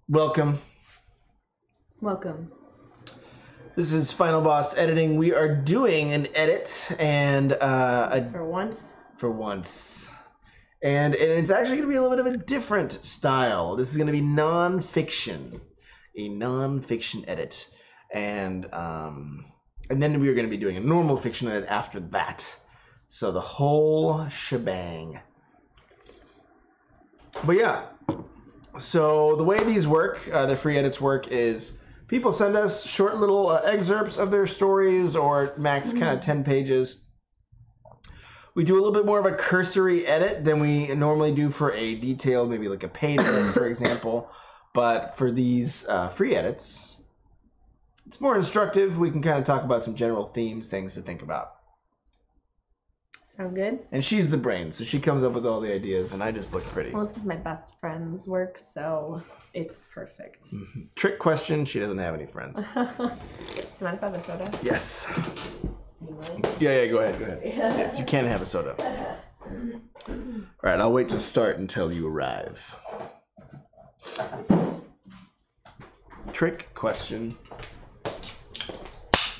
Welcome. Welcome. This is Final Boss Editing. We are doing an edit and For once. for once. And it's actually going to be a little bit of a different style. This is going to be non-fiction. A non-fiction edit. And then we are going to be doing a normal fiction edit after that. So the whole shebang. But yeah. So the way these work, the free edits work, is people send us short little excerpts of their stories, or max kind of 10 pages. We do a little bit more of a cursory edit than we normally do for a detailed, maybe like a paid edit, for example. But for these free edits, it's more instructive. We can kind of talk about some general themes, things to think about. Sound good? And she's the brain, so she comes up with all the ideas, and I just look pretty. Well, this is my best friend's work, so it's perfect. Mm-hmm. Trick question, she doesn't have any friends. You mind if I have a soda? Yes. You mind? Yeah, go ahead. Yes, you can have a soda. All right, I'll wait to start until you arrive. Trick question.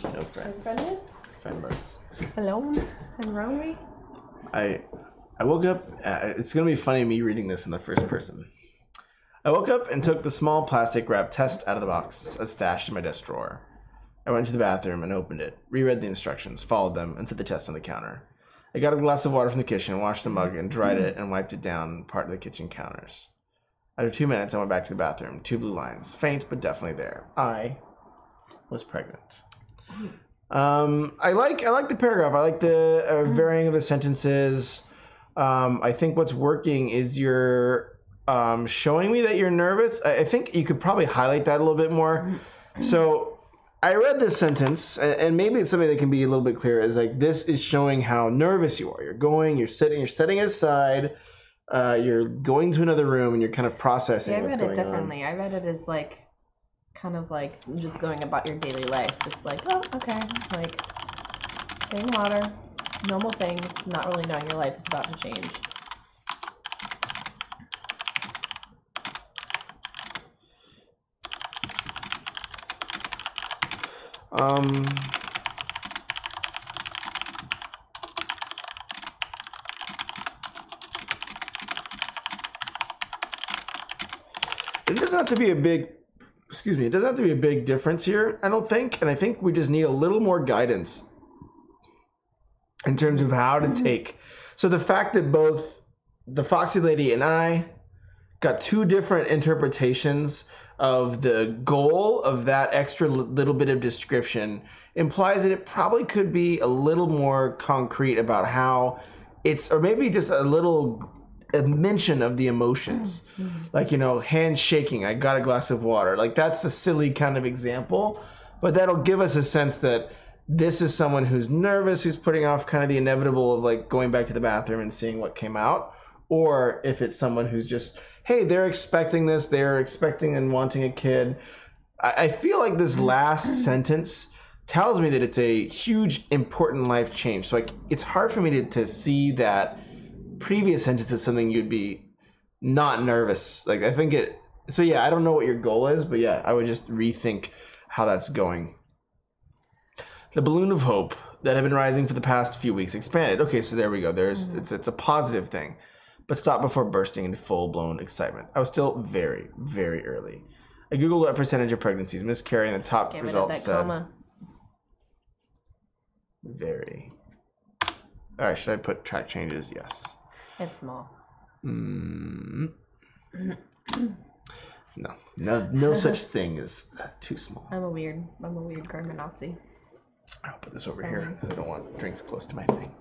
No friends. Friendless? Friendless. Alone? And lonely? I woke up. It's gonna be funny me reading this in the first person. I woke up and took the small plastic wrap test out of the box, stashed in my desk drawer. I went to the bathroom and opened it, reread the instructions, followed them, and set the test on the counter. I got a glass of water from the kitchen, washed the mug, and dried it and wiped it down part of the kitchen counters. After 2 minutes, I went back to the bathroom. 2 blue lines, faint but definitely there. I was pregnant. I like the paragraph. I like the varying of the sentences. I think what's working is you're showing me that you're nervous. I think you could probably highlight that a little bit more. So I read this sentence, and maybe it's something that can be a little bit clearer. Is like, this is showing how nervous you are. You're setting aside. You're going to another room, and you're kind of processing. See, I what's read it going differently. on. I read it as like, kind of like just going about your daily life. Just like, oh, okay. Like, getting water, normal things, not really knowing your life is about to change. It doesn't have to be a big, it doesn't have to be a big difference here, I don't think. And I think we just need a little more guidance in terms of how to take. So the fact that both the Foxy Lady and I got 2 different interpretations of the goal of that extra little bit of description implies that it probably could be a little more concrete about how it's, or maybe just a mention of the emotions. Like, hands shaking, I got a glass of water. Like, that's a silly kind of example, but that'll give us a sense that this is someone who's nervous, who's putting off kind of the inevitable of like going back to the bathroom and seeing what came out. Or if it's someone who's just, hey, they're expecting this, they're expecting and wanting a kid. I feel like this last sentence tells me that it's a huge, important life change. So like, it's hard for me to see that previous sentence is something you'd be not nervous. Like, I think it, so yeah, I don't know what your goal is, but yeah, I would just rethink how that's going. The balloon of hope that had been rising for the past few weeks expanded. Okay, so there we go. It's a positive thing, but stopped before bursting into full-blown excitement. I was still very, very early. I googled what percentage of pregnancies miscarry, and the top result said comma. Very. All right, should I put track changes? Yes. It's small. No such thing as too small. I'm a weird garment Nazi. I'll put this over here because I don't want drinks close to my thing.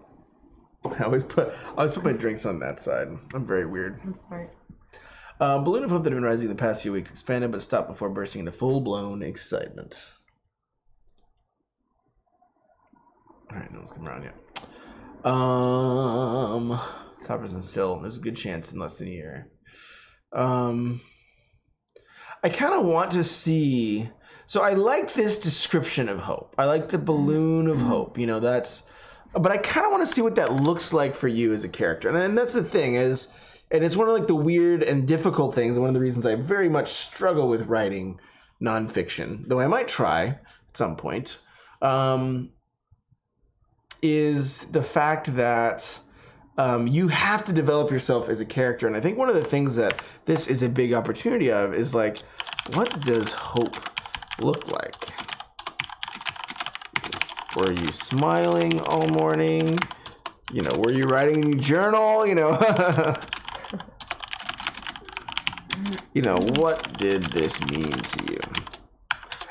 I always put my drinks on that side. I'm very weird. That's smart. Balloon of hope that had been rising the past few weeks expanded but stopped before bursting into full-blown excitement. All right, no one's come around yet. Top isn't still. There's a good chance in less than a year. I kind of want to see. So I like this description of hope. I like the balloon of hope. That's. But I kind of want to see what that looks like for you as a character. And that's the thing is, And it's one of like the weird and difficult things, and one of the reasons I very much struggle with writing nonfiction, though I might try at some point, is the fact that you have to develop yourself as a character. And I think one of the things that this is a big opportunity of is like, what does hope look like? Were you smiling all morning? You know, were you writing in your journal? You know, you know, what did this mean to you?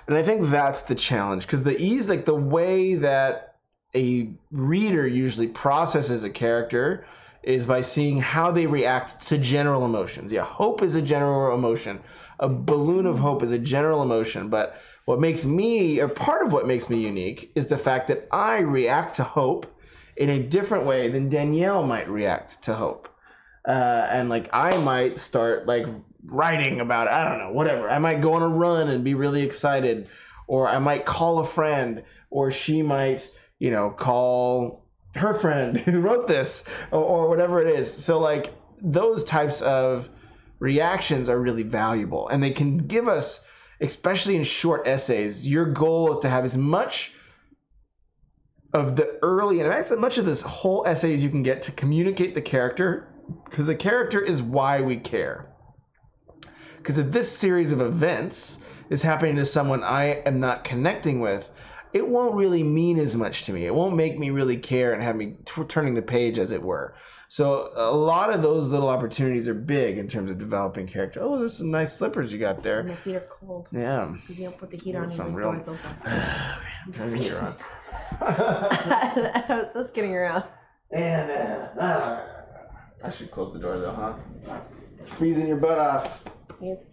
And I think that's the challenge, because the ease, like the way that a reader usually processes a character is by seeing how they react to general emotions. Yeah, hope is a general emotion. A balloon of hope is a general emotion, but what makes me, or part of what makes me unique, is the fact that I react to hope in a different way than Danielle might react to hope. And like I might start like writing about it, I don't know, whatever. I might go on a run and be really excited, or I might call a friend, or she might, you know, call her friend who wrote this, or whatever it is. So like those types of reactions are really valuable, and they can give us, especially in short essays, your goal is to have as much of the early, and as much of this whole essay as you can get to communicate the character, because the character is why we care. Because if this series of events is happening to someone I am not connecting with, it won't really mean as much to me. It won't make me really care and have me turning the page, as it were. So a lot of those little opportunities are big in terms of developing character. Oh, there's some nice slippers you got there. My feet are cold. Yeah. Because you don't put the heat on Some and the real... door's open. Turn the heater on. I was just kidding around. And I should close the door though, huh? Freezing your butt off. Yep.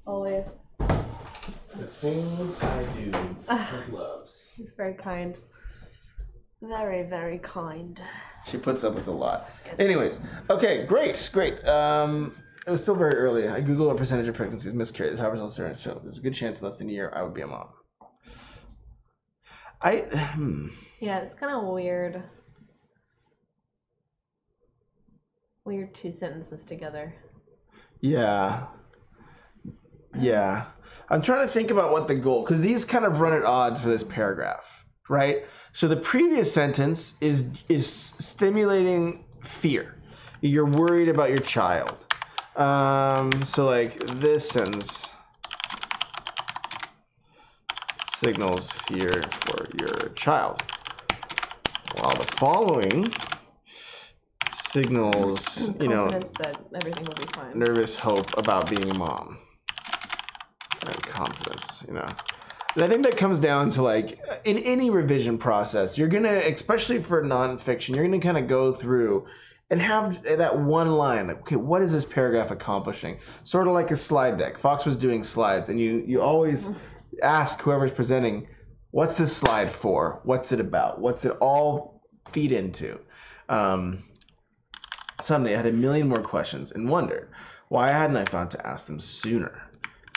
Always. The things I do with gloves. He's very kind. Very, very kind. She puts up with a lot. Anyways, okay, great. It was still very early. I googled what percentage of pregnancies miscarry. The top results are so there's a good chance in less than a year I would be a mom. Yeah, it's kind of weird. Weird two sentences together. Yeah. I'm trying to think about what the goal, because these kind of run at odds for this paragraph, right? So the previous sentence is stimulating fear. You're worried about your child. So like this sentence signals fear for your child, while the following signals, you know, confidence that everything will be fine. Nervous hope about being a mom. And confidence, you know. And I think that comes down to like in any revision process, you're gonna, especially for nonfiction, you're gonna kind of go through and have that one line. Like, okay, what is this paragraph accomplishing? Sort of like a slide deck. Fox was doing slides, and you always ask whoever's presenting, what's this slide for? What's it about? What's it all feed into? Suddenly, I had a million more questions and wondered, why hadn't I thought to ask them sooner?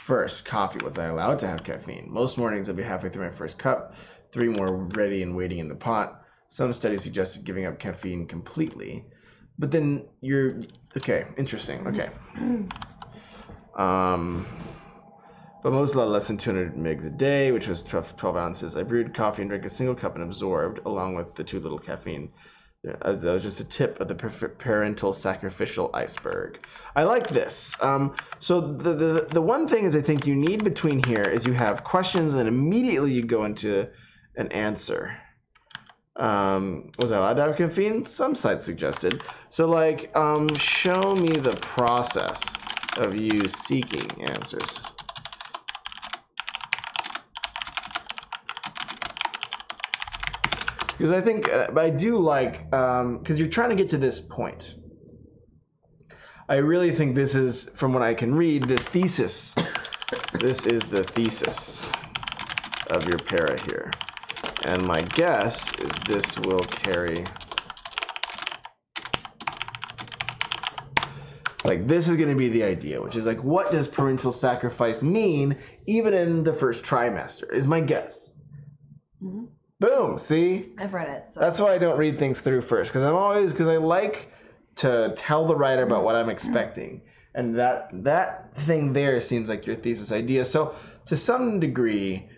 First, coffee. Was I allowed to have caffeine? Most mornings I'd be halfway through my first cup, 3 more ready and waiting in the pot. Some studies suggested giving up caffeine completely. But then okay, interesting, okay. But most allowed less than 200 mg a day, which was 12 ounces. I brewed coffee and drank a single cup and absorbed, along with the 2 little caffeine. That was just a tip of the parental sacrificial iceberg. I like this. So the one thing is I think you need between here is you have questions and immediately you go into an answer. Was I allowed to have caffeine? Some sites suggested. So like, show me the process of you seeking answers. Because I think, I do like, because you're trying to get to this point. I really think this is, from what I can read, the thesis. This is the thesis of your para here. And my guess is this will carry, like this is going to be the idea, which is like, what does parental sacrifice mean, even in the first trimester, is my guess. Mm-hmm. Boom, see? I've read it. So. That's why I don't read things through first, because I like to tell the writer about what I'm expecting. And that thing there seems like your thesis idea. So to some degree,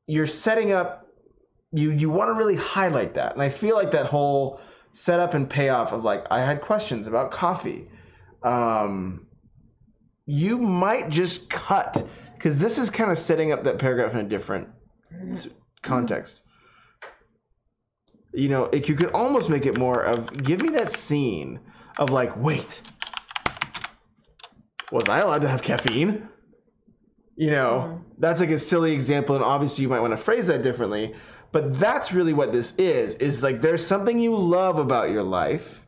you're setting up, you want to really highlight that. And I feel like that whole setup and payoff of like, I had questions about coffee. You might just cut, because this is kind of setting up that paragraph in a different context. You know, you could almost make it more of, give me that scene of like, wait, was I allowed to have caffeine? You know, that's like a silly example, and obviously you might want to phrase that differently, but that's really what this is like there's something you love about your life,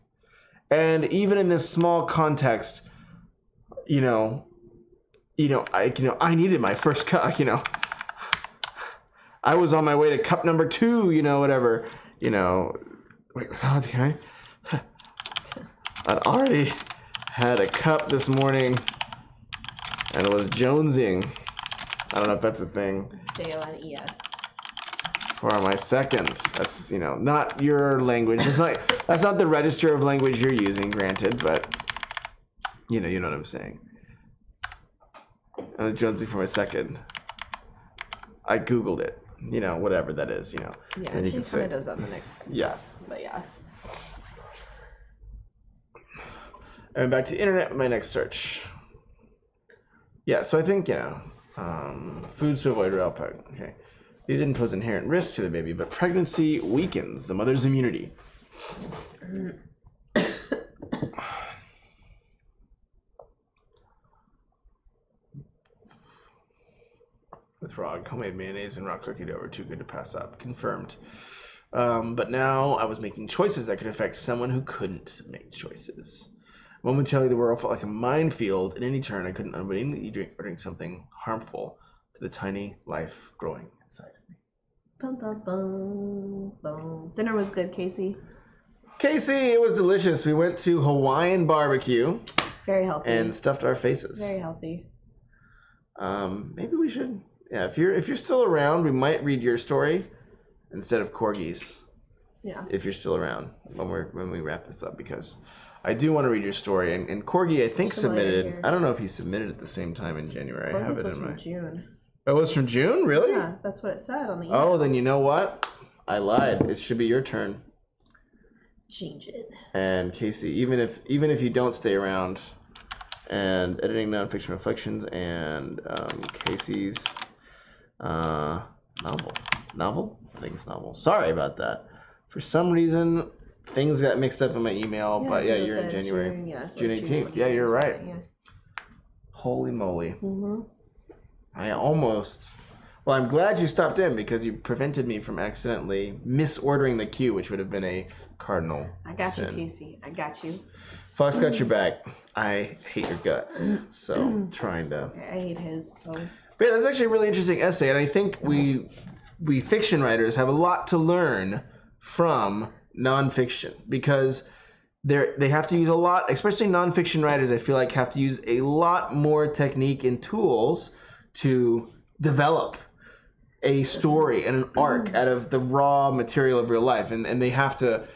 and even in this small context, I needed my first cup, I was on my way to cup number 2, whatever, wait, okay. I'd already had a cup this morning and was jonesing. I don't know if that's a thing. Jones. For my second. That's, not your language. That's not the register of language you're using, granted, but you know what I'm saying. I was jonesing for my second. I Googled it. Whatever that is, Yeah, and you she can say does that in the next. Yeah. But yeah. And back to the internet, my next search. Yeah, so I think, foods to avoid raw pregnant. Okay. These didn't pose inherent risk to the baby, but pregnancy weakens the mother's immunity. With raw homemade mayonnaise and raw cookie dough are too good to pass up. Confirmed. But now I was making choices that could affect someone who couldn't make choices. Momentarily, the world felt like a minefield. At any turn, I couldn't unwittingly drink something harmful to the tiny life growing inside of me. Bum, bum, bum, bum. Dinner was good, Casey. Casey, it was delicious. We went to Hawaiian barbecue. Very healthy. And stuffed our faces. Very healthy. Maybe we should. Yeah, if you're still around, we might read your story instead of Corgi's. Yeah. If you're still around when we wrap this up, because I do want to read your story, and Corgi, I think, submitted. I don't know if he submitted at the same time in January. I have it in my. June. Oh, it was from June, really? Yeah, that's what it said on the email. Oh, then you know what? I lied. It should be your turn. Change it. And Casey, even if you don't stay around, and editing nonfiction reflections and Casey's novel. I think it's novel. Sorry about that. For some reason, things got mixed up in my email, but yeah, you're in January. June 18th. Yeah, you're right. Yeah. Holy moly. Mm-hmm. I'm glad you stopped in, because you prevented me from accidentally misordering the queue, which would have been a cardinal sin. You, Casey. I got you. Fox got your back. I hate your guts, so trying to. I hate his. So. But yeah, that's actually a really interesting essay, and I think we fiction writers have a lot to learn from nonfiction, because they have to use a lot, especially nonfiction writers, I feel like, have to use a lot more technique and tools to develop a story and an arc out of the raw material of real life, and they have to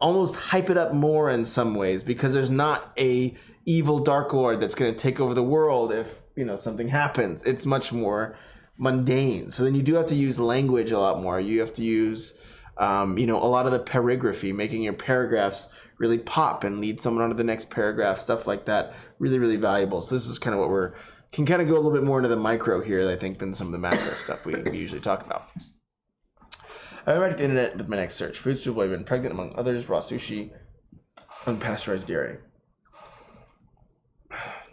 almost hype it up more in some ways, because there's not a evil dark lord that's going to take over the world if something happens. It's much more mundane. So then you do have to use language a lot more. You have to use a lot of the perigraphy, making your paragraphs really pop and lead someone on to the next paragraph, stuff like that. Really, really valuable. So this is kind of what can kind of go a little bit more into the micro here, I think, than some of the macro stuff we usually talk about. I went back to the internet with my next search. Foods to avoid when pregnant, among others, raw sushi, unpasteurized dairy.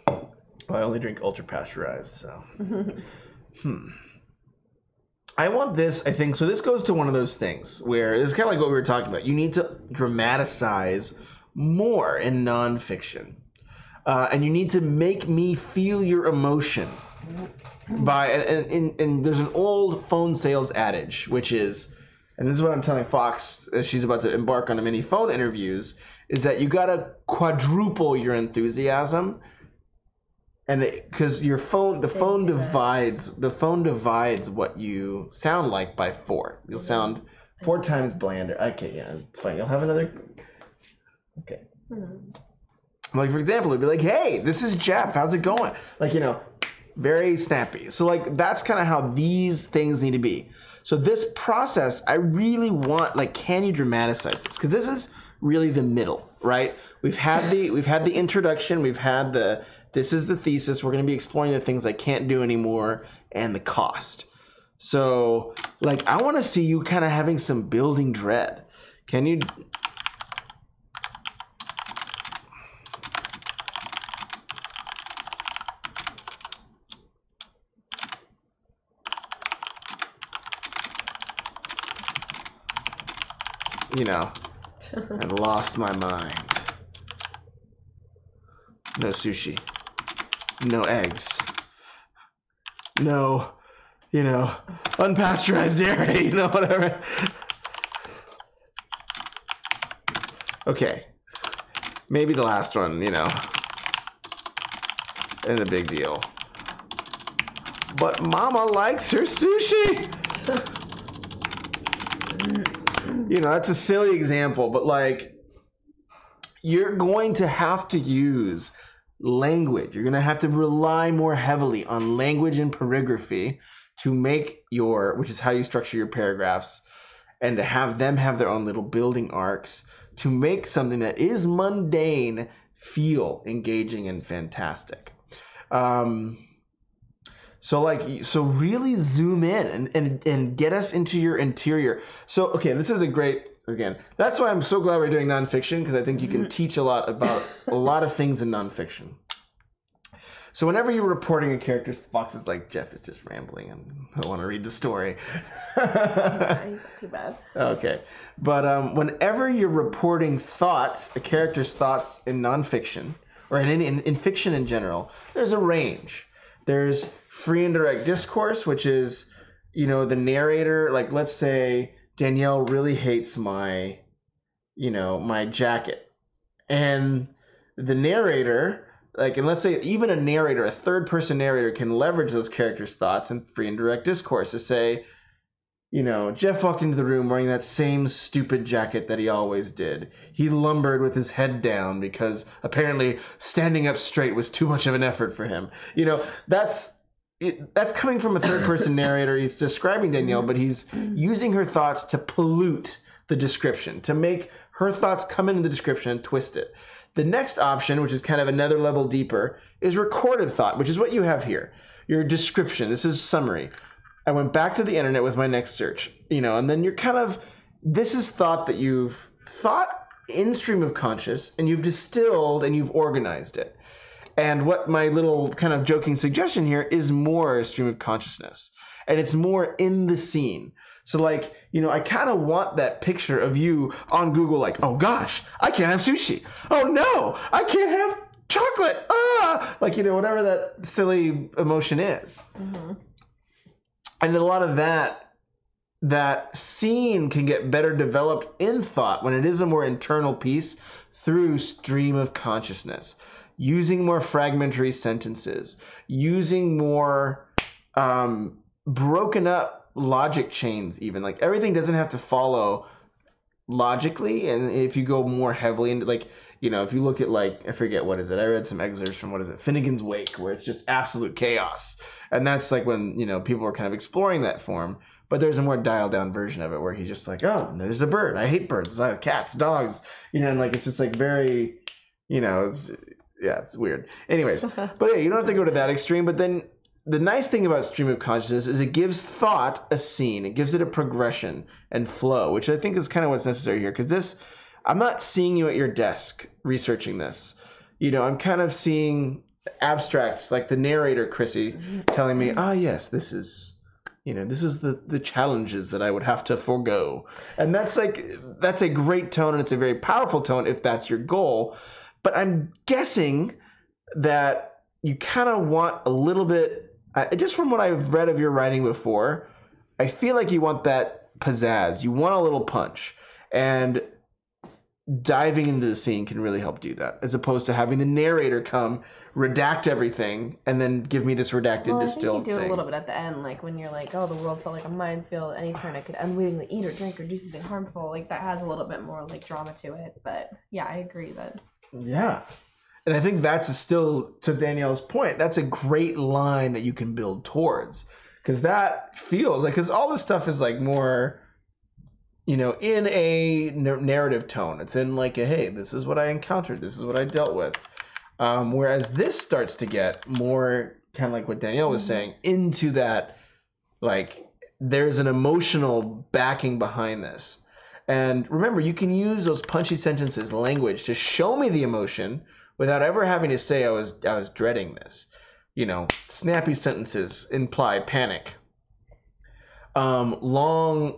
Well, I only drink ultra pasteurized, so. I want this, I think, so this goes to one of those things where it's kind of like what we were talking about. You need to dramatize more in nonfiction. And you need to make me feel your emotion. And there's an old phone sales adage, which is, and this is what I'm telling Fox as she's about to embark on many phone interviews, is that you got to quadruple your enthusiasm. And because the phone divides what you sound like by 4. You'll sound 4 times blander. Okay, yeah, it's fine. You'll have another. Okay, Like, for example, it'd be like, hey, this is Jeff. How's it going? Like, very snappy. So, like, that's kind of how these things need to be. So this process, I really want, like, can you dramatize this? Because this is really the middle, right? We've had the introduction. We've had this is the thesis. We're going to be exploring the things I can't do anymore and the cost. So, like, I want to see you kind of having some building dread. Can you... I lost my mind. No sushi. No eggs. No, unpasteurized dairy, whatever. Okay. Maybe the last one, and a big deal. But Mama likes her sushi! That's a silly example, but like, you're going to have to use language. You're going to have to rely more heavily on language and paragraphy to make which is how you structure your paragraphs, and to have them have their own little building arcs to make something that is mundane feel engaging and fantastic. So really zoom in and get us into your interior. So, okay, this is that's why I'm so glad we're doing nonfiction, because I think you can teach a lot about a lot of things in nonfiction. So whenever you're reporting a character's Fox is like, Jeff is just rambling and I want to read the story. Yeah, he's not too bad. Okay. But whenever you're reporting thoughts, a character's thoughts in nonfiction, or in fiction in general, there's a range. There's free and direct discourse, which is, the narrator, like, let's say Danielle really hates my jacket. And the narrator, like, and let's say even a third-person narrator can leverage those characters' thoughts in free and direct discourse to say, Jeff walked into the room wearing that same stupid jacket that he always did. He lumbered with his head down because apparently standing up straight was too much of an effort for him. That's coming from a third-person narrator. He's describing Danielle, but he's using her thoughts to pollute the description, to make her thoughts come into the description and twist it. The next option, which is kind of another level deeper, is recorded thought, which is what you have here. Your description. This is summary. I went back to the internet with my next search, and then you're this is thought that you've thought in stream of conscious, and you've distilled and you've organized it. And what my little kind of joking suggestion here is more stream of consciousness, and it's more in the scene. So like, I kind of want that picture of you on Google, like, oh gosh, I can't have sushi. Oh no, I can't have chocolate. Like, whatever that silly emotion is. Mm-hmm. And a lot of that scene can get better developed in thought when it is a more internal piece through stream of consciousness, using more fragmentary sentences, using more broken up logic chains even. Like, everything doesn't have to follow logically, and if you go more heavily into, like, if you look at, like, I forget, what is it? I read some excerpts from, Finnegan's Wake, where it's just absolute chaos. And that's like when, people are kind of exploring that form. But there's a more dialed down version of it where he's just like, oh, there's a bird. I hate birds. I have cats, dogs, and like, it's just like very, it's weird. Anyways, but yeah, you don't have to go to that extreme. But then the nice thing about stream of consciousness is it gives thought a scene. It gives it a progression and flow, which I think is kind of what's necessary here. Because I'm not seeing you at your desk researching this. I'm kind of seeing abstract, like the narrator, Chrissy, telling me, yes, this is the challenges that I would have to forego. And that's a great tone, and it's a very powerful tone if that's your goal. But I'm guessing that you kind of want a little bit, just from what I've read of your writing before, I feel like you want that pizzazz. You want a little punch. And diving into the scene can really help do that, as opposed to having the narrator come, redact everything, and then give me this redacted, distilled thing. I think you do it a little bit at the end, like when you're like, oh, the world felt like a minefield. Any turn I could unwittingly eat or drink or do something harmful. Like, that has a little bit more like drama to it. But yeah, I agree that Yeah. And I think that's still, to Danielle's point, that's a great line that you can build towards. Because that feels like, because all this stuff is like more, in a narrative tone. It's in like a, hey, this is what I encountered. This is what I dealt with. Whereas this starts to get more kind of like what Danielle was saying, into that, like, there's an emotional backing behind this. And remember, you can use those punchy sentences, language, to show me the emotion without ever having to say I was dreading this. Snappy sentences imply panic. Long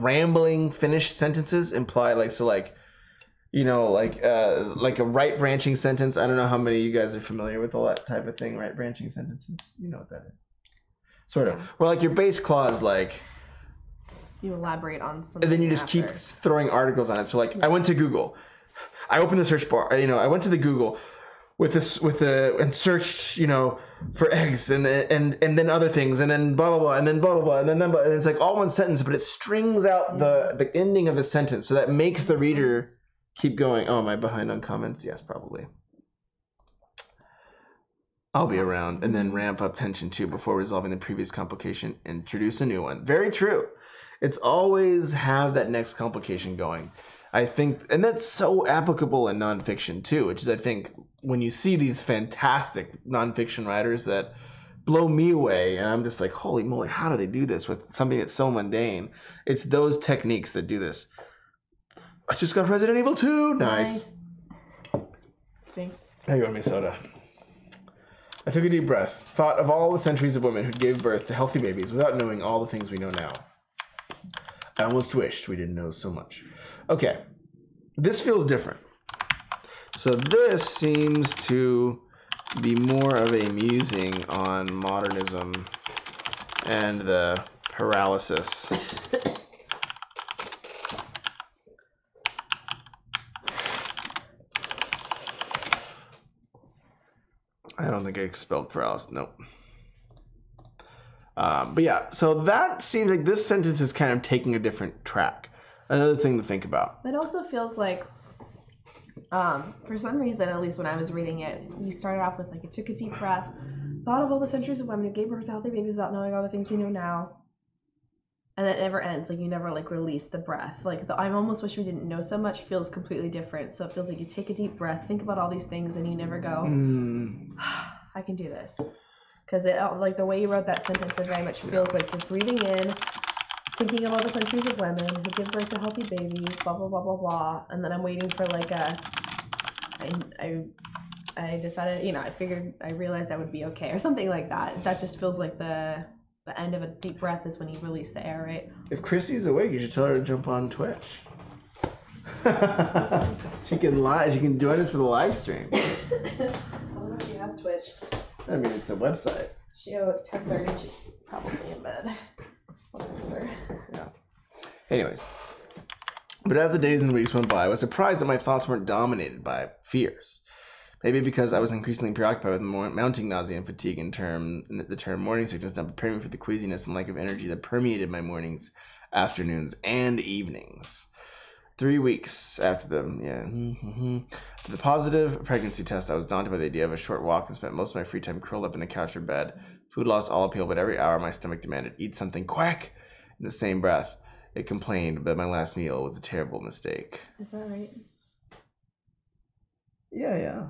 rambling finished sentences imply like a right branching sentence. I don't know how many of you guys are familiar with all that type of thing, right branching sentences. You know what that is. Sort of. Or like your base clause, like you elaborate on something. And then you just keep throwing articles on it. So like I went to Google. I opened the search bar, I went to the Google and searched, for eggs and then other things and then blah blah blah and then blah blah blah and then and it's like all one sentence, but it strings out the ending of the sentence, so that makes the reader keep going. Oh, am I behind on comments? Yes, probably. I'll be around, and then ramp up tension too before resolving the previous complication. Introduce a new one. Very true. It's always have that next complication going. I think, and that's so applicable in nonfiction too, which is, I think, when you see these fantastic nonfiction writers that blow me away, and I'm just like, holy moly, how do they do this with something that's so mundane? It's those techniques that do this. I just got Resident Evil 2. Nice. Thanks. There you go, Minnesota. I took a deep breath, thought of all the centuries of women who gave birth to healthy babies without knowing all the things we know now. I almost wished we didn't know so much. Okay, this feels different. So this seems to be more of a musing on modernism and the paralysis. I don't think I spelled paralysis. Nope. But yeah, so that seems like this sentence is kind of taking a different track. Another thing to think about. It also feels like, for some reason, at least when I was reading it, you started off with like, it took a deep breath, thought of all the centuries of women who gave birth to healthy babies without knowing all the things we know now. And it never ends. Like, you never like release the breath. Like, I almost wish we didn't know so much feels completely different. So it feels like you take a deep breath, think about all these things, and you never go, I can do this. Because it, like, the way you wrote that sentence, it very much feels like you're breathing in, thinking of all the centuries of women who give birth to healthy babies, blah, blah, blah, blah, blah. And then I'm waiting for like I decided, I realized I would be okay or something like that. That just feels like the end of a deep breath is when you release the air, right? If Chrissy's awake, you should tell her to jump on Twitch. She can join us for the live stream. I don't know if she has Twitch. I mean, it's a website. It's 10:30. She's probably in bed. I'll text her. Yeah. Anyways. But as the days and weeks went by, I was surprised that my thoughts weren't dominated by fears. Maybe because I was increasingly preoccupied with mounting nausea and fatigue the term morning sickness, not preparing me for the queasiness and lack of energy that permeated my mornings, afternoons, and evenings. 3 weeks after the positive pregnancy test, I was daunted by the idea of a short walk and spent most of my free time curled up in a couch or bed. Food lost all appeal, but every hour my stomach demanded, eat something, quack! In the same breath, it complained that my last meal was a terrible mistake. Is that right? Yeah.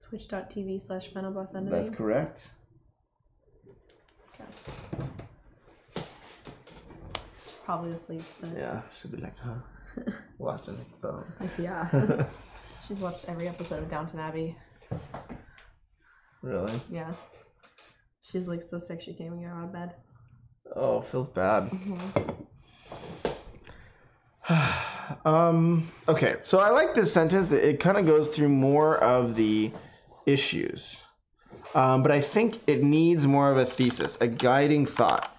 Twitch.tv/FinalBossEnemy. That's correct. Okay. She's probably asleep. But... Yeah, she'll be like, huh? Watching the phone. Yeah. She's watched every episode of Downton Abbey. Really? Yeah. She's like so sick she can't even get out of bed. Oh, feels bad. Okay, so I like this sentence. It kind of goes through more of the issues. But I think it needs more of a thesis, a guiding thought.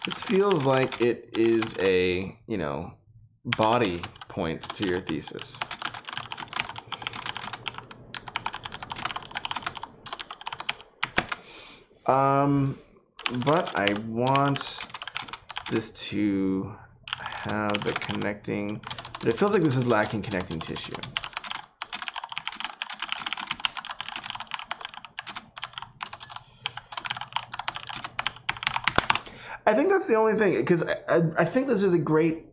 This feels like it is a, body point to your thesis. But I want this to have the connecting But it feels like this is lacking connecting tissue. I think that's the only thing, because I think this is a great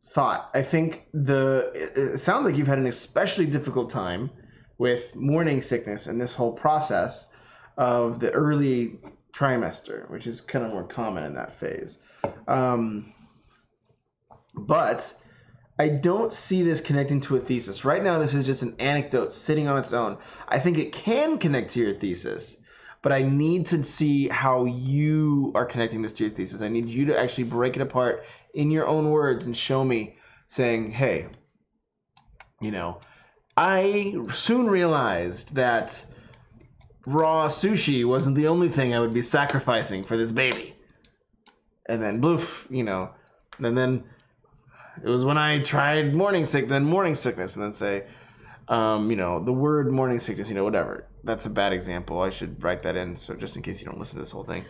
thought. I think it sounds like you've had an especially difficult time with morning sickness and this whole process of the early trimester, which is kind of more common in that phase. But I don't see this connecting to a thesis. Right now, this is just an anecdote sitting on its own. I think it can connect to your thesis, but I need to see how you are connecting this to your thesis. I need you to actually break it apart in your own words and show me, saying, hey, I soon realized that raw sushi wasn't the only thing I would be sacrificing for this baby. And then bloof, and then it was when I tried morning sickness, and then say, the word morning sickness, whatever. That's a bad example. I should write that in, so just in case you don't listen to this whole thing.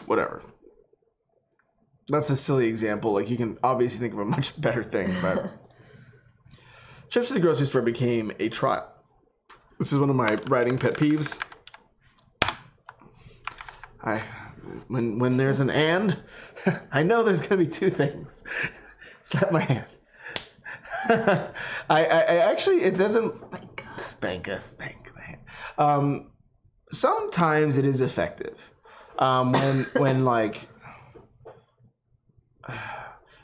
Whatever. That's a silly example. Like, you can obviously think of a much better thing, but trips to the grocery store became a trial. This is one of my writing pet peeves. When there's an and, I know there's gonna be two things. Slap my hand. I actually, it doesn't spank the hand. Sometimes it is effective.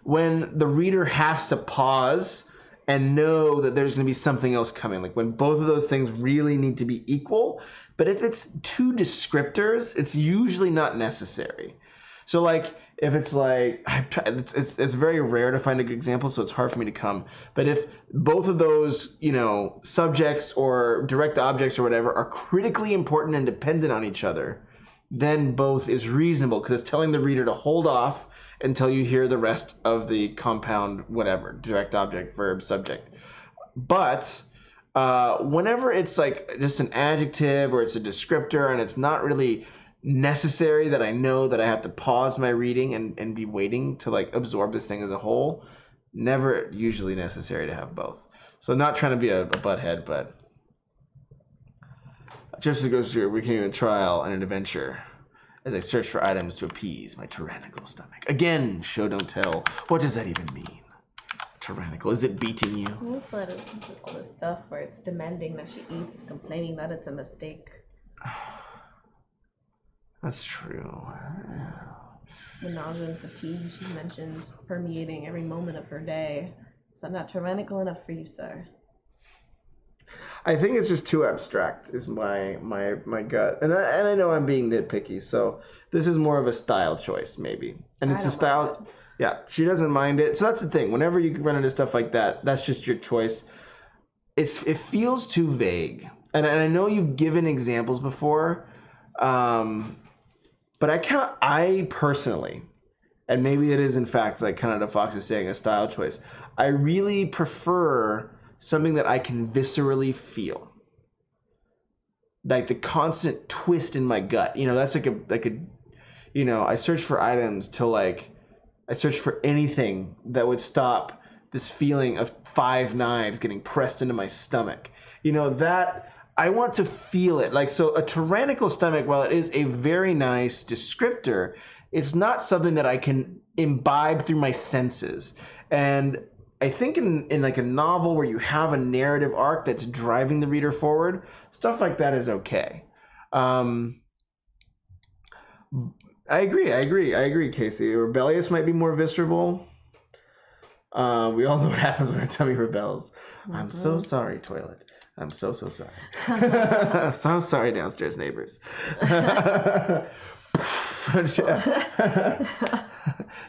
When the reader has to pause and know that there's going to be something else coming, like when both of those things really need to be equal. But if it's two descriptors, it's usually not necessary. So like, if it's like, it's very rare to find a good example, so it's hard for me to come. But if both of those, subjects or direct objects or whatever are critically important and dependent on each other, then both is reasonable, because it's telling the reader to hold off until you hear the rest of the compound, whatever, direct object, verb, subject. But whenever it's like just an adjective or it's a descriptor and it's not really necessary that I know that I have to pause my reading and be waiting to like absorb this thing as a whole, never usually necessary to have both. So not trying to be a butthead, but just to go through, we became a trial and an adventure as I searched for items to appease my tyrannical stomach. Again, show don't tell. What does that even mean? Tyrannical? Is it beating you? What's that? All this stuff where it's demanding that she eats, complaining that it's a mistake. That's true. The nausea and fatigue she mentions permeating every moment of her day. Is that not tyrannical enough for you, sir? I think it's just too abstract is my gut. And I know I'm being nitpicky, so this is more of a style choice maybe. And it's a style, yeah, she doesn't mind it. So that's the thing. Whenever you run into stuff like that, that's just your choice. It feels too vague. And I know you've given examples before, but I personally, and maybe it is in fact like Canada Fox is saying, a style choice, I really prefer something that I can viscerally feel, like the constant twist in my gut. That's like a I search for items till like I search for anything that would stop this feeling of 5 knives getting pressed into my stomach. That I want to feel it. Like, so a tyrannical stomach, while it is a very nice descriptor, it's not something that I can imbibe through my senses. And I think in like a novel where you have a narrative arc that's driving the reader forward, stuff like that is okay. I agree, Casey. Rebellious might be more visceral. We all know what happens when our tummy rebels. Mm-hmm. I'm so sorry, toilet. I'm so sorry. So sorry, downstairs neighbors.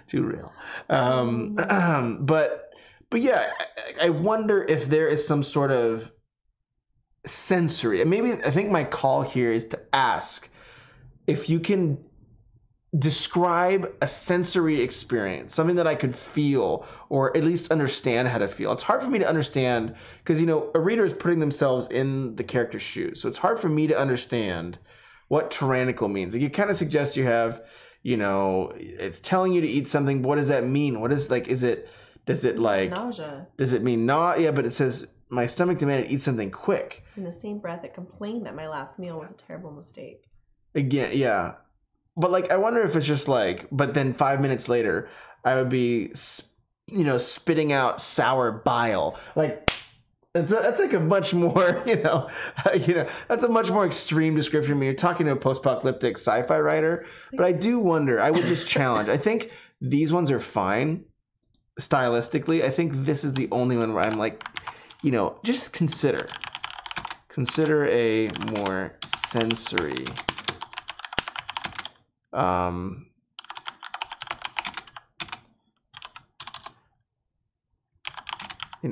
Too real. But yeah, I wonder if there is some sort of sensory, and maybe I think my call here is to ask, if you can describe a sensory experience, something that I could feel or at least understand how to feel. It's hard for me to understand because, a reader is putting themselves in the character's shoes. So it's hard for me to understand what tyrannical means. Like, you kind of suggest you have, it's telling you to eat something. But what does that mean? What is, like, does it like, nausea. Does it mean not? Yeah, but it says my stomach demanded eat something quick. In the same breath, it complained that my last meal was a terrible mistake. Again, yeah. But, like, I wonder if it's just like, but then 5 minutes later, I would be, spitting out sour bile. Like, that's like a much more, that's a much more extreme description when you're talking to a post-apocalyptic sci-fi writer. But I do wonder, I would just challenge. I think these ones are fine stylistically. I think this is the only one where I'm like, just consider a more sensory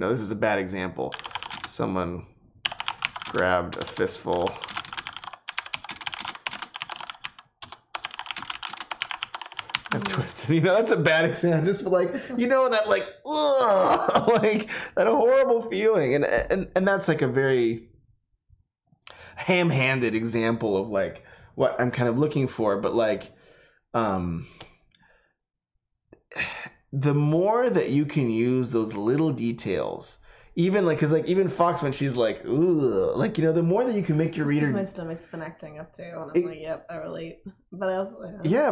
this is a bad example. Someone grabbed a fistful and twisted. That's a bad example. Just like, that, like, ugh, like that horrible feeling. And that's like a very ham-handed example of like what I'm kind of looking for. But like, the more that you can use those little details, even like, because like even Fox, when she's like, ooh, like, the more that you can make your reader. My stomach's been acting up too, and I'm like, yep, I relate. But I also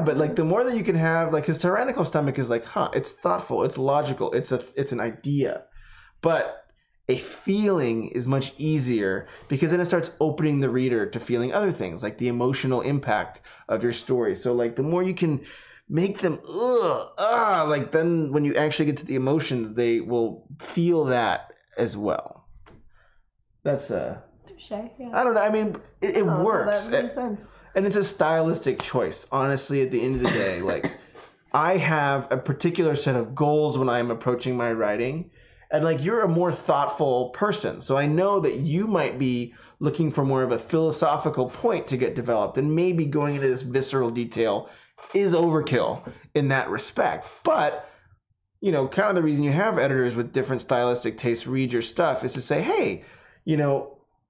but like the more that you can have, like, his tyrannical stomach is like, it's thoughtful, it's logical, it's an idea, but a feeling is much easier because then it starts opening the reader to feeling other things, like the emotional impact of your story. So like the more you can make them like, then when you actually get to the emotions, they will feel that as well. That's touche, yeah. I don't know. I mean, it works. That makes sense. And it's a stylistic choice. Honestly, at the end of the day, like, I have a particular set of goals when I'm approaching my writing. And like, you're a more thoughtful person. So I know that you might be looking for more of a philosophical point to get developed. And maybe going into this visceral detail is overkill in that respect. But, kind of the reason you have editors with different stylistic tastes read your stuff is to say, hey,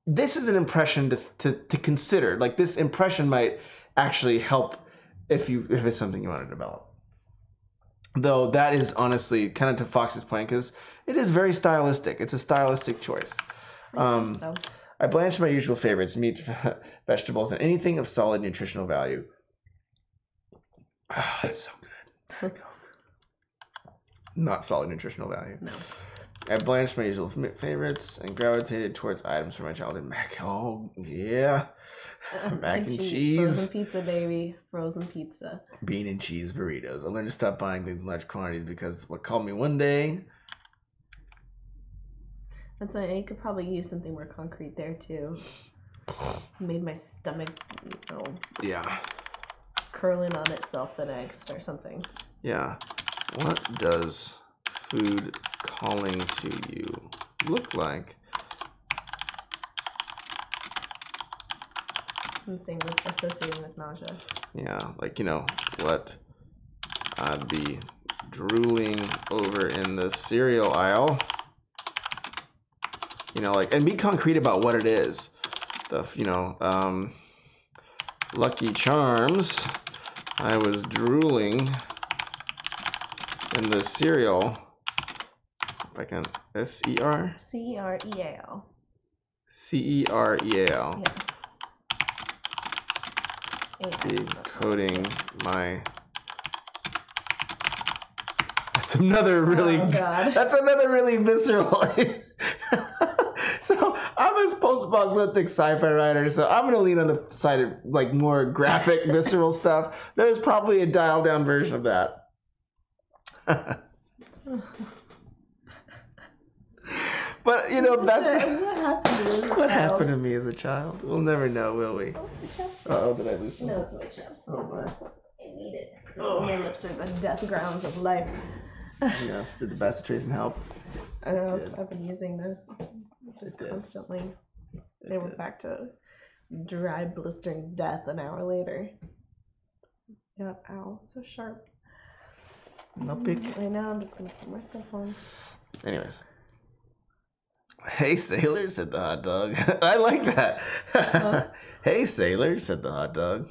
this is an impression to consider. Like, this impression might actually help if it's something you want to develop. Though that is honestly kind of to Fox's point, because it is very stylistic. It's a stylistic choice. I blanched my usual favorites: meat, vegetables, and anything of solid nutritional value. Oh, that's so good. Not solid nutritional value. No. I blanched my usual favorites and gravitated towards items from my childhood. Oh, yeah. Mac and cheese. Frozen pizza, baby. Frozen pizza. Bean and cheese burritos. I learned to stop buying things in large quantities because what called me one day. You could probably use something more concrete there, too. Made my stomach, Yeah. curl in on itself the next or something. Yeah. What does food calling to you look like? And same with associating with nausea. Yeah, like, what I'd be drooling over in the cereal aisle. And be concrete about what it is. Lucky Charms. I was drooling in the cereal. If I can, S-E-R? C-E-R-E-A-L. C-E-R-E-A-L. Yeah. Decoding my. That's another really. Oh, God. That's another really visceral. So I'm a post-apocalyptic sci-fi writer, so I'm gonna lean on the side of like more graphic, visceral stuff. There's probably a dialed-down version of that. But that's what happened to me as a child. We'll never know, will we? Uh-oh, did I lose some? No, it's my chest. Oh my. I need it. Oh. My lips are the death grounds of life. Yes, did the best trace and help? I know, I've been using this just constantly. They went back to dry, blistering death an hour later. Yeah, ow, so sharp. No big. I know, I'm just gonna put my stuff on. Anyways. Hey, sailor, said the hot dog. I like that. Huh? Hey, sailor, said the hot dog.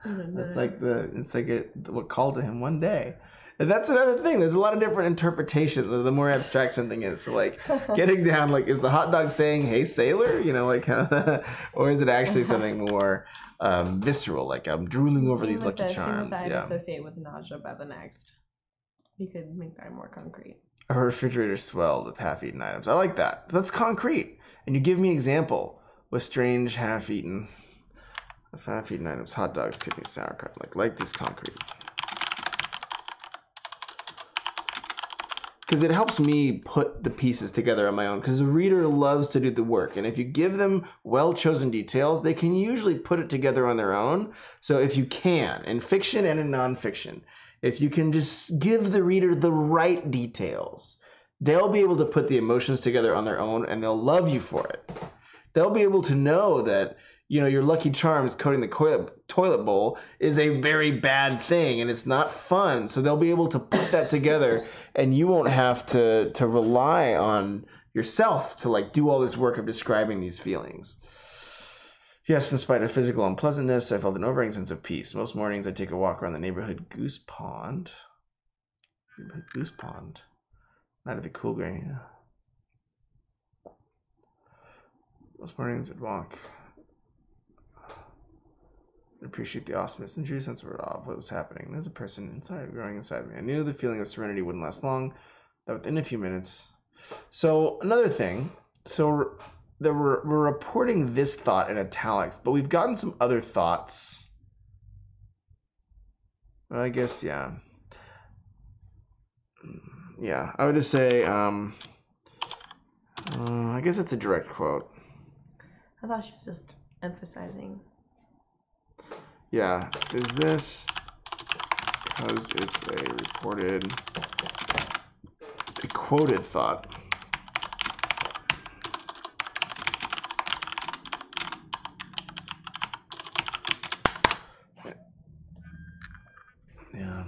No. It's like what called to him one day. And that's another thing. There's a lot of different interpretations of the more abstract something is. So like getting down, like, is the hot dog saying, hey, sailor? You know, like, or is it actually something more visceral? Like, I'm drooling over these Lucky Charms. I'd Yeah. associate with nausea by the next. You could make that more concrete. A refrigerator swelled with half-eaten items. I like that. That's concrete. And you give me example with strange half-eaten items, hot dogs, kidneys, sauerkraut. Like this concrete. Because it helps me put the pieces together on my own. Because the reader loves to do the work. And if you give them well-chosen details, they can usually put it together on their own. So if you can, in fiction and in nonfiction, if you can just give the reader the right details, they'll be able to put the emotions together on their own and they'll love you for it. They'll be able to know that, you know, your Lucky Charms coating the toilet bowl is a very bad thing and it's not fun. So they'll be able to put that together and you won't have to rely on yourself to like do all this work of describing these feelings. Yes, in spite of physical unpleasantness, I felt an overwhelming sense of peace. Most mornings I take a walk around the neighborhood goose pond. That'd be cool, Granny. Most mornings I'd walk. I'd appreciate the awesomeness and true sense of what was happening. There's a person growing inside me. I knew the feeling of serenity wouldn't last long, that within a few minutes. So, another thing. So, we're reporting this thought in italics, but we've gotten some other thoughts. I guess, yeah. Yeah, I would just say, I guess it's a direct quote. I thought she was just emphasizing. Yeah, is this because it's a quoted thought? Yeah.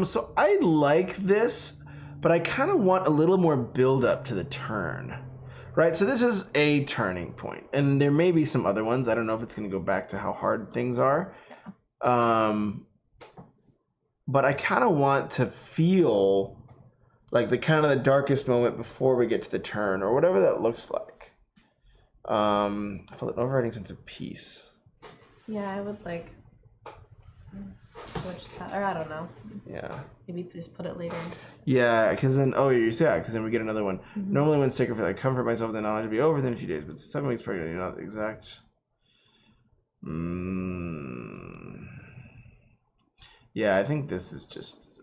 So I like this, but I kind of want a little more build up to the turn. Right? So this is a turning point. And there may be some other ones. I don't know if it's going to go back to how hard things are. But I kind of want to feel like the kind of the darkest moment before we get to the turn or whatever that looks like. I felt an overriding sense of peace. Yeah, I would like switch that, or I don't know. Yeah. Maybe just put it later. Yeah, because then because then we get another one. Mm-hmm. Normally, when sick, I comfort myself the knowledge will be over within a few days, but 7 weeks pregnant, you're not the exact. Yeah, I think this is just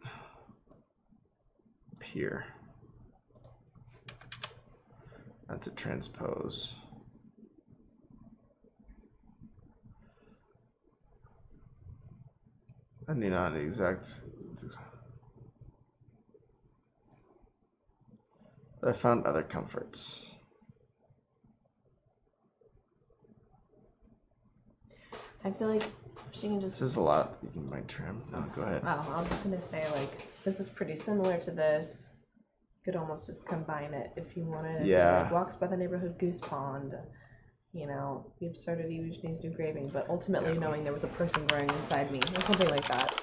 here. That's a transpose. I need not the exact. I found other comforts. I feel like she can just. This is a lot. You might trim. No, go ahead. Well, I was just gonna say like this is pretty similar to this. You could almost just combine it if you wanted. Yeah. Like, walks by the neighborhood goose pond. You know, the absurdity which needs new graving, but ultimately knowing there was a person growing inside me, or something like that.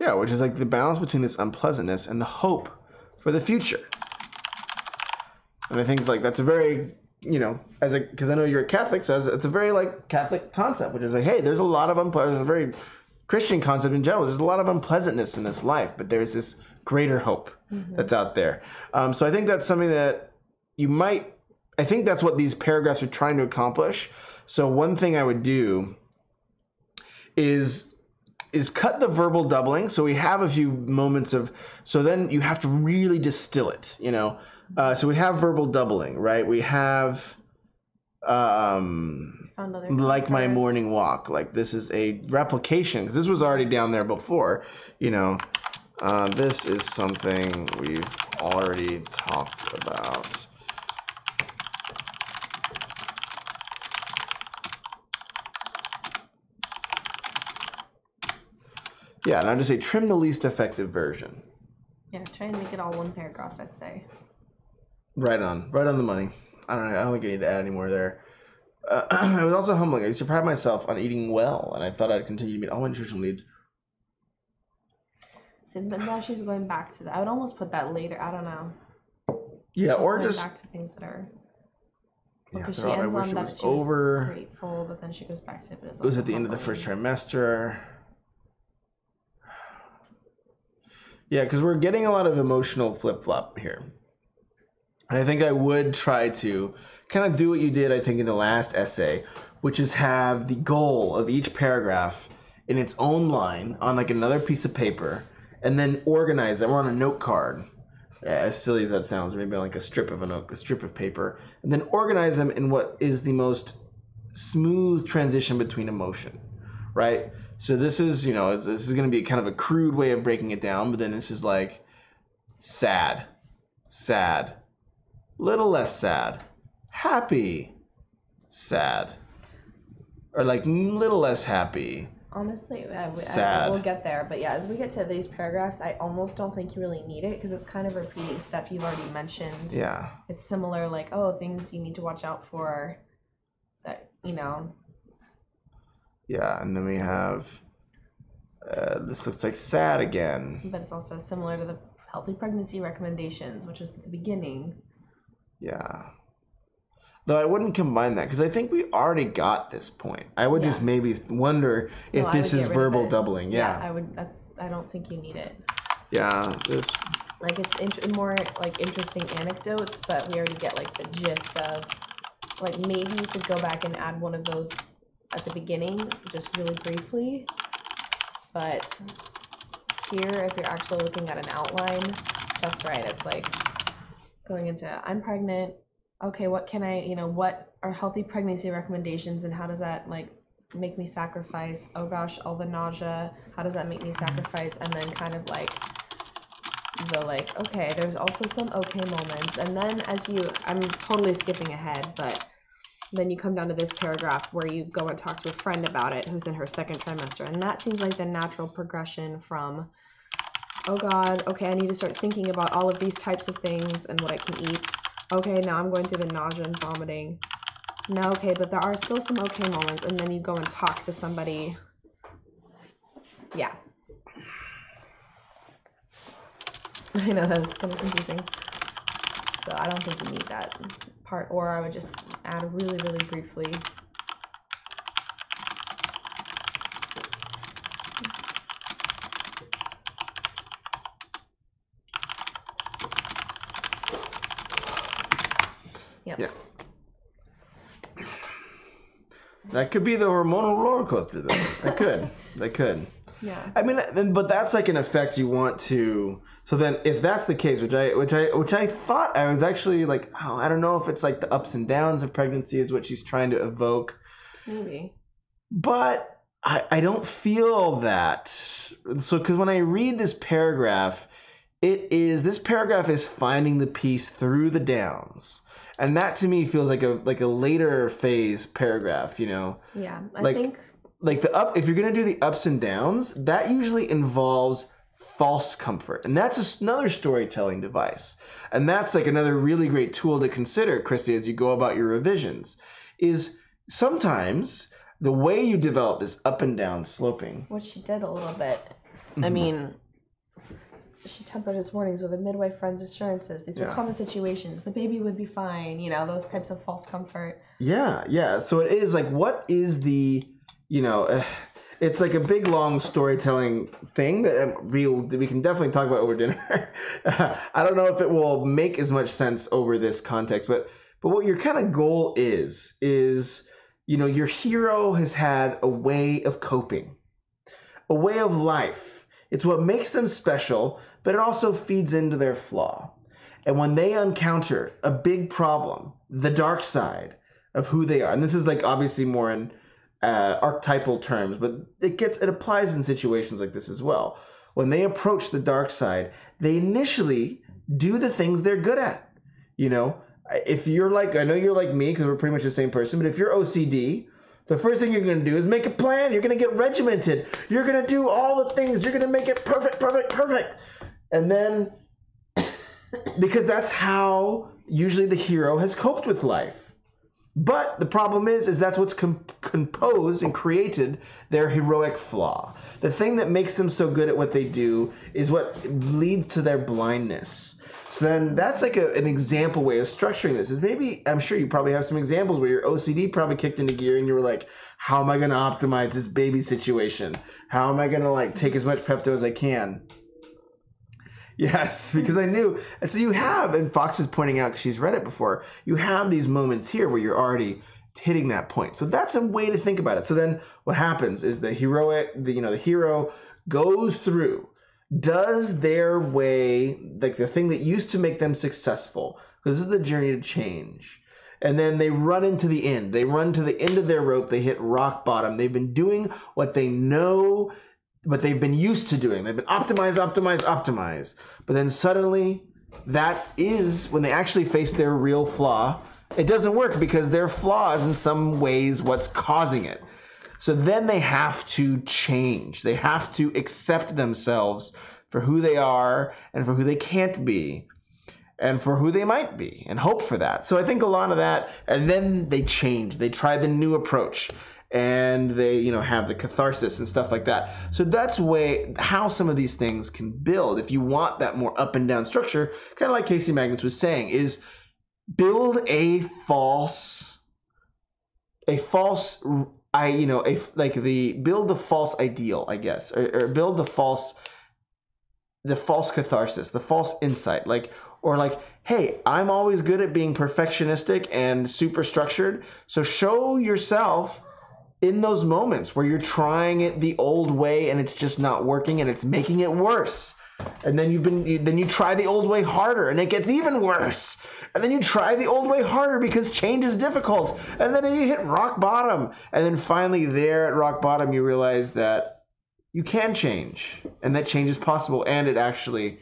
Yeah, which is like the balance between this unpleasantness and the hope for the future. And I think like that's a very, you know, because I know you're a Catholic, so it's a very like Catholic concept, which is like, hey, there's a lot of it's a very Christian concept in general. There's a lot of unpleasantness in this life, but there's this greater hope that's out there. So I think that's something that I think that's what these paragraphs are trying to accomplish. So one thing I would do is cut the verbal doubling. So we have a few moments so then you have to really distill it, you know. So we have verbal doubling, right? We have Found other like my cards. morning walk. Like this is a replication because this was already down there before. You know, this is something we've already talked about. Yeah, and I just say trim the least effective version. Yeah, try and make it all one paragraph, I'd say. Right on the money. I don't think I need to add any more there. It was also humbling. I used to pride myself on eating well, and I thought I'd continue to meet all my nutritional needs. See, but now she's going back to that. I would almost put that later. I don't know. Yeah, she's or going just back to things that are. Yeah, Because she I ends wish on it that was she was over. grateful, but then she goes back to it. It was at the end of the first trimester. Yeah, because we're getting a lot of emotional flip-flop here. And I think I would try to kind of do what you did, I think, in the last essay, which is have the goal of each paragraph in its own line on like another piece of paper, and then organize them on a note card. As silly as that sounds, maybe like a strip of paper, and then organize them in what is the most smooth transition between emotion, right? So this is, this is going to be kind of a crude way of breaking it down, but then this is like sad, little less sad, happy, sad, or like little less happy. Honestly, sad. We'll get there. But yeah, as we get to these paragraphs, I almost don't think you really need it because it's kind of repeating stuff you've already mentioned. Yeah. It's similar, like, things you need to watch out for that, Yeah, and then we have, this looks like sad again. But it's also similar to the healthy pregnancy recommendations, which is at the beginning. Yeah. Though I wouldn't combine that because I think we already got this point. I would just maybe wonder if this is verbal doubling. Yeah. I would. I don't think you need it. Yeah. This. Like it's more like interesting anecdotes, but we already get like the gist of. Like maybe you could go back and add one of those at the beginning, just really briefly. But here, if you're actually looking at an outline, Jeff's right. It's like going into I'm pregnant. Okay, what can I, what are healthy pregnancy recommendations and how does that like make me sacrifice? Oh gosh, all the nausea, how does that make me sacrifice? And then kind of like okay, there's also some okay moments. And then I'm totally skipping ahead, but then you come down to this paragraph where you go and talk to a friend about it who's in her second trimester. And that seems like the natural progression from, oh God, okay, I need to start thinking about all of these types of things and what I can eat. Okay, now I'm going through the nausea and vomiting. No, okay, but there are still some okay moments, and then you go and talk to somebody. Yeah. I know that's kind of confusing. So I don't think you need that part, or I would just add really, really briefly. Yep. Yeah. That could be the hormonal roller coaster, though. That could. Yeah. I mean, but that's like an effect you want to. So then, if that's the case, which I thought I was actually like, I don't know if it's like the ups and downs of pregnancy is what she's trying to evoke. Maybe. But I don't feel that. So, because when I read this paragraph, this paragraph is finding the peace through the downs. And that to me feels like a later phase paragraph, Yeah, I think like if you're gonna do the ups and downs, that usually involves false comfort, and that's another storytelling device, and that's like another really great tool to consider, Christy, as you go about your revisions. Is sometimes the way you develop this up and down sloping, which she did a little bit. Mm-hmm. I mean. She tempered his warnings with a midwife friend's assurances. These were common situations. The baby would be fine. Those types of false comfort. Yeah. So it is like, what is the, it's like a big, long storytelling thing that we can definitely talk about over dinner. I don't know if it will make as much sense over this context, but what your kind of goal is, your hero has had a way of coping, a way of life. It's what makes them special, but it also feeds into their flaw. And when they encounter a big problem, the dark side, of who they are. And this is like obviously more in archetypal terms, but it applies in situations like this as well. When they approach the dark side, they initially do the things they're good at. You know, if you're like, I know you're like me because we're pretty much the same person, but if you're OCD, the first thing you're going to do is make a plan. You're going to get regimented. You're going to do all the things. You're going to make it perfect. And then, because that's how usually the hero has coped with life. But the problem is that's what's composed and created their heroic flaw. The thing that makes them so good at what they do is what leads to their blindness. So then that's like an example way of structuring this. Is maybe, I'm sure you probably have some examples where your OCD probably kicked into gear and you were like, how am I going to optimize this baby situation? How am I going to like take as much Pepto as I can? Yes, because I knew. And so you have, and Fox is pointing out because she's read it before, you have these moments here where you're already hitting that point. So that's a way to think about it. So then what happens is the hero goes through, does their way, like the thing that used to make them successful, because this is the journey to change. And then they run into the end. They run to the end of their rope. They hit rock bottom. They've been doing what they know, what they've been used to doing. They've been optimize. But then suddenly, that is when they actually face their real flaw. It doesn't work because their flaw is in some ways what's causing it. So then they have to change. They have to accept themselves for who they are and for who they can't be and for who they might be and hope for that. So I think a lot of that, and then they change. They try the new approach. And they, have the catharsis and stuff like that. So that's how some of these things can build. If you want that more up and down structure, kind of like Casey Magnus was saying, is build build the false ideal, I guess, or build the false catharsis, the false insight, hey, I'm always good at being perfectionistic and super structured. So show yourself in those moments where you're trying it the old way and it's just not working and it's making it worse. And then you try the old way harder and it gets even worse. And then you try the old way harder because change is difficult. And then you hit rock bottom. And then finally there at rock bottom you realize that you can change and that change is possible and it actually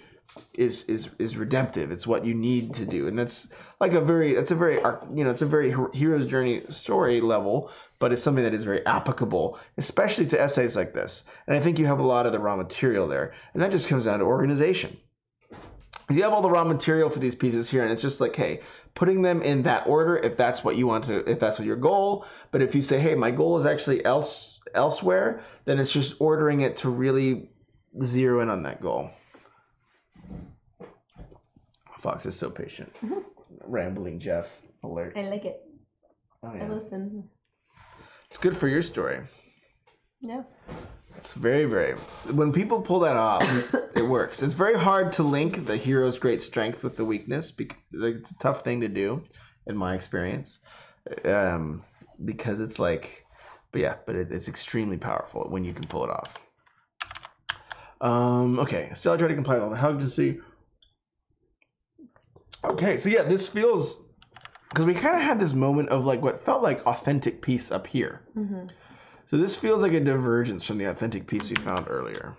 is redemptive. It's what you need to do. And that's like it's a very hero's journey story level, but it's something that is very applicable, especially to essays like this. And I think you have a lot of the raw material there. And that just comes down to organization. You have all the raw material for these pieces here, and it's just like, hey, putting them in that order if that's what you want to, if that's what your goal. But if you say, hey, my goal is actually elsewhere, then it's just ordering it to really zero in on that goal. Fox is so patient. Mm-hmm. Rambling Jeff alert. I like it. Oh, yeah. I listen. It's good for your story. Yeah. It's very, very... When people pull that off, it works. It's very hard to link the hero's great strength with the weakness. It's a tough thing to do, in my experience. Because it's like... But it's extremely powerful when you can pull it off. Okay, so I try to comply with all the hug to see... Okay, so yeah, this feels... Because we kind of had this moment of like what felt like authentic peace up here. Mm-hmm. So this feels like a divergence from the authentic peace we found earlier.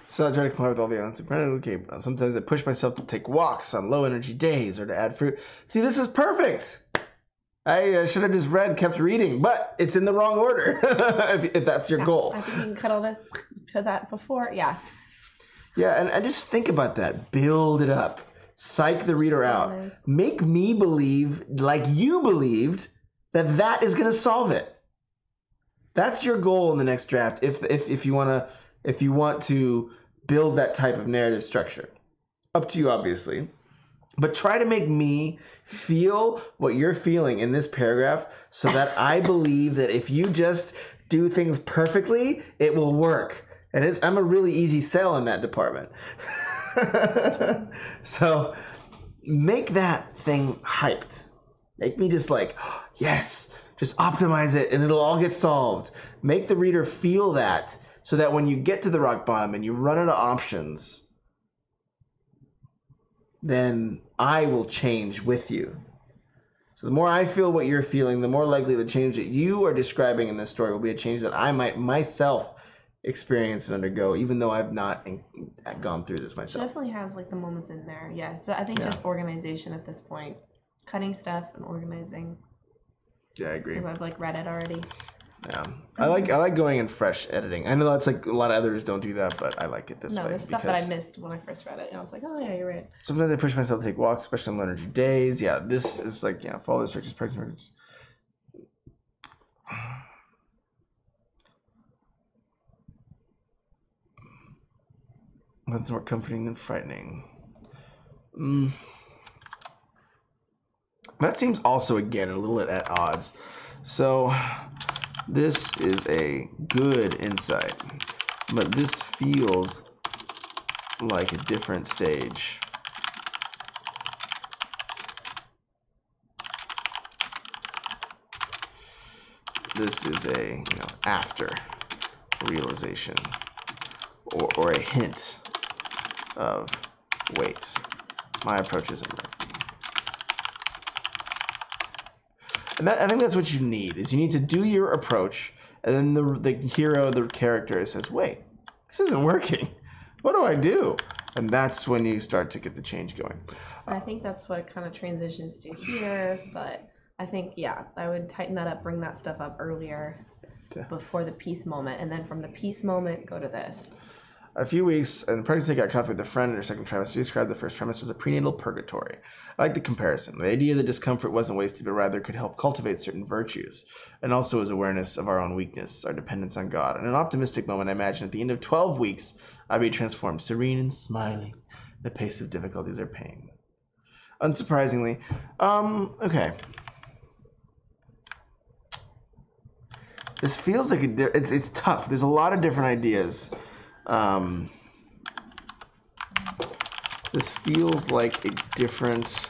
So I try to comply with all the entrepreneurs. Okay, sometimes I push myself to take walks on low energy days or to add fruit. See, this is perfect. I should have just kept reading, but it's in the wrong order if that's your goal. I think you can cut all this to that before. Yeah. Yeah, and just think about that. Build it up. Psych the reader out. Make me believe, like you believed, that is going to solve it. That's your goal in the next draft. If you want to build that type of narrative structure. Up to you, obviously. But try to make me feel what you're feeling in this paragraph so that I believe that if you just do things perfectly, it will work. And I'm a really easy sell in that department. So make that thing hyped. Make me just like, oh, yes, just optimize it and it'll all get solved. Make the reader feel that so that when you get to the rock bottom and you run out of options, then I will change with you. So the more I feel what you're feeling, the more likely the change that you are describing in this story will be a change that I might myself experience and undergo, even though I've not gone through this myself. She definitely has like the moments in there. Yeah. So I think just organization at this point, cutting stuff and organizing. Yeah, I agree. Because I've like read it already. Yeah, I like going in fresh editing. I know that's like a lot of others don't do that, but I like it this way. No, there's stuff that I missed when I first read it, and I was like, oh yeah, you're right. Sometimes I push myself to take walks, especially on low energy days. Yeah, this is like follow the structures, practice. That's more comforting than frightening. That seems also again a little at odds. So this is a good insight, but this feels like a different stage. This is a after realization or a hint of wait, my approach isn't working. And I think that's what you need, is you need to do your approach, and then the hero, the character says, wait, this isn't working. What do I do? And that's when you start to get the change going. I think that's what it kind of transitions to here, but I think, yeah, I would tighten that up, bring that stuff up earlier before the peace moment, and then from the peace moment, go to this. A few weeks, and pregnancy got coffee with a friend in her second trimester. She described the first trimester as a prenatal purgatory. I like the comparison. The idea that discomfort wasn't wasted, but rather could help cultivate certain virtues, and also as awareness of our own weakness, our dependence on God. In an optimistic moment, I imagine at the end of 12 weeks, I'd be transformed, serene and smiling, the pace of difficulties or pain. Unsurprisingly, okay. This feels like it's tough. There's a lot of different ideas. This feels like a different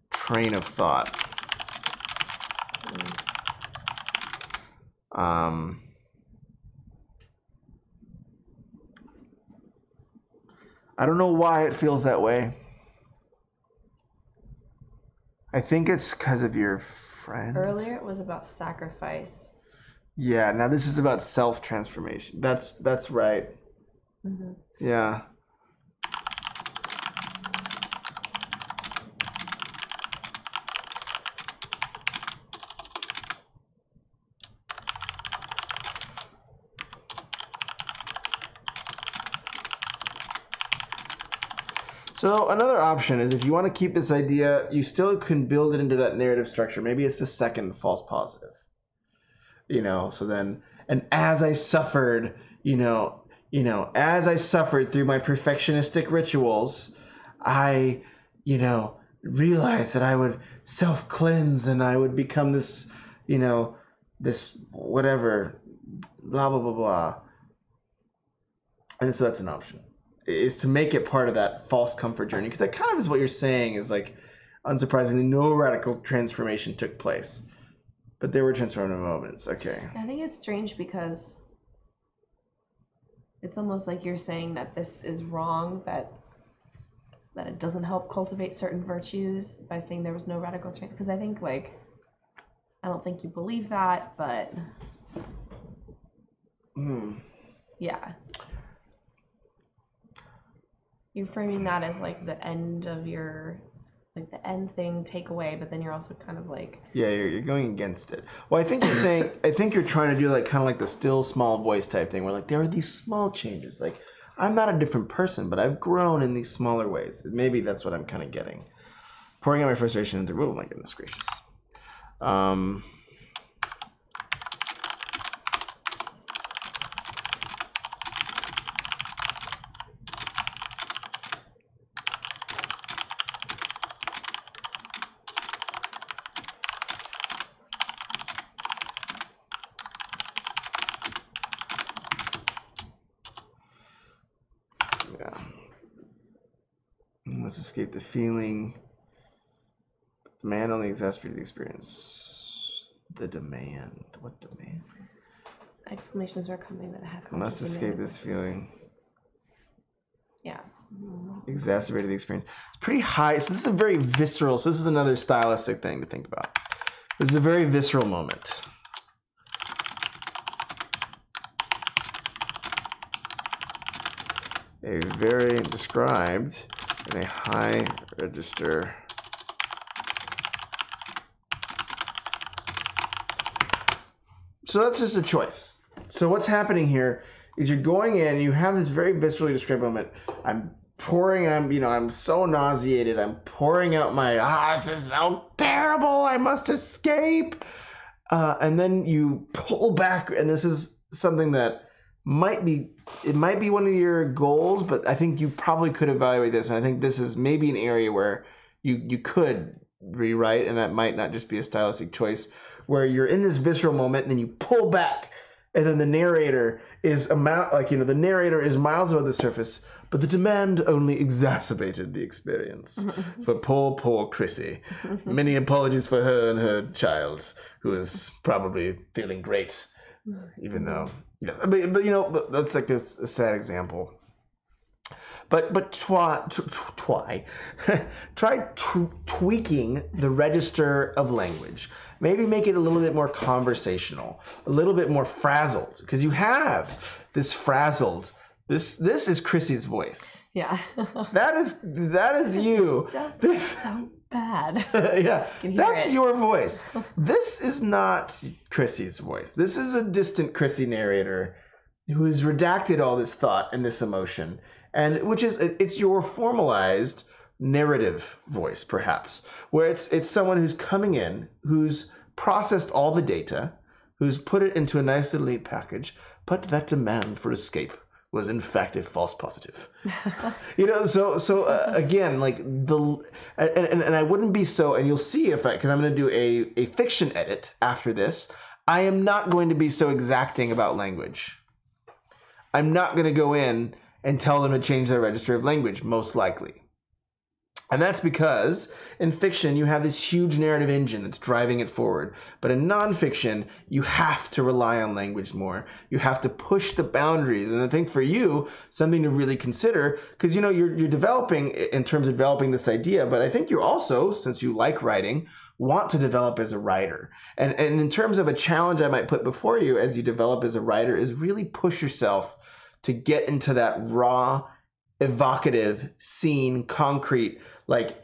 train of thought. I don't know why it feels that way. I think it's because of your friend. Earlier it was about sacrifice. Yeah, now this is about self-transformation. That's right. Mm-hmm. Yeah. So another option is if you want to keep this idea, you still can build it into that narrative structure. Maybe it's the second false positive. So then, and as I suffered, as I suffered through my perfectionistic rituals, I, realized that I would self-cleanse and I would become this, this whatever, blah, blah, blah, blah. And so that's an option, is to make it part of that false comfort journey. Because that kind of is what you're saying is like, unsurprisingly, no radical transformation took place. But there were transformative moments. Okay. I think it's strange because it's almost like you're saying that this is wrong, that it doesn't help cultivate certain virtues by saying there was no radical change. Because I think, I don't think you believe that, but yeah. You're framing that as the end of your the end thing takeaway, but then you're also kind of you're going against it. Well, I think you're saying, I think you're trying to do kind of the still small voice type thing where there are these small changes. I'm not a different person, but I've grown in these smaller ways. Maybe that's what I'm kind of getting. Pouring out my frustration into, oh my goodness gracious. escape the feeling. Demand only exacerbated the experience. The demand. What demand? Exclamations are coming that have. I must escape this feeling. Yeah. Exacerbated the experience. It's pretty high. So this is a very visceral. So this is another stylistic thing to think about. This is a very visceral moment. A very described in a high register. So that's just a choice. So what's happening here is you're going in, you have this very viscerally described moment. I'm so nauseated. I'm pouring out this is so terrible. I must escape. And then you pull back, and this is something that might be one of your goals, but I think you probably could evaluate this. And I think this is maybe an area where you could rewrite, and that might not just be a stylistic choice, where you're in this visceral moment and then you pull back, and then the narrator is the narrator is miles above the surface, but the demand only exacerbated the experience for poor Chrissy. Many apologies for her and her child, who is probably feeling great, even though but that's like a sad example. But try tweaking the register of language. Maybe make it a little bit more conversational, a little bit more frazzled, because you have this frazzled. This is Chrissy's voice. Yeah. that is you. This so bad. Yeah, that's your voice. This is not Chrissy's voice. This is a distant Chrissy narrator who's redacted all this thought and this emotion, and it's your formalized narrative voice, perhaps, where it's someone who's coming in, who's processed all the data, who's put it into a nice little neat package, but that demand for escape was in fact a false positive. Again, like and I wouldn't be so, and you'll see because I'm going to do a fiction edit after this. I am not going to be so exacting about language. I'm not going to go in and tell them to change their register of language, most likely. And that's because in fiction, you have this huge narrative engine that's driving it forward. But in nonfiction, you have to rely on language more. You have to push the boundaries. And I think for you, something to really consider, because you're developing in terms of developing this idea, but I think you're also, since you like writing, want to develop as a writer. And in terms of a challenge I might put before you as you develop as a writer is really push yourself to get into that raw, evocative, scene, concrete, like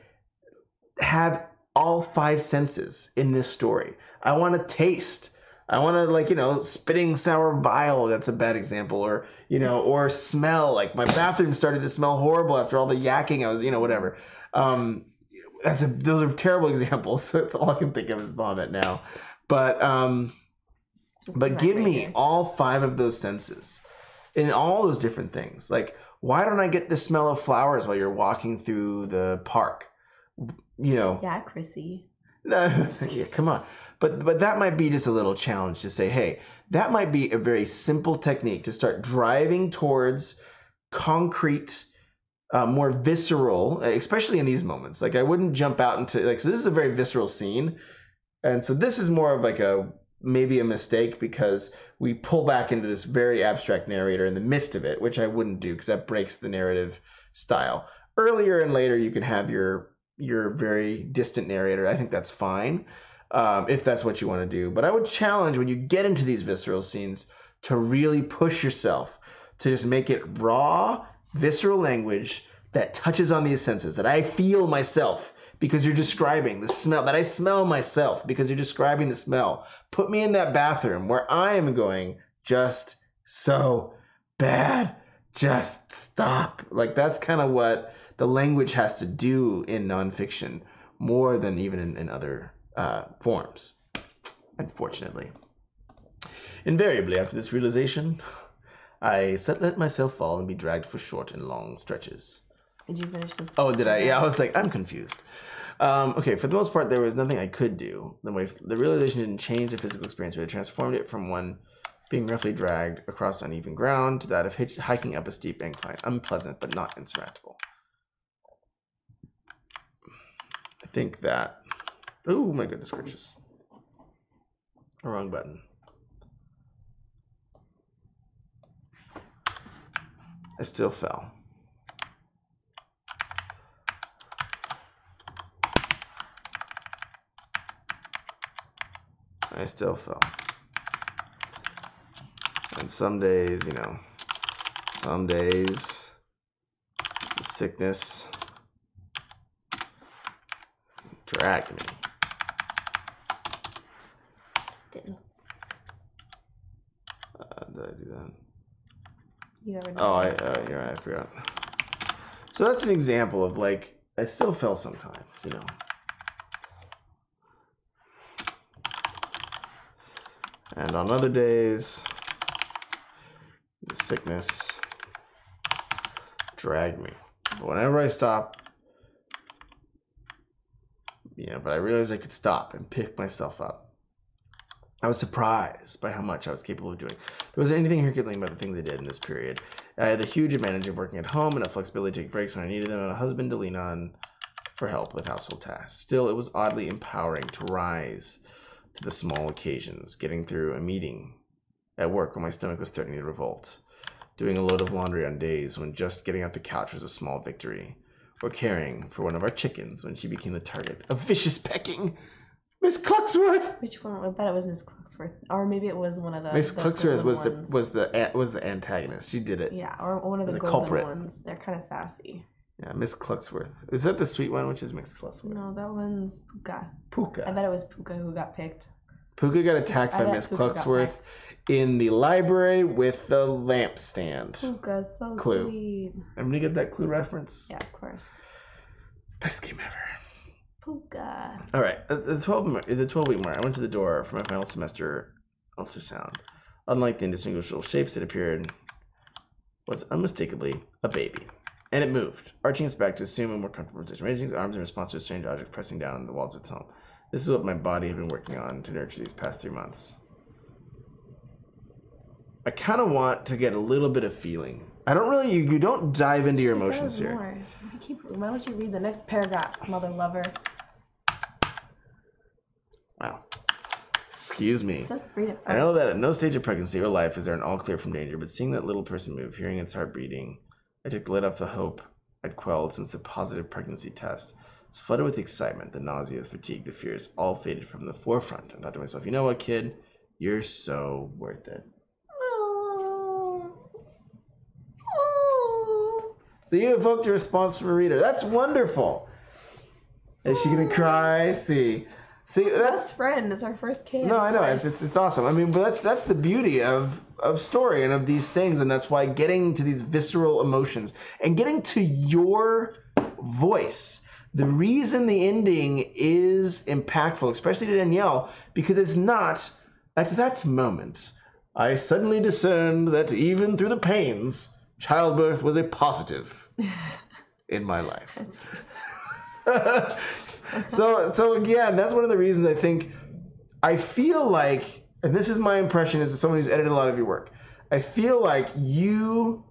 have all five senses in this story. I want to taste. I want to spitting sour bile. That's a bad example. Or smell. Like my bathroom started to smell horrible after all the yakking. I was, whatever. Those are terrible examples. That's all I can think of is vomit now. But give me all five of those senses in all those different things. Like, why don't I get the smell of flowers while you're walking through the park? Yeah, Chrissy. Yeah, come on. But that might be just a little challenge to say, hey, that might be a very simple technique to start driving towards concrete, more visceral, especially in these moments. Like, I wouldn't jump out into so this is a very visceral scene. And so this is more of maybe a mistake because we pull back into this very abstract narrator in the midst of it, which I wouldn't do because that breaks the narrative style. Earlier and later, you can have your very distant narrator. I think that's fine if that's what you want to do. But I would challenge when you get into these visceral scenes to really push yourself to just make it raw, visceral language that touches on these senses, that I feel myself because you're describing the smell, that I smell myself because you're describing the smell. Put me in that bathroom where I am going, just so bad, just stop. Like, that's kind of what the language has to do in nonfiction more than even in other forms, unfortunately. Invariably, after this realization, I let myself fall and be dragged for short and long stretches. Did you finish this? Oh, did I? Yeah, I was like, I'm confused. Okay, for the most part, there was nothing I could do. The realization didn't change the physical experience, but it transformed it from one being roughly dragged across uneven ground to that of hiking up a steep incline. Unpleasant, but not insurmountable. think that... Oh, my goodness gracious. Wrong button. I still fell. I still fell. And some days, you know, some days, the sickness dragged me. Still. Did I do that? You ever You're right, I forgot. So that's an example of, like, I still fell sometimes, you know. And on other days, the sickness dragged me. But whenever I stopped, but I realized I could stop and pick myself up. I was surprised by how much I was capable of doing. There wasn't anything Herculean about the things I did in this period. I had the huge advantage of working at home and a flexibility to take breaks when I needed them, and a husband to lean on for help with household tasks. Still, it was oddly empowering to rise to the small occasions, getting through a meeting at work when my stomach was threatening to revolt, doing a load of laundry on days when just getting off the couch was a small victory, or caring for one of our chickens when she became the target of vicious pecking. Miss Clucksworth. Which one? I bet it was Miss Clucksworth, or maybe it was one of the. Miss the Clucksworth golden was the antagonist. She did it. Yeah, or one of the golden culprit. ones. They're kind of sassy. Yeah, Miss Clucksworth. Is that the sweet one, which is Miss Clucksworth? No, that one's Puka. Puka. I bet it was Puka who got picked. Puka got attacked by Miss Clucksworth in the library with the lampstand. Puka's so Clue. sweet. I'm gonna get that Clue reference. Yeah, of course. Best game ever. Puka. All right, the 12-week mark. I went to the door for my final semester ultrasound. Unlike the indistinguishable shapes that appeared, was unmistakably a baby, and it moved, arching its back to assume a more comfortable position, raising its arms in response to a strange object pressing down on the walls of its home. This is what my body had been working on to nurture these past 3 months. I kind of want to get a little bit of feeling. I don't really. You don't dive into your emotions here. More. Why don't you read the next paragraph, mother lover? Wow. Excuse me. Just read it first. I know that at no stage of pregnancy or life is there an all clear from danger, but seeing that little person move, hearing its heart beating, I took the lid off the hope I'd quelled since the positive pregnancy test. I was flooded with excitement, the nausea, the fatigue, the fears, all faded from the forefront. I thought to myself, you know what, kid? You're so worth it. So you evoked a response from a reader. That's wonderful. Is she gonna cry? See, that's best friend. It's our first kid. No, I know it's awesome. I mean, but that's the beauty of story and of these things, and that's why getting to these visceral emotions and getting to your voice. The reason the ending is impactful, especially to Danielle, because it's not at that moment. I suddenly discerned that even through the pains, childbirth was a positive in my life. So again, that's one of the reasons I feel like, and this is my impression as someone who's edited a lot of your work, I feel like you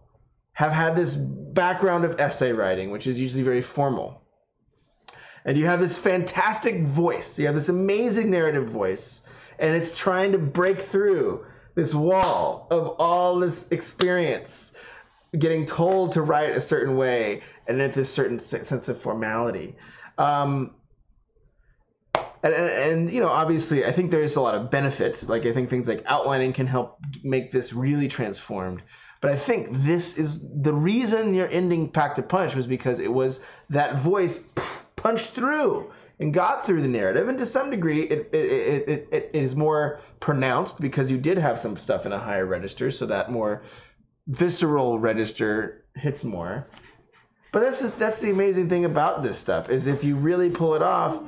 have had this background of essay writing, which is usually very formal. And you have this fantastic voice. You have this amazing narrative voice, and it's trying to break through this wall of all this experience, getting told to write a certain way and at this certain sense of formality. And obviously, I think there's a lot of benefits. Like, I think things like outlining can help make this really transformed. But I think this is the reason your ending packed a punch was because it was that voice punched through and got through the narrative. And to some degree, it is more pronounced because you did have some stuff in a higher register, so that more visceral register hits more. But that's the amazing thing about this stuff, is if you really pull it off,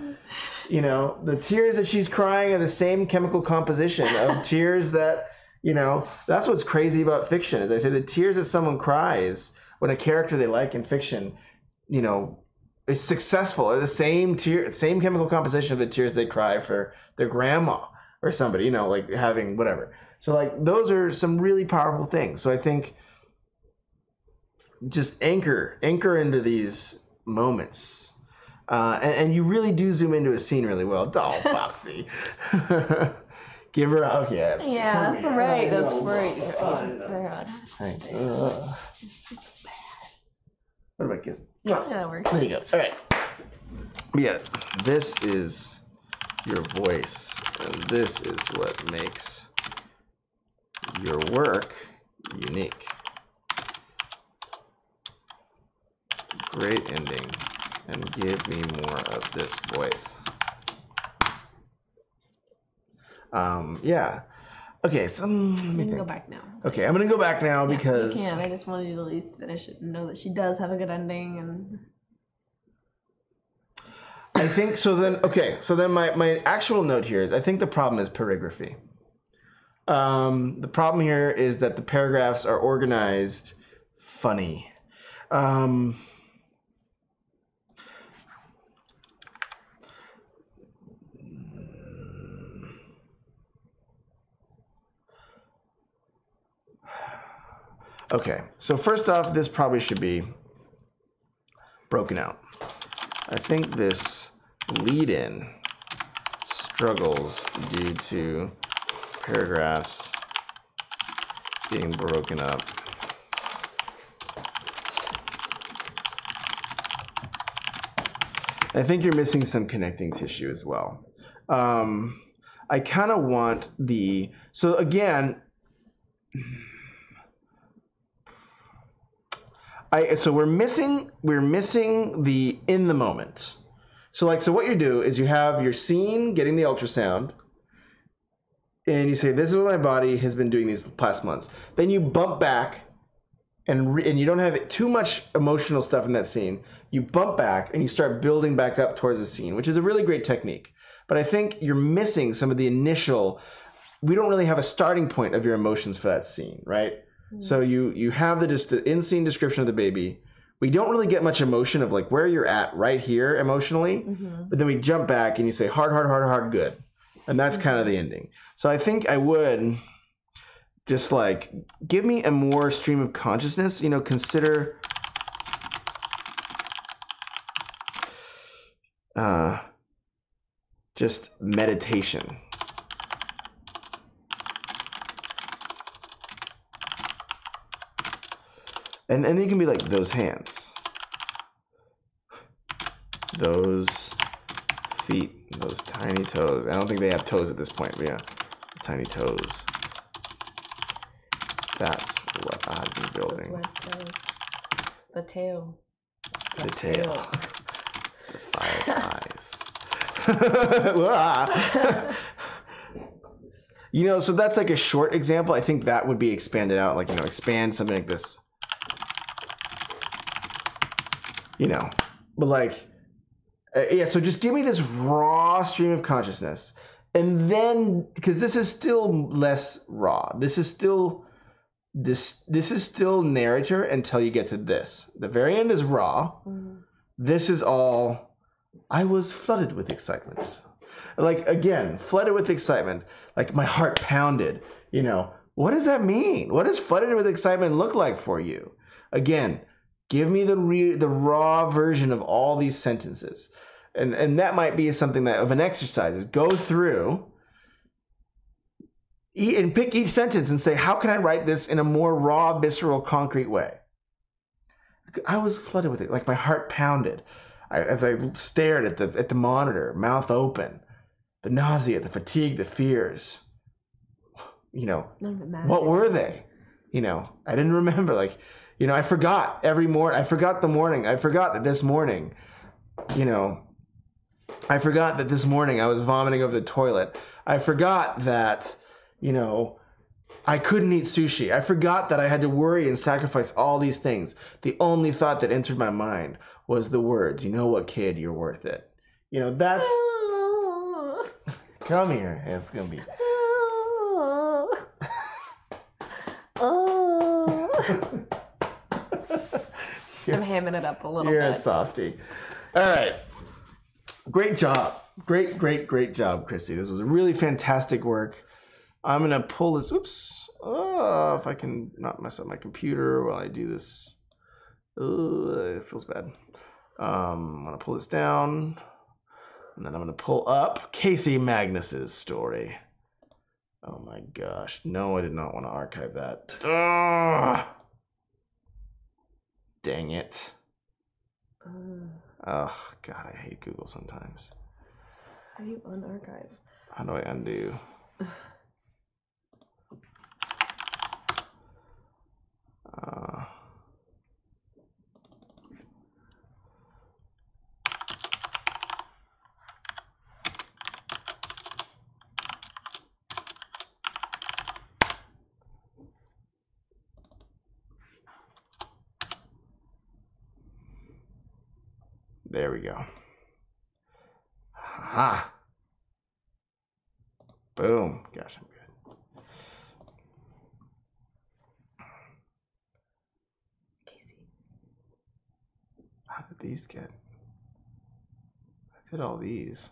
the tears that she's crying are the same chemical composition of tears that, that's what's crazy about fiction. As I say, the tears that someone cries when a character they like in fiction, is successful are the same chemical composition of the tears they cry for their grandma or somebody, like having whatever. So, like, those are some really powerful things. So I think just anchor into these moments And you really do zoom into a scene really well. Oh, Foxy. Give her a yeah. Yeah, that's right. That's right. God. Thanks. What about kiss? Yeah, that works. There you go. All right. Yeah, this is your voice, and this is what makes your work unique. Great ending, and give me more of this voice. Yeah. Okay, so You can go back now. Okay, I'm gonna go back now because you can. I just wanted you to at least finish it and know that she does have a good ending. And I think so. Then my actual note here is I think the problem is paragraphy. The problem here is that the paragraphs are organized funny. Okay, so first off, this probably should be broken out. I think this lead-in struggles due to paragraphs being broken up. I think you're missing some connecting tissue as well. I kind of want so again, so we're missing the in the moment. So what you do is you have your scene getting the ultrasound, and you say, this is what my body has been doing these past months. Then you bump back, and you don't have too much emotional stuff in that scene. You bump back, and you start building back up towards the scene, which is a really great technique. But I think you're missing some of the initial, we don't really have a starting point of your emotions for that scene, right? So you have the in-scene description of the baby. We don't really get much emotion of where you're at right here emotionally, but then we jump back and you say hard, good. And that's kind of the ending. So I think I would just give me a more stream of consciousness, consider just meditation. And then you can be those hands, those feet, those tiny toes. I don't think they have toes at this point, but yeah, tiny toes. That's what I've been building. The tail. The tail. The 5 eyes. So that's a short example. I think that would be expanded out, expand something like this. But yeah, so just give me this raw stream of consciousness. And then, because this is still less raw. This is still narrator until you get to this. The very end is raw. This is all, I was flooded with excitement. Again, flooded with excitement. My heart pounded. What does that mean? What does flooded with excitement look like for you? Again, give me the raw version of all these sentences. And that might be something of an exercise, is go through and pick each sentence and say, how can I write this in a more raw, visceral, concrete way? I was flooded with it, my heart pounded as I stared at the monitor, mouth open, the nausea, the fatigue, the fears. What were they? I didn't remember. I forgot every morning. I forgot the morning. I forgot that this morning, I forgot that this morning I was vomiting over the toilet. I forgot that, I couldn't eat sushi. I forgot that I had to worry and sacrifice all these things. The only thought that entered my mind was the words, what, kid, you're worth it. That's... Come here. It's going to be... I'm hamming it up a little bit. You're a softie. All right. Great job. Great job, Christy. This was a really fantastic work. I'm going to pull this. Oops. Oh, if I can not mess up my computer while I do this. It feels bad. I'm going to pull this down. And then I'm going to pull up Casey Magnus's story. Oh my gosh. No, I did not want to archive that. Ugh. Dang it. Oh, God, I hate Google sometimes. How do you unarchive? How do I undo? There we go. Ha! Boom. Gosh, I'm good. Casey. How did these get? I did all these.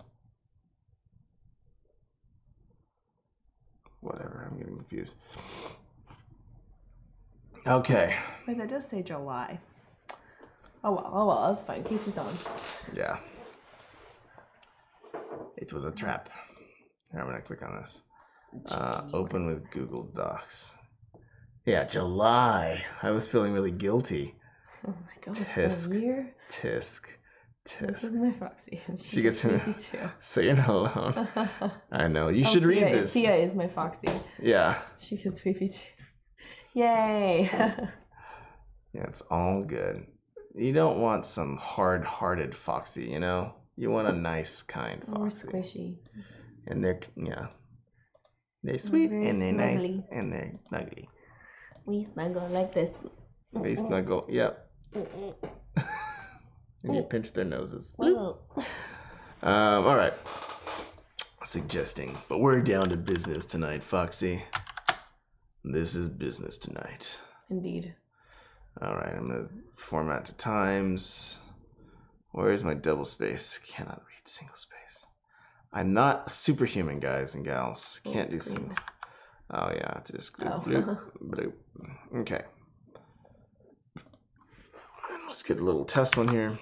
Whatever, I'm getting confused. Okay. Wait, that does say July. Oh well, that's fine. Casey's on. Yeah. It was a trap. Here, I'm gonna click on this. Open with Google Docs. Yeah, July. I was feeling really guilty. Oh my god, it's been a year. Tisk. This is my Foxy. She gets me too. So you're not alone. I know. You should read this. Thea is my Foxy. Yeah. She gets me too. Yay. Yeah, it's all good. You don't want some hard-hearted Foxy, you know? You want a nice, kind Foxy. More squishy. And they're, yeah. They're sweet and they're snuggly. nice and they're snuggly. We snuggle like this. They snuggle, yep. And you pinch their noses. All right. Suggesting. But we're down to business tonight, Foxy. This is business tonight. Indeed. All right, I'm going to format to times. Where is my double space? Cannot read single space. I'm not a superhuman, guys and gals. Can't do single. Oh, yeah, I have to just bloop, bloop. Okay. Let's get a little test one here.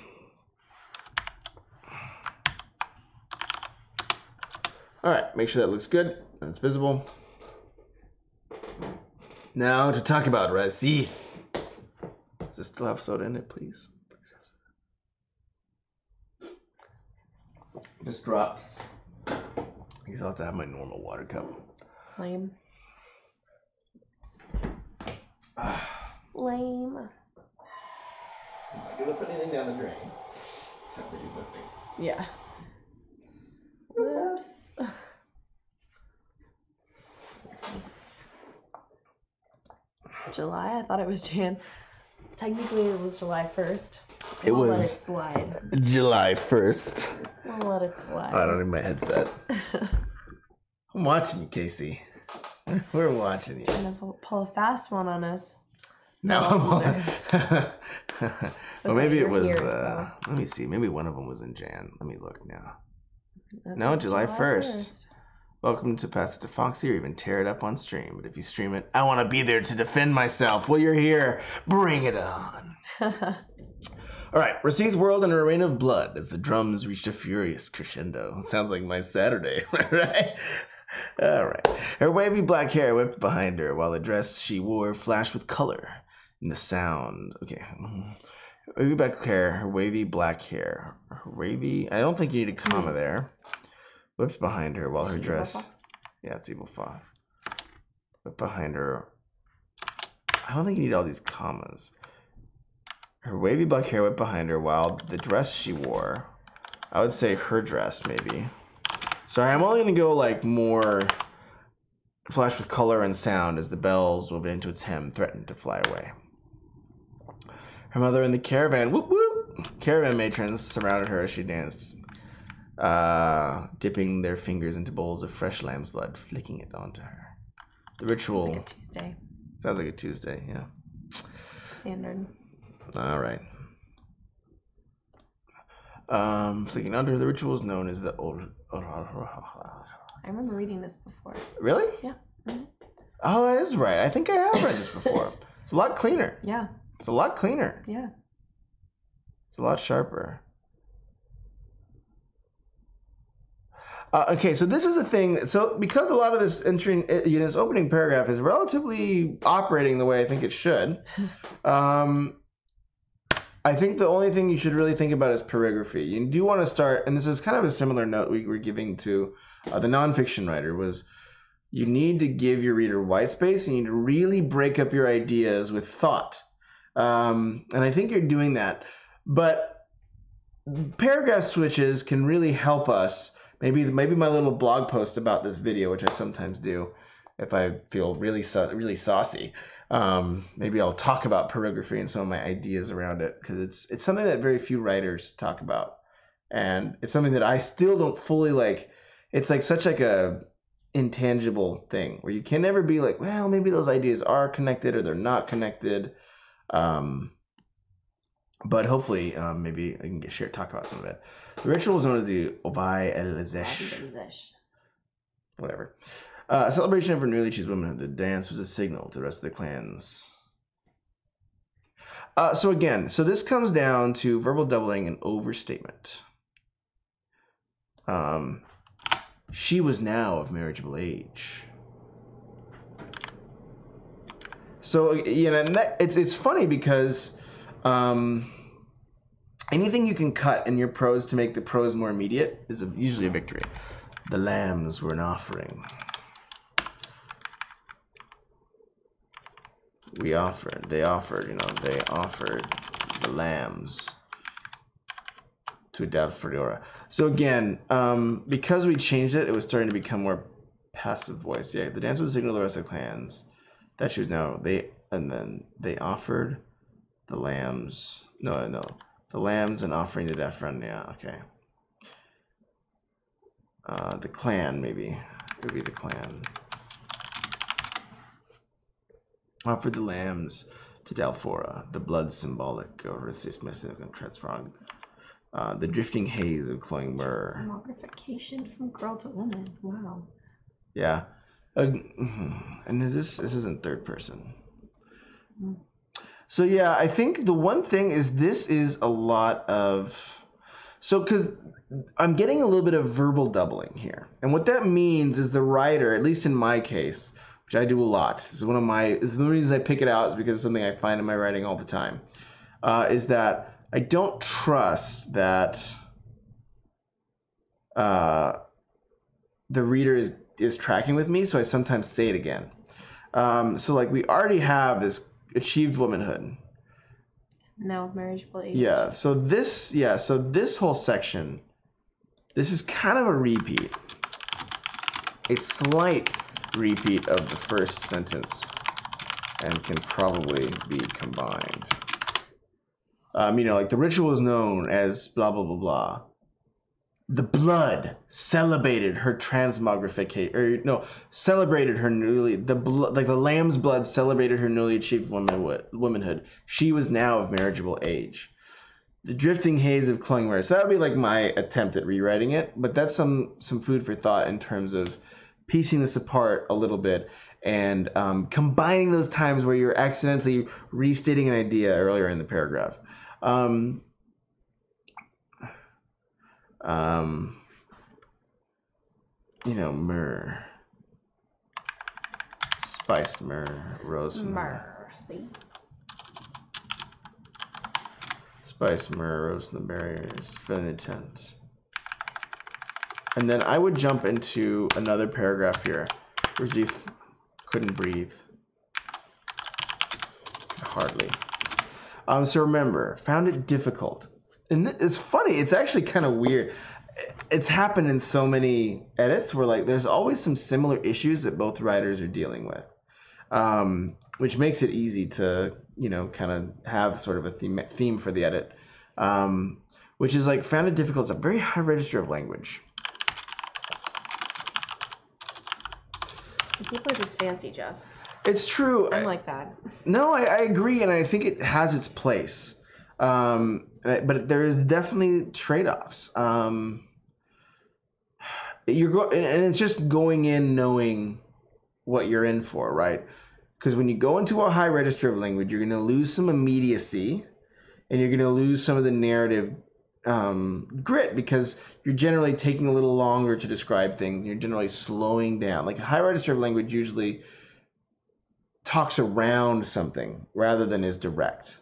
All right, make sure that looks good and it's visible. Now to talk about Resi. Does this still have soda in it, please? Please have soda. Just drops. I guess I'll have to have my normal water cup. Lame. Lame. Am I gonna put anything down the drain? Everybody's listening. Yeah. Whoops. July? I thought it was Jan. Technically, it was July 1st. We'll let it slide. July 1st. We'll let it slide. I don't need my headset. I'm watching you, Casey. We're watching you. Gonna pull a fast one on us. No, I'm on. Well, maybe it was. Here, so. Let me see. Maybe one of them was in Jan. Let me look now. That's No, July 1st. Welcome to Pass It to Foxy, or even tear it up on stream. But if you stream it, I want to be there to defend myself. Well, you're here. Bring it on. All right, Racine's world in a rain of blood as the drums reached a furious crescendo. It sounds like my Saturday, right? All right. Her wavy black hair whipped behind her, while the dress she wore flashed with color in the sound. Okay. Wavy black hair, her wavy black hair. Her wavy, I don't think you need a comma there. Whipped behind her while her dress. Yeah, it's Evil Fox. Whipped behind her. I don't think you need all these commas. Her wavy black hair whipped behind her while the dress she wore. I would say her dress, maybe. Sorry, I'm only going to go like more flash with color and sound as the bells woven into its hem threatened to fly away. Her mother and the caravan, whoop whoop, caravan matrons surrounded her as she danced, dipping their fingers into bowls of fresh lamb's blood, flicking it onto her. The ritual. Sounds like a Tuesday. Sounds like a Tuesday, yeah. Standard. All right. Flicking under the ritual is known as the old. I remember reading this before. Really? Yeah. Mm-hmm. Oh, that is right. I think I have read this before. It's a lot cleaner. Yeah. It's a lot cleaner. Yeah. It's a lot sharper. Okay, so this is a thing. So because a lot of this entering, this opening paragraph is relatively operating the way I think it should, I think the only thing you should really think about is paragraphy. You do want to start, and this is kind of a similar note we were giving to the nonfiction writer, was you need to give your reader white space, and you need to really break up your ideas with thought. And I think you're doing that. But paragraph switches can really help us. Maybe my little blog post about this video, which I sometimes do if I feel really saucy. Maybe I'll talk about paragraphy and some of my ideas around it, because it's something that very few writers talk about, and it's something that I still don't fully like. It's like such like a intangible thing where you can never be like, well, maybe those ideas are connected or they're not connected. But hopefully, maybe I can talk about some of it. The ritual was known as the Ovai El-Zesh. Whatever. A celebration of her newly achieved womanhood. The dance was a signal to the rest of the clans. So this comes down to verbal doubling and overstatement. She was now of marriageable age. So and it's funny because anything you can cut in your prose to make the prose more immediate is usually a victory. The lambs were an offering. They offered the lambs to Dalfriora. So again, because we changed it, it was starting to become more passive voice. Yeah, the dance was a signal to the rest of the clans that she was now, they offered the lambs. No. The lambs and offering to Dalfriora. Yeah, okay. The clan, maybe. It would be the clan. Offered the lambs to Dalfora, the blood symbolic of resist mythic and transformed. The drifting haze of cloying myrrh. Modification from girl to woman. Wow. Yeah. And this isn't third person. So yeah, I think the one thing is this is a lot of... So because I'm getting a little bit of verbal doubling here. And what that means is the writer, at least in my case, which I do a lot. This is one of the reasons I pick it out is because it's something I find in my writing all the time. Is that I don't trust that the reader is tracking with me, so I sometimes say it again. So like we already have this achieved womanhood. Now marriageable age. Yeah. So this whole section, this is kind of a repeat, a slight repeat of the first sentence, and can probably be combined. Like the ritual is known as blah blah blah blah. The blood celebrated her transmogrification, celebrated her the lamb's blood celebrated her newly achieved womanhood. She was now of marriageable age. The drifting haze of cloying myrrh. So that would be like my attempt at rewriting it, but that's some food for thought in terms of piecing this apart a little bit and combining those times where you're accidentally restating an idea earlier in the paragraph. Myrrh, spiced myrrh, rose myrrh. See? Spiced myrrh, rose from the barriers, friendly tent. And then I would jump into another paragraph here. Rajith couldn't breathe. Hardly. So remember, found it difficult. And it's funny, it's actually kind of weird. It's happened in so many edits where like there's always some similar issues that both writers are dealing with. Which makes it easy to, kind of have sort of a theme for the edit. Which is like found it difficult. It's a very high register of language. People are just fancy, Jeff. It's true. I'm like that. No, I agree, and I think it has its place. But there is definitely trade-offs. And it's just going in knowing what you're in for, right? Because when you go into a high register of language, you're going to lose some immediacy, and you're going to lose some of the narrative grit because you're generally taking a little longer to describe things. You're generally slowing down. Like a high register of language usually talks around something rather than is direct.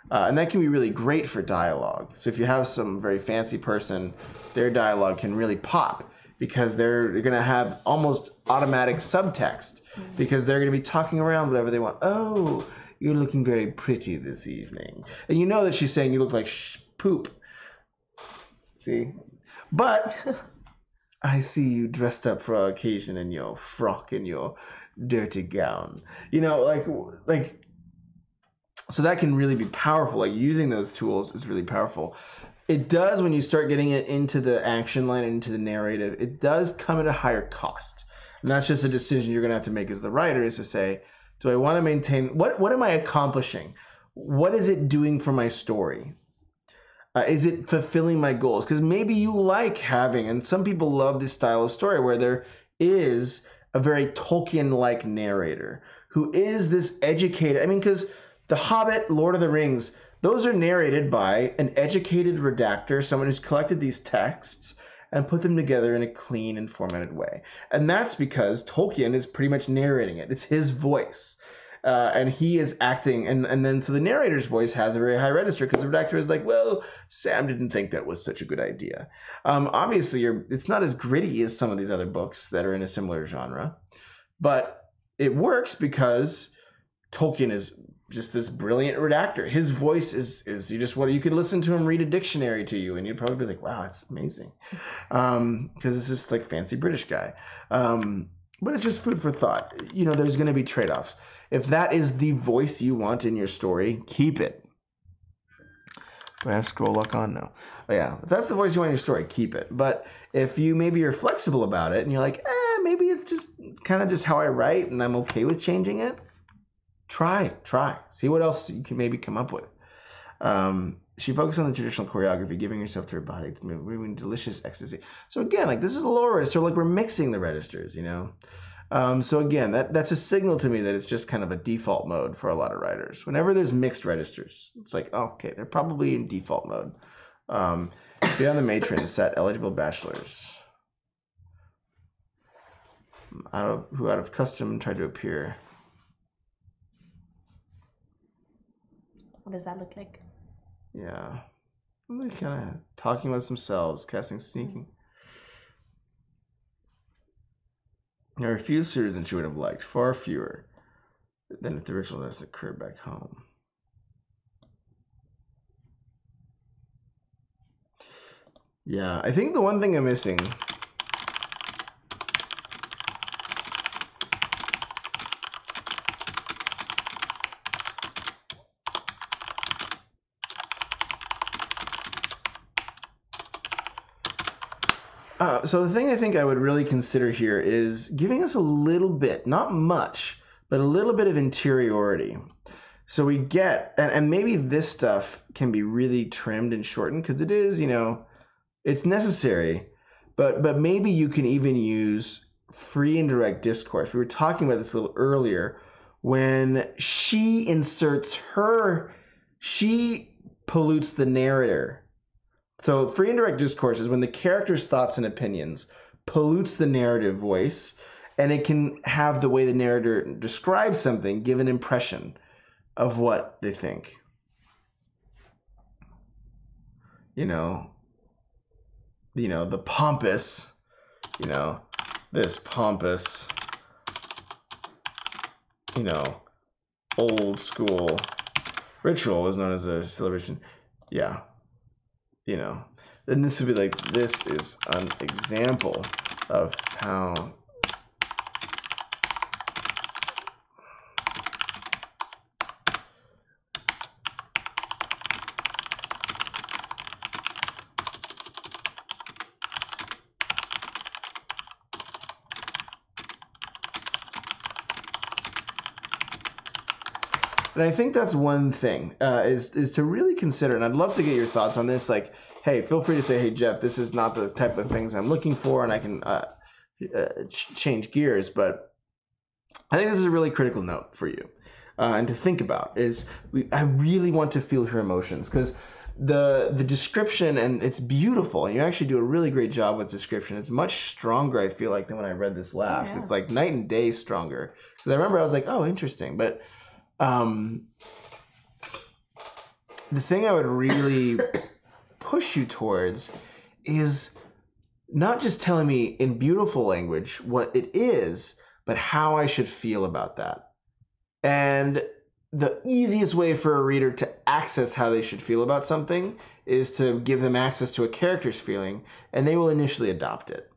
And that can be really great for dialogue. So if you have some very fancy person, their dialogue can really pop because they're going to have almost automatic subtext because they're going to be talking around whatever they want. Oh, you're looking very pretty this evening. And you know that she's saying you look like poop. See? But I see you dressed up for our occasion in your frock and your dirty gown. You know, like so that can really be powerful. Like using those tools is really powerful. It does when you start getting it into the action line and into the narrative, it does come at a higher cost. And that's just a decision you're going to have to make as the writer is to say, do I want to maintain, what am I accomplishing? What is it doing for my story? Is it fulfilling my goals? Because maybe you like having, and some people love this style of story where there is a very Tolkien-like narrator who is this educated, I mean, because The Hobbit, Lord of the Rings, those are narrated by an educated redactor, someone who's collected these texts and put them together in a clean and formatted way. And that's because Tolkien is pretty much narrating it. It's his voice. And he is acting, and then so the narrator's voice has a very high register because the redactor is like, well, Sam didn't think that was such a good idea. Obviously, it's not as gritty as some of these other books that are in a similar genre, but it works because Tolkien is just this brilliant redactor. His voice is you could listen to him read a dictionary to you and you'd probably be like, wow, that's amazing. Because it's just like fancy British guy. But it's just food for thought. You know, there's going to be trade-offs. If that is the voice you want in your story, keep it. Do I have scroll lock on? No. But yeah, if that's the voice you want in your story, keep it. But if you're flexible about it and you're like, maybe it's just kind of just how I write and I'm okay with changing it, try. See what else you can maybe come up with. She focused on the traditional choreography, giving herself to her body, moving delicious ecstasy. So again, like this is a lower register, like we're mixing the registers, you know? So again, that's a signal to me that it's just kind of a default mode for a lot of writers. Whenever there's mixed registers, it's like, oh, okay, they're probably in default mode. Beyond the matron, set eligible bachelors who out of custom tried to appear. What does that look like? Yeah. They're kind of talking with themselves, casting sneaking. There are a few suitors than she would have liked, far fewer than if the ritual doesn't occur back home. Yeah, I think the one thing I'm missing so the thing I think I would really consider here is giving us a little bit, not much, but a little bit of interiority. So we get, and maybe this stuff can be really trimmed and shortened because it is, you know, it's necessary, but maybe you can even use free and direct discourse. We were talking about this a little earlier when she inserts she pollutes the narrator. So free and direct discourse is when the character's thoughts and opinions pollutes the narrative voice, and it can have the way the narrator describes something give an impression of what they think. You know, the pompous, this pompous, old school ritual was known as a celebration. Yeah. Then this would be like, this is an example of how and I think that's one thing is to really consider, and I'd love to get your thoughts on this. Like, hey, feel free to say, hey, Jeff, this is not the type of things I'm looking for, and I can change gears. But I think this is a really critical note for you. and to think about is I really want to feel her emotions because the description, and it's beautiful, and you actually do a really great job with description. It's much stronger, I feel like, than when I read this last. Yeah. It's like night and day stronger. Because I remember I was like, oh, interesting. But the thing I would really push you towards is not just telling me in beautiful language what it is, but how I should feel about that. And the easiest way for a reader to access how they should feel about something is to give them access to a character's feeling, and they will initially adopt it.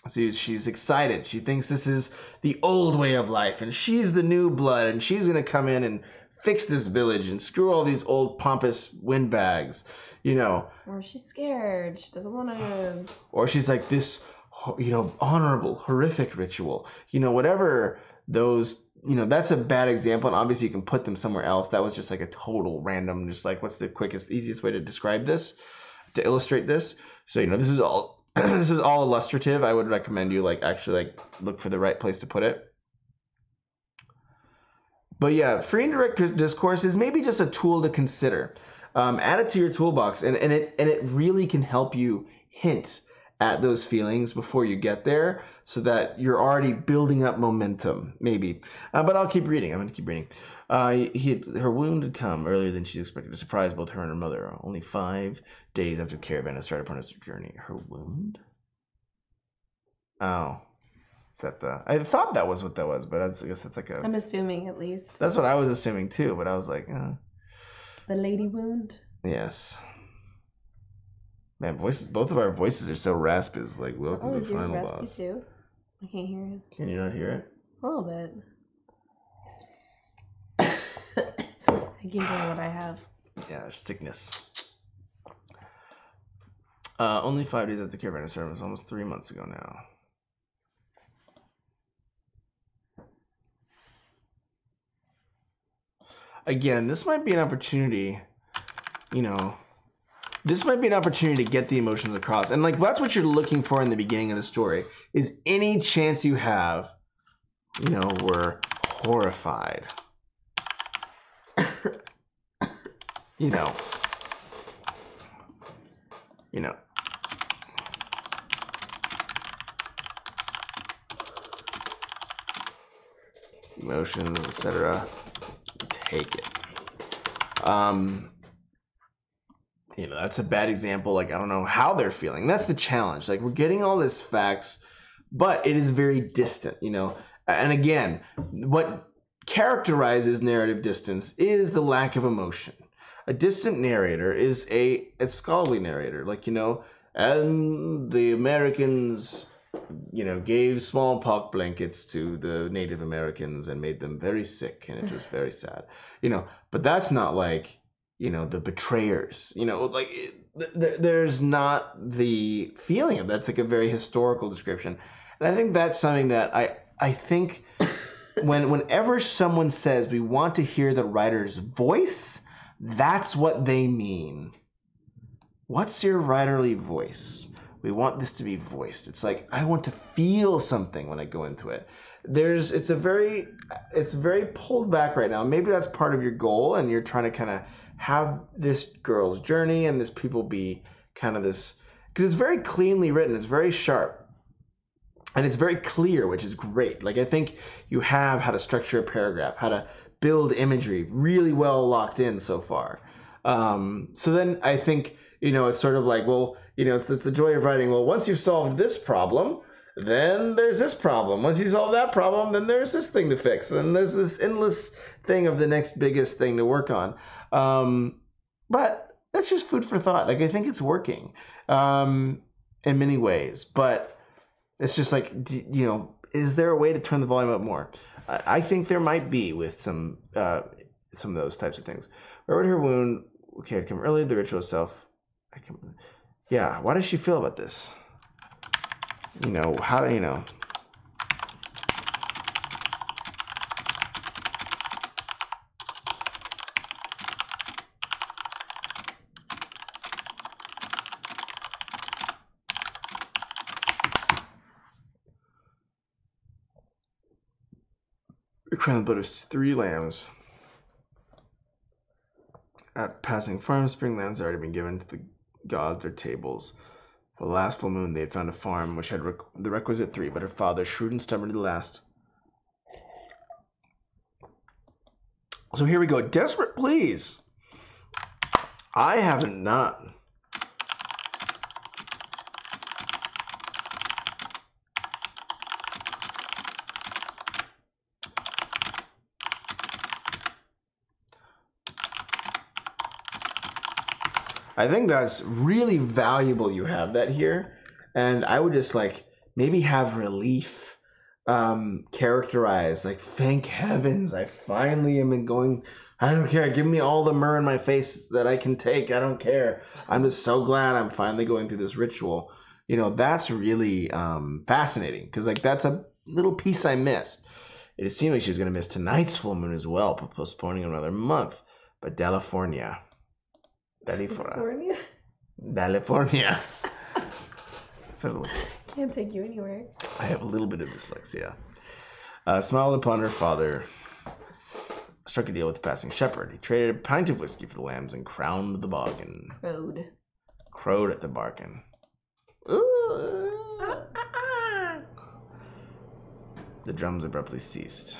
So she's excited. She thinks this is the old way of life, and she's the new blood, and she's going to come in and fix this village and screw all these old pompous windbags, you know. Or she's scared. She doesn't want to. Or she's like this, honorable, horrific ritual. Whatever those, that's a bad example, and obviously you can put them somewhere else. That was just like a total random, just like, what's the quickest, easiest way to describe this, to illustrate this? So, this is all this is all illustrative. I would recommend you actually look for the right place to put it. But yeah, free and direct discourse is maybe just a tool to consider. Add it to your toolbox, and it really can help you hint at those feelings before you get there, so that you're already building up momentum, maybe. But I'll keep reading. I'm going to keep reading. Her wound had come earlier than she expected to surprise both her and her mother. Only 5 days after the caravan had started upon its journey. Her wound? Oh. Is that I thought that was what that was, but I guess that's like a... I'm assuming, at least. That's what I was assuming, too, but I was like... The lady wound? Yes. Man, both of our voices are so raspy. It's like, welcome to the final boss. Too. I can't hear it. Can you not hear it? A little bit. I can hear what I have. Yeah, sickness. Only 5 days after caravan started. It was almost 3 months ago now. Again, this might be an opportunity, this might be an opportunity to get the emotions across. And that's what you're looking for in the beginning of the story, is any chance you have, we're horrified. Emotions, etc. Take it. That's a bad example. I don't know how they're feeling. That's the challenge. We're getting all this facts, but it is very distant, And again, what characterizes narrative distance is the lack of emotion. A distant narrator is a scholarly narrator, and the Americans, gave smallpox blankets to the Native Americans and made them very sick, and it was very sad, but that's not the betrayers, there's not the feeling of that's a very historical description. And I think that's something that I think whenever someone says we want to hear the writer's voice, that's what they mean. What's your writerly voice? We want this to be voiced. It's I want to feel something when I go into it. It's very pulled back right now. Maybe that's part of your goal, and you're trying to kind of have this girl's journey and this people be kind of this, because it's very cleanly written. It's very sharp, and it's very clear, which is great. I think you have how to structure a paragraph, how to build imagery really well locked in so far. So then I think, it's sort of it's the joy of writing. Well, once you've solved this problem, then there's this problem. Once you solve that problem, then there's this thing to fix. And there's this endless thing of the next biggest thing to work on. But that's just food for thought. I think it's working in many ways. But it's just is there a way to turn the volume up more? I think there might be with some of those types of things. Where would her wound? Okay, I'd come early. The ritual itself. Yeah, why does she feel about this? How do The crown blood of 3 lambs. At passing farm, spring lands had already been given to the gods or tables. For the last full moon, they had found a farm which had the requisite 3, but her father, shrewd and stubborn to the last. So here we go. Desperate please. I haven't none. I think that's really valuable you have that here. And I would just like maybe have relief characterized, like, thank heavens I finally am going. I don't care. Give me all the myrrh in my face that I can take. I don't care. I'm just so glad I'm finally going through this ritual. You know, that's really fascinating because like that's a little piece I missed. It seemed like she was going to miss tonight's full moon as well, postponing another month. But California. So Can't take you anywhere. I have a little bit of dyslexia. Smiled upon her father. Struck a deal with the passing shepherd. He traded a pint of whiskey for the lambs and crowned the bargain. Crowed at the bargain. The drums abruptly ceased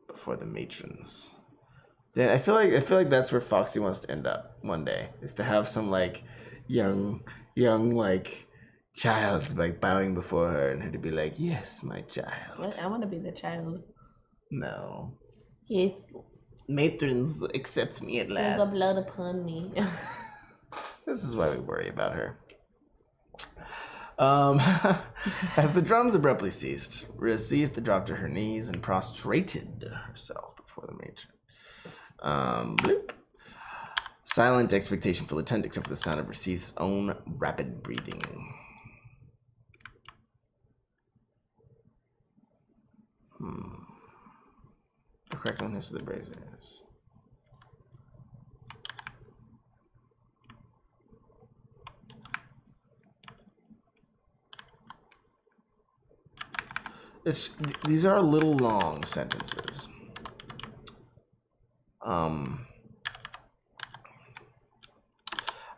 before the matrons. Yeah, I feel like that's where Foxy wants to end up one day. Is to have some like young like child like bowing before her and her to be like, yes, my child. What? I want to be the child. No. Yes. Matrons accept me at last. The blood upon me. This is why we worry about her. As the drums abruptly ceased, Rosita dropped to her knees and prostrated herself before the matron. Bloop. Silent expectation filled the tent except for the sound of Rosita's own rapid breathing. The crackliness of the braziers. These are a little long sentences.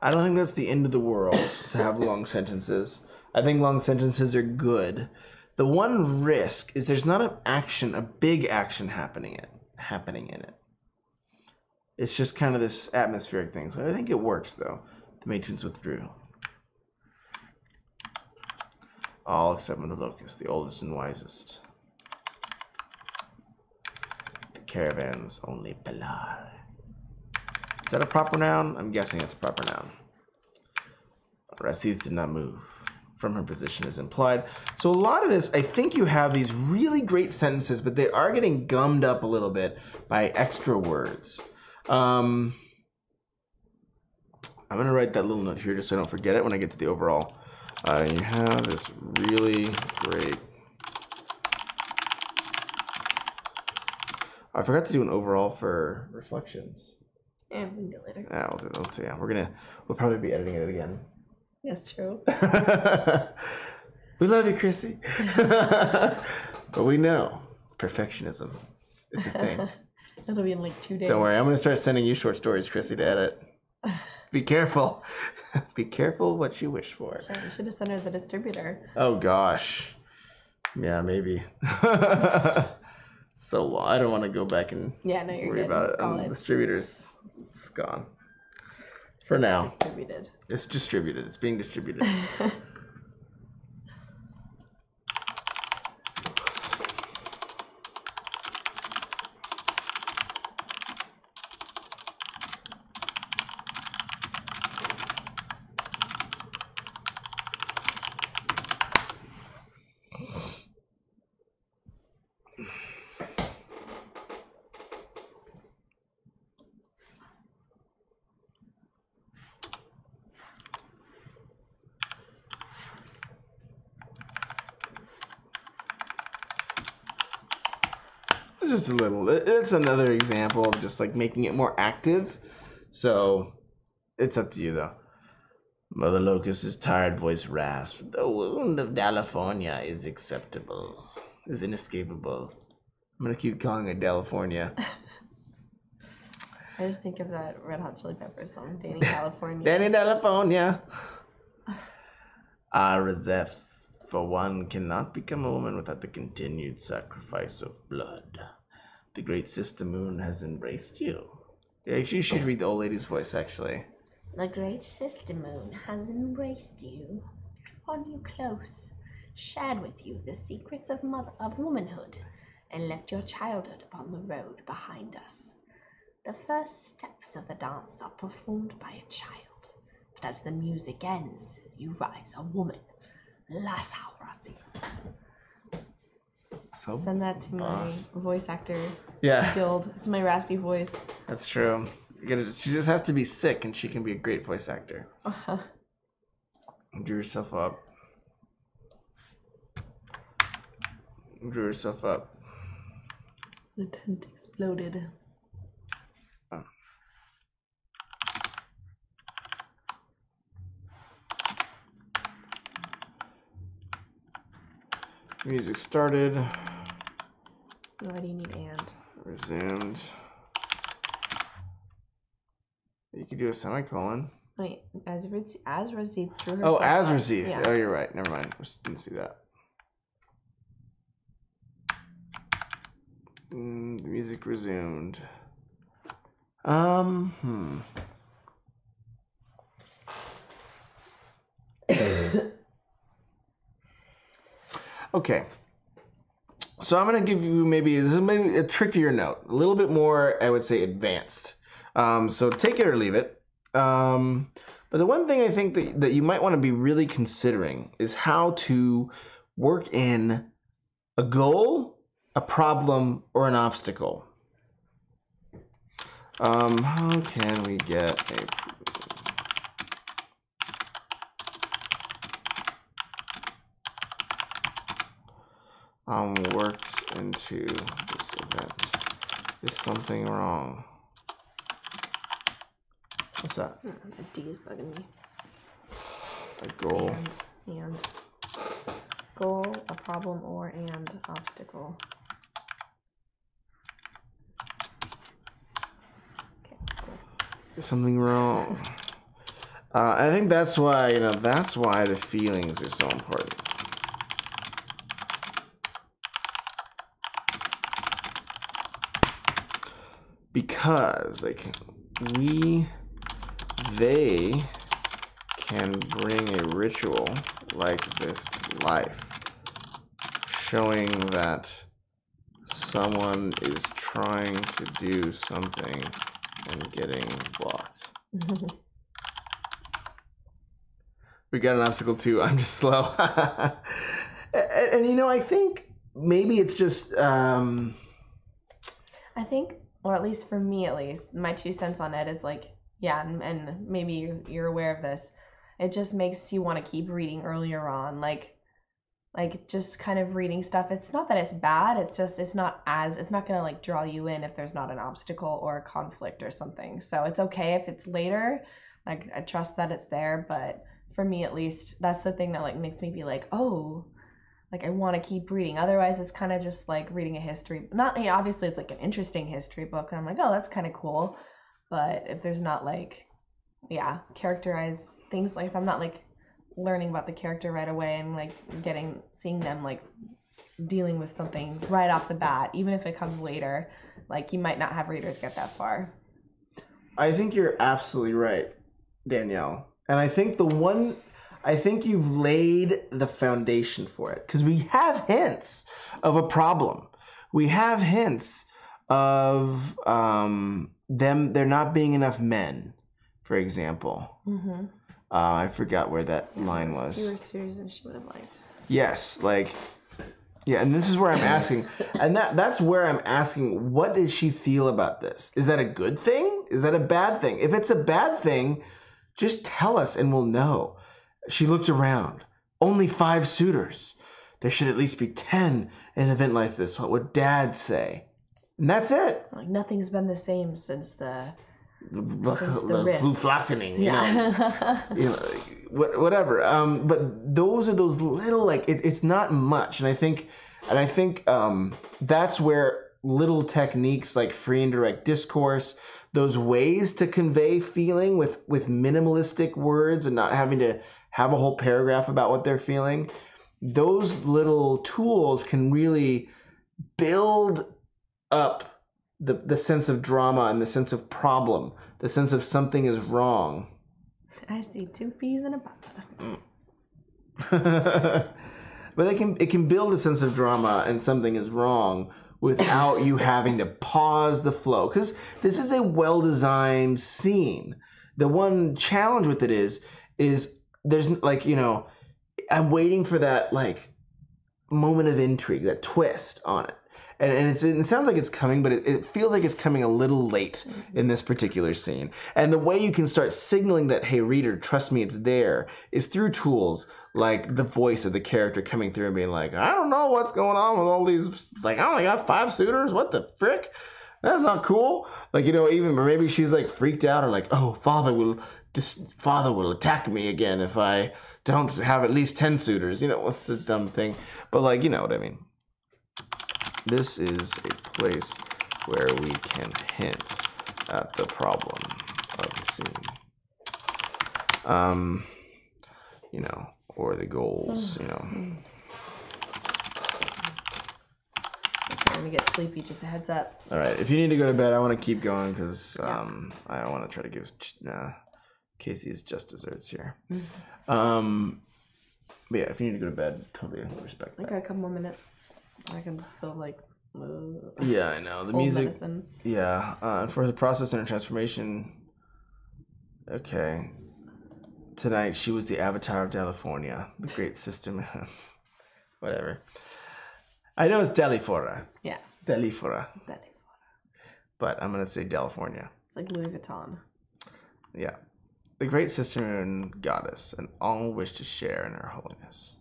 I don't think that's the end of the world to have long sentences. I think long sentences are good. The one risk is there's not a big action happening in it. It's just kind of this atmospheric thing. So I think it works though. The matrons withdrew. All except for the locust, the oldest and wisest. The caravan's only Pilar. Is that a proper noun? I'm guessing it's a proper noun. Racith did not move from her position as implied. So a lot of this, I think you have these really great sentences, but they are getting gummed up a little bit by extra words. I'm going to write that little note here just so I don't forget it when I get to the overall. You have this really great... I forgot to do an overall for reflections. Yeah, we can do it later. Yeah, we'll probably be editing it again. That's true. We love you, Chrissy. But we know perfectionism is a thing. It'll be in like 2 days. Don't worry, I'm going to start sending you short stories, Chrissy, to edit. Be careful. Be careful what you wish for. Yeah, you should have sent her the distributor. Oh, gosh. Yeah, maybe. So long. I don't want to go back and worry about it. The distributor's gone. For now. It's distributed. It's distributed. It's being distributed. Just a little. It's another example of just like making it more active. So it's up to you though. Mother Locust's tired voice rasped. The wound of California is inescapable. I'm gonna keep calling it California. I just think of that Red Hot Chili Peppers song, Danny California. Danny California. Rezeth, for one cannot become a woman without the continued sacrifice of blood. The great Sister Moon has embraced you. Yeah, you should read the old lady's voice, actually. The great Sister Moon has embraced you, drawn you close, shared with you the secrets of womanhood, and left your childhood upon the road behind us. The first steps of the dance are performed by a child, but as the music ends, you rise a woman. Lasau Rossi. So send that to my voice actor guild. It's my raspy voice. That's true. She just has to be sick, and she can be a great voice actor. Drew yourself up. Drew yourself up. The tent exploded. Oh. Music started. Why do you need and? Resumed. You could do a semicolon. Wait, as Rosie threw herself. Oh, as Rosie. Yeah. Oh, you're right. Never mind. I didn't see that. The music resumed. Okay. So I'm going to give you maybe a trickier note, a little bit more, I would say, advanced. So take it or leave it. But the one thing I think that you might want to be really considering is how to work in a goal, a problem, or an obstacle. How can we get works into this event? Is something wrong? What's that? The D is bugging me. A goal. And. Goal, a problem, or and obstacle. Okay, cool. Is something wrong? I think that's why, that's why the feelings are so important. Because they can bring a ritual like this to life, showing that someone is trying to do something and getting blocked. We got an obstacle too. I'm just slow. and I think maybe it's just I think, or at least for me, my 2 cents on it is like, yeah, and maybe you're aware of this. It just makes you want to keep reading earlier on, like just kind of reading stuff. It's not that it's bad. It's just it's not gonna like draw you in if there's not an obstacle or a conflict or something. So it's okay if it's later. Like I trust that it's there, but for me at least, that's the thing that like makes me be like, oh, like I want to keep reading. Otherwise, it's kind of just like reading a history. Obviously it's like an interesting history book, and I'm like, oh, that's kind of cool. But if there's not like, characterize things, like if I'm not like learning about the character right away and like seeing them like dealing with something right off the bat, even if it comes later, like you might not have readers get that far. I think you're absolutely right, Danielle. And I think you've laid the foundation for it, because we have hints of a problem. We have hints of there not being enough men, for example. Mm-hmm. I forgot where that line was. Fewer suitors than she would have liked. Yes, and this is where I'm asking, and that's where I'm asking, what does she feel about this? Is that a good thing? Is that a bad thing? If it's a bad thing, just tell us and we'll know. She looked around. Only 5 suitors. There should at least be 10 in an event like this. What would Dad say? And that's it. Like nothing's been the same since the rift. Fluflockening, Yeah. Whatever. But those are those little, it's not much, and I think that's where little techniques like free and direct discourse, those ways to convey feeling with minimalistic words and not having to have a whole paragraph about what they're feeling, those little tools can really build up the sense of drama and the sense of problem, the sense of something is wrong. I see 2 peas in a pod. But it can build a sense of drama and something is wrong without you having to pause the flow. Because this is a well-designed scene. The one challenge with it is there's like, I'm waiting for that like moment of intrigue, that twist on it. And it sounds like it's coming, but it feels like it's coming a little late in this particular scene. And the way you can start signaling that, hey, reader, trust me, it's there, is through tools like the voice of the character coming through and being like, I don't know what's going on with all these. Like, I only got 5 suitors. What the frick? That's not cool. Like, or maybe she's like freaked out or like, oh, father will attack me again if I don't have at least 10 suitors. What's this dumb thing? But like, you know what I mean. This is a place where we can hint at the problem of the scene. Or the goals, I'm starting to get sleepy, just a heads up. All right, if you need to go to bed, I want to keep going because I want to try to give Casey his just desserts here. But yeah, if you need to go to bed, totally respect that. Okay, a couple more minutes. I can just feel like yeah, I know the music. Medicine. Yeah, and for the process and transformation. Okay, tonight she was the avatar of California, the great system. Whatever. I know it's Delifora. Yeah. Delifora. But I'm gonna say California. It's like Louis Vuitton. Yeah, the great sister and goddess, and all wish to share in her holiness.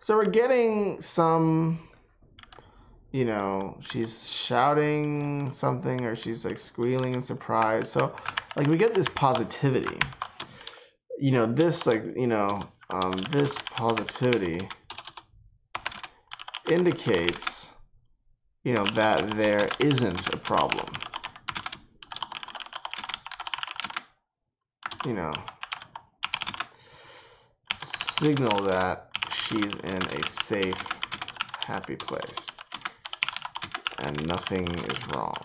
So we're getting some, she's shouting something or she's like squealing in surprise. So like we get this positivity, this positivity indicates, that there isn't a problem. Signal that she's in a safe, happy place and nothing is wrong.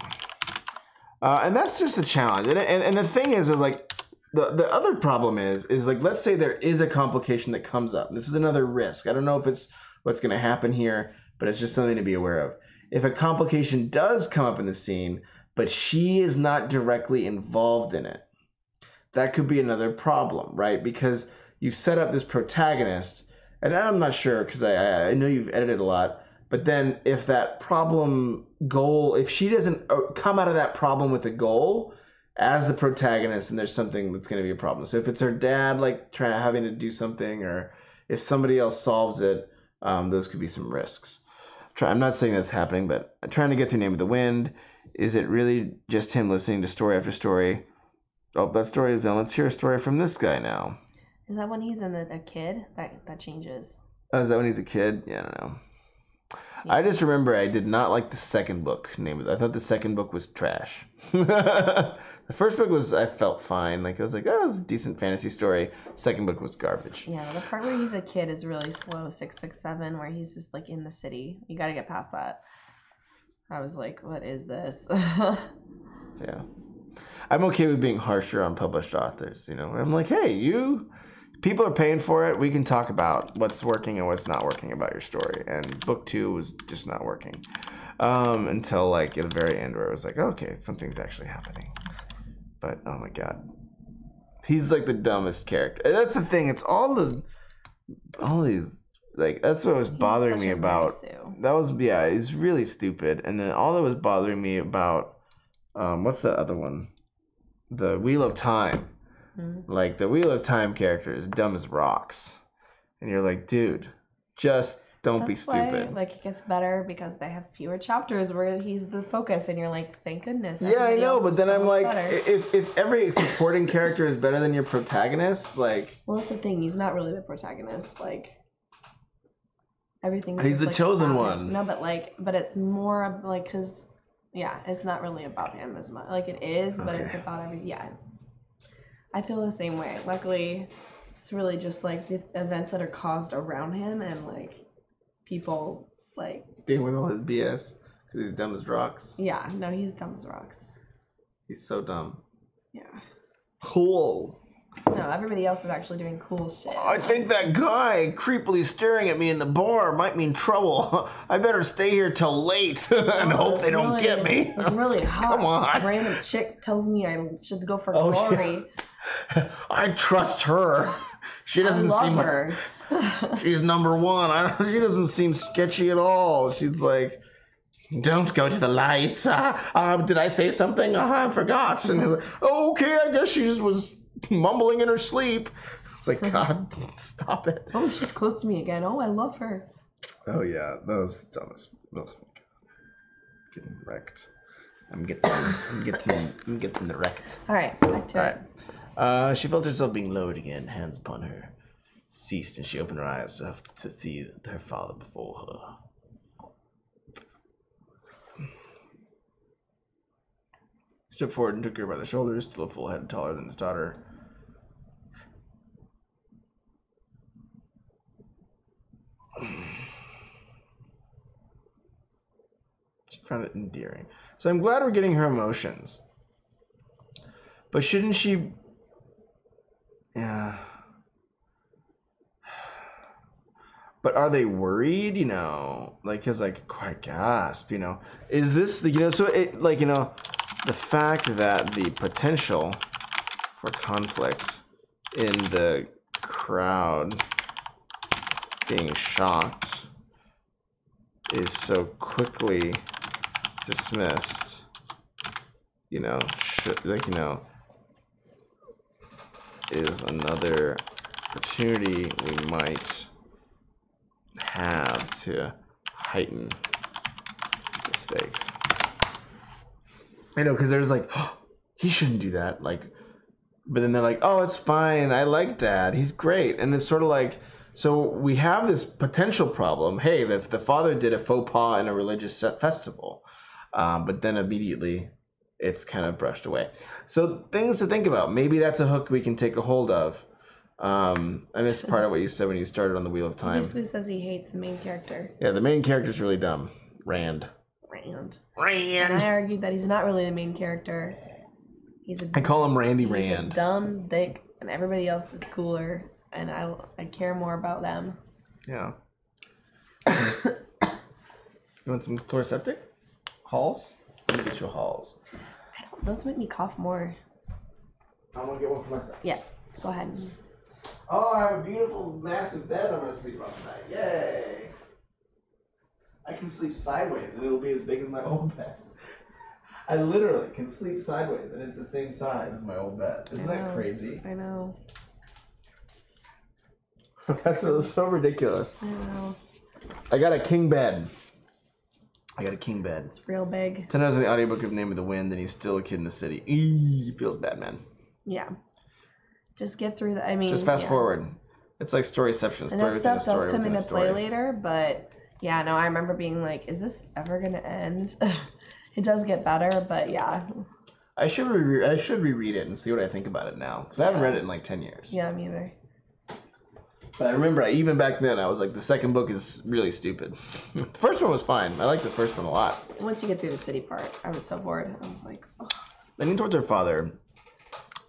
And that's just a challenge. And the thing is like the other problem is like, let's say there is a complication that comes up. This is another risk. I don't know if it's what's going to happen here, but it's just something to be aware of. If a complication does come up in the scene, but she is not directly involved in it, that could be another problem, right? Because you've set up this protagonist, and I'm not sure because I know you've edited a lot, but then if that problem goal, if she doesn't come out of that problem with a goal as the protagonist, and there's something that's going to be a problem. So if it's her dad like having to do something, or if somebody else solves it, those could be some risks. I'm not saying that's happening, but I'm trying to get through Name of the Wind. Is it really just him listening to story after story? Oh, that story is done. Let's hear a story from this guy now. Is that when he's a kid? That changes. Oh, is that when he's a kid? Yeah, I don't know. Yeah. I just remember I did not like the second book. I thought the second book was trash. The first book I felt fine. Like, I was like, oh, it was a decent fantasy story. Second book was garbage. Yeah, the part where he's a kid is really slow. 6, 6, 7, where he's just like in the city. You got to get past that. I was like, what is this? Yeah. I'm okay with being harsher on published authors. I'm like, hey, people are paying for it. We can talk about what's working and what's not working about your story. And book 2 was just not working until like at the very end where it was like, okay, something's actually happening. But oh my god, he's like the dumbest character. And that's the thing. It's all these like that's what was bothering me about. That was he's really stupid. And then all that was bothering me about what's the other one? the Wheel of Time. Mm. Like, the Wheel of Time character is dumb as rocks. And you're like, dude, just don't be stupid. Why, like, it gets better because they have fewer chapters where he's the focus, and you're like, thank goodness. Yeah, I know, but then I'm like, better. if every supporting character is better than your protagonist, like... Well, that's the thing. He's not really the protagonist. Like, everything's he's just, the chosen one. No, but it's more of, like, because, yeah, it's not really about him as much. Like, it is, but it's about everything. Yeah. I feel the same way. Luckily, it's really just, like, the events that are caused around him and, like, people, like... dealing with all his BS. Because he's dumb as rocks. Yeah, no, he's dumb as rocks. He's so dumb. Yeah. Cool. No, everybody else is actually doing cool shit. I think that guy creepily staring at me in the bar might mean trouble. I better stay here till late and hope they don't get me. It's really hot. Come on. A random chick tells me I should go for glory. Yeah. I trust her. She doesn't seem her. She's number one. She doesn't seem sketchy at all. She's like, don't go to the lights. Did I say something? I forgot. And like, okay, I guess she just was mumbling in her sleep. It's like, God, stop it. Oh, she's close to me again. Oh, I love her. Oh yeah, those dumbest. Getting wrecked. I'm getting wrecked. All right, back to it. She felt herself being lowered again. Hands upon her ceased, and she opened her eyes to see her father before her. He stepped forward and took her by the shoulders, still a full head taller than his daughter. She found it endearing. So I'm glad we're getting her emotions. But shouldn't she... Yeah. But are they worried, you know? Like, because, like, quite gasp, you know? Is this, you know, so it, like, you know, the fact that the potential for conflict in the crowd being shocked is so quickly dismissed, you know, like, you know, is another opportunity we might have to heighten the stakes. I know, because there's like, oh, he shouldn't do that, like, but then they're like, oh, it's fine, I like Dad, he's great, and it's sort of like, so we have this potential problem. Hey, the father did a faux pas in a religious festival, but then immediately it's kind of brushed away. So things to think about. Maybe that's a hook we can take a hold of. I missed part of what you said when you started on the Wheel of Time. He basically says he hates the main character. Yeah, the main character's really dumb. Rand. And I argued that he's not really the main character. I call him Randy Rand. A dumb, dick, and everybody else is cooler, and I care more about them. Yeah. You want some chloroseptic? Halls? Let me get you a Halls. Those make me cough more. I'm gonna get one for myself. Yeah, go ahead. Oh, I have a beautiful, massive bed I'm gonna sleep on tonight. Yay! I can sleep sideways and it'll be as big as my old bed. I literally can sleep sideways and it's the same size as my old bed. Isn't that crazy? I know. That's so ridiculous. I know. I got a king bed. It's real big. 10 hours in the audiobook of Name of the Wind, and he's still a kid in the city. He feels bad, man. Yeah. Just get through that. I mean, just fast forward. It's like storyception. And that stuff does come into play later, but yeah, no, I remember being like, is this ever going to end? It does get better, but yeah. I should reread it and see what I think about it now, because I haven't read it in like 10 years. Yeah, me either. But I remember, even back then, I was like, the second book is really stupid. The first one was fine. I liked the first one a lot. Once you get through the city part, I was so bored. I was like, oh. Leaning towards her father,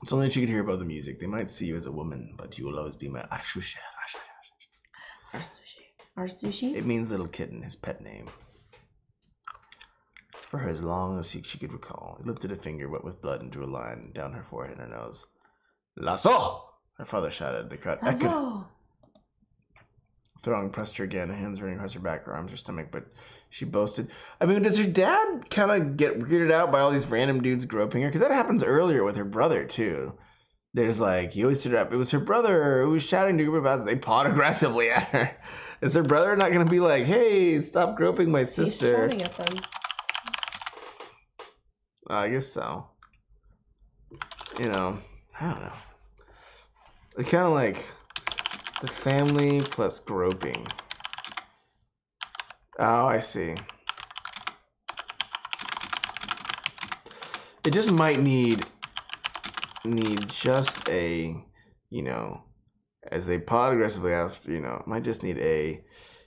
it's only that she could hear above the music. They might see you as a woman, but you will always be my Arsushi. Arsushi? It means little kitten, his pet name. For her as long as she could recall, he lifted a finger wet with blood and drew a line down her forehead and her nose. Lasso! Her father shouted. The crowd echoed. Throwing pressed her again, hands running across her back, her arms, her stomach, but she boasted. I mean, does her dad kind of get weirded out by all these random dudes groping her? Because that happens earlier with her brother, too. There's like, he always stood up. It was her brother who was shouting to a group of us. They pawed aggressively at her. Is her brother not going to be like, hey, stop groping my sister? He's shouting at them. I guess so. You know, I don't know. It's kind of like the family plus groping. Oh, I see. It just might need just a, you know, as they pod aggressively after, you know, it might just need a,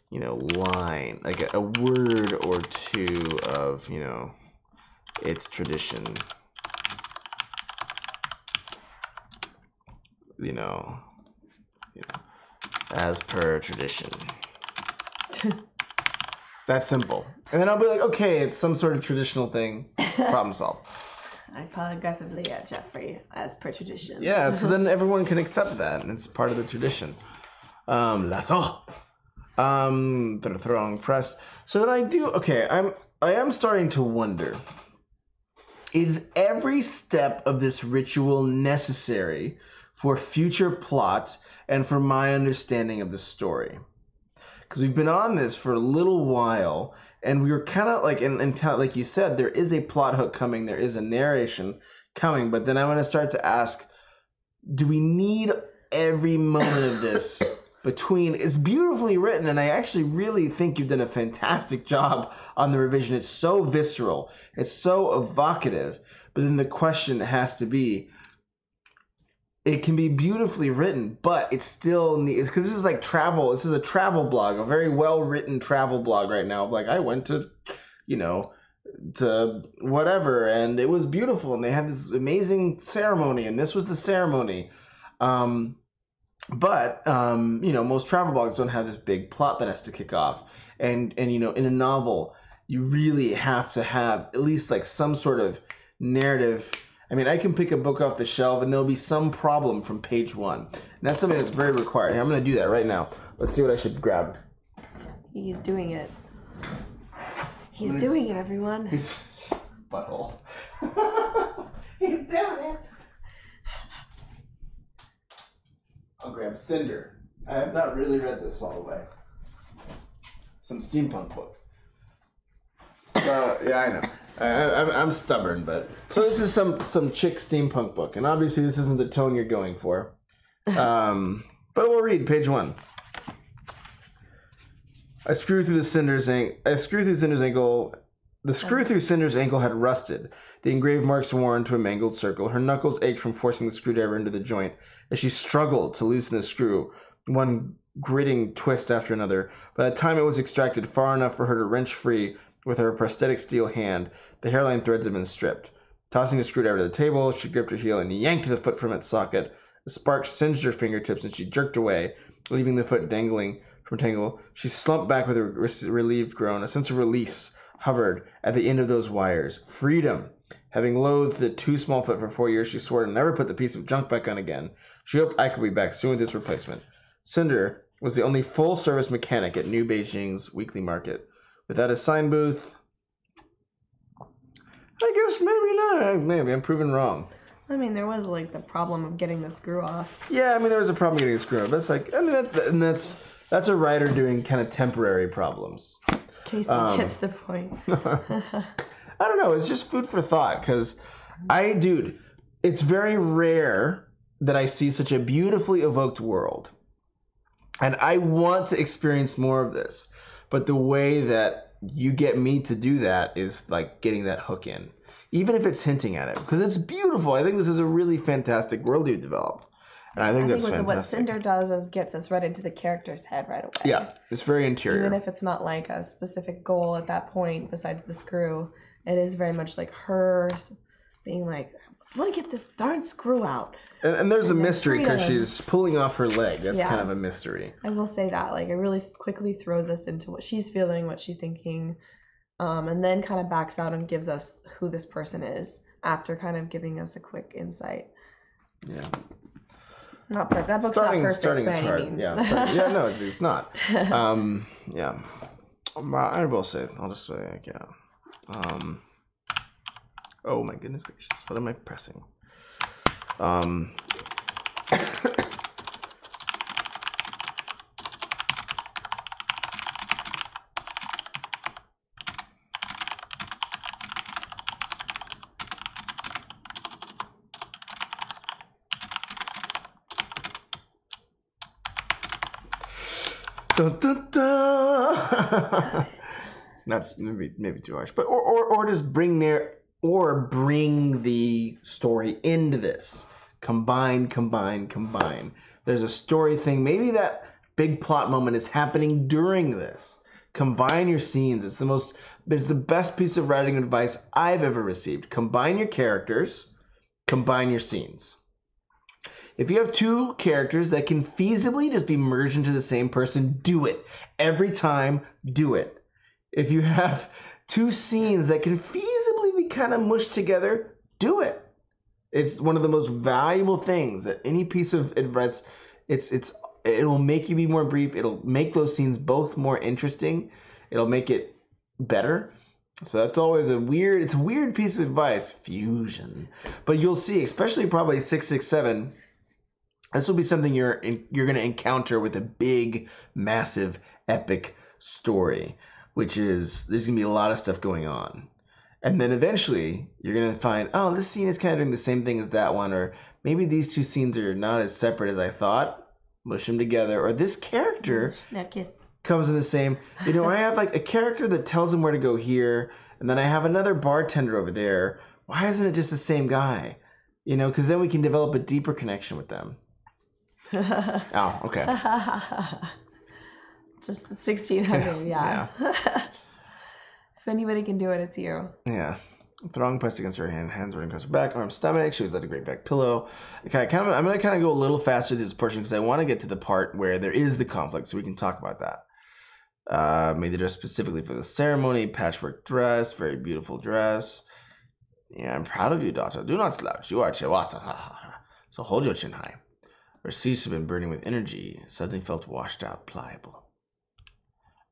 you know, line, like a word or two of, you know, its tradition. You know, as per tradition. It's that simple. And then I'll be like, okay, it's some sort of traditional thing. Problem solved. I pod aggressively at Jeffrey, as per tradition. Yeah, so then everyone can accept that, and it's part of the tradition. Lasso. Throwing press. So then I am starting to wonder, is every step of this ritual necessary for future plot and for my understanding of the story? Because we've been on this for a little while, and we were kind of like, and kind of like you said, there is a plot hook coming, there is a narration coming, but then I'm going to start to ask, do we need every moment of this between? It's beautifully written, and I actually really think you've done a fantastic job on the revision. It's so visceral, it's so evocative, but then the question has to be, it can be beautifully written, but it still needs, because this is like travel. This is a travel blog, a very well-written travel blog right now. Like, I went to, you know, to whatever, and it was beautiful, and they had this amazing ceremony, and this was the ceremony. But you know, most travel blogs don't have this big plot that has to kick off. And you know, in a novel, you really have to have at least like some sort of narrative. I mean, I can pick a book off the shelf and there'll be some problem from page 1. And that's something that's very required. Here, I'm going to do that right now. Let's see what I should grab. He's doing it. He's doing it, everyone. He's butthole. He's doing it. I'll grab Cinder. I have not really read this all the way. Some steampunk book. Yeah, I know. I'm stubborn, but so this is some chick steampunk book, and obviously this isn't the tone you're going for. But we'll read page 1. I screw through Cinder's ankle. The screw through Cinder's ankle had rusted. The engraved marks worn to a mangled circle. Her knuckles ached from forcing the screwdriver into the joint as she struggled to loosen the screw, one gritting twist after another. By the time it was extracted far enough for her to wrench free with her prosthetic steel hand, the hairline threads had been stripped. Tossing the screwdriver to the table, she gripped her heel and yanked the foot from its socket. The spark singed her fingertips and she jerked away, leaving the foot dangling from a tangle. She slumped back with a relieved groan. A sense of release hovered at the end of those wires. Freedom! Having loathed the too small foot for 4 years, she swore to never put the piece of junk back on again. She hoped I could be back soon with its replacement. Cinder was the only full-service mechanic at New Beijing's weekly market. Without a sign booth, I guess maybe not. Maybe I'm proven wrong. I mean, there was like the problem of getting the screw off. Yeah, I mean, there was a problem getting a screw off. That's like, I mean, that's a writer doing kind of temporary problems. Casey gets the point. I don't know. It's just food for thought, because it's very rare that I see such a beautifully evoked world, and I want to experience more of this. But the way that you get me to do that is like getting that hook in, even if it's hinting at it, because it's beautiful. I think this is a really fantastic world you've developed, and I think that's fantastic. What Cinder does is gets us right into the character's head right away. Yeah, it's very interior. Even if it's not like a specific goal at that point besides the screw, it is very much like her being like, I want to get this darn screw out. And there's a mystery because she's pulling off her leg. That's kind of a mystery. I will say that. Like, it really quickly throws us into what she's feeling, what she's thinking, and then kind of backs out and gives us who this person is after kind of giving us a quick insight. Yeah. Not perfect. That book's not perfect starting by is any hard. means. Yeah, no, it's not. Yeah, I will say, I'll just say, like, yeah. Oh my goodness gracious, what am I pressing? Dun, dun, dun. That's maybe too harsh, but or just bring the story into this. Combine. There's a story thing. Maybe that big plot moment is happening during this. Combine your scenes. It's the best piece of writing advice I've ever received. Combine your characters. Combine your scenes. If you have two characters that can feasibly just be merged into the same person, do it. Every time, do it. If you have two scenes that can feasibly be kind of mushed together, do it. It's one of the most valuable things that any piece of advice. It'll make you be more brief. It'll make those scenes both more interesting. It'll make it better. So that's always a weird piece of advice. Fusion, but you'll see, especially probably 667. This will be something you're going to encounter with a big, massive, epic story, which is there's going to be a lot of stuff going on. And then eventually you're going to find, oh, this scene is kind of doing the same thing as that one, or maybe these two scenes are not as separate as I thought. Mush them together. Or this character comes in the same, I have like a character that tells him where to go here, and then I have another bartender over there. Why isn't it just the same guy? Because then we can develop a deeper connection with them. Oh, okay. Just the 1600, yeah. If anybody can do it, it's you. Yeah. Throng pressed against her hands running across her back, arm, stomach. She was at a great back pillow. I'm going to kind of go a little faster through this portion because I want to get to the part where there is the conflict, so we can talk about that. Made the dress specifically for the ceremony. Patchwork dress, very beautiful dress. Yeah, I'm proud of you, daughter. Do not slouch. You are Chiwasa. So hold your chin high. Her cheeks have been burning with energy. Suddenly felt washed out, pliable.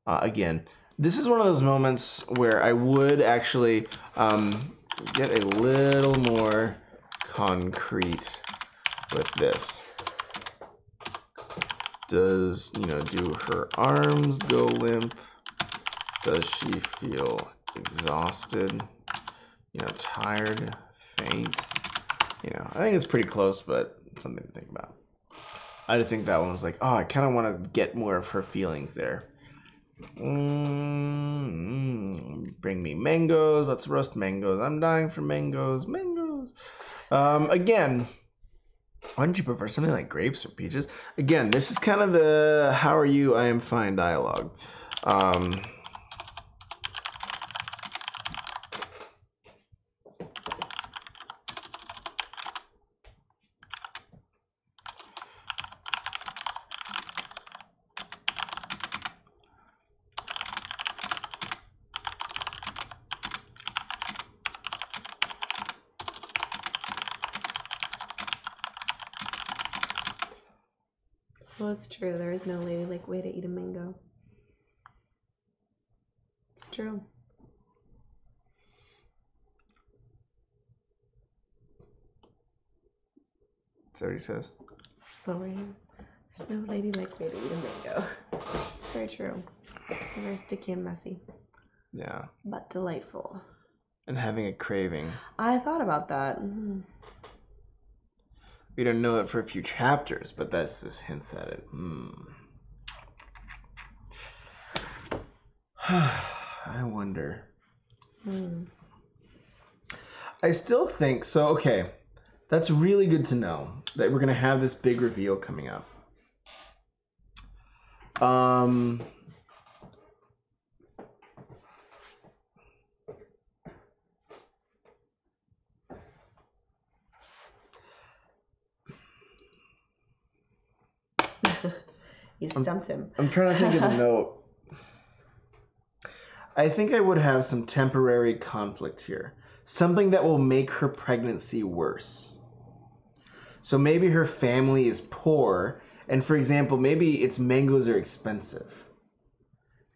Again, this is one of those moments where I would actually get a little more concrete with this. Does, do her arms go limp? Does she feel exhausted? Tired, faint? I think it's pretty close, but something to think about. I just think that one was like, oh, I kind of want to get more of her feelings there. Bring me mangoes. Let's roast mangoes. I'm dying for mangoes. Again, why don't you prefer something like grapes or peaches? Again, this is kind of the how are you, I am fine dialogue. Well, it's true. There is no ladylike way to eat a mango. It's true. That's what he says. Oh, right. There's no ladylike way to eat a mango. It's very true. They're very sticky and messy. Yeah. But delightful. And having a craving. I thought about that. We don't know it for a few chapters, but that's just hints at it. I wonder. I still think so. Okay, that's really good to know that we're gonna have this big reveal coming up. You stumped him. I'm trying to think of a note. I think I would have some temporary conflict here. Something that will make her pregnancy worse. So maybe her family is poor, and for example, maybe its mangoes are expensive.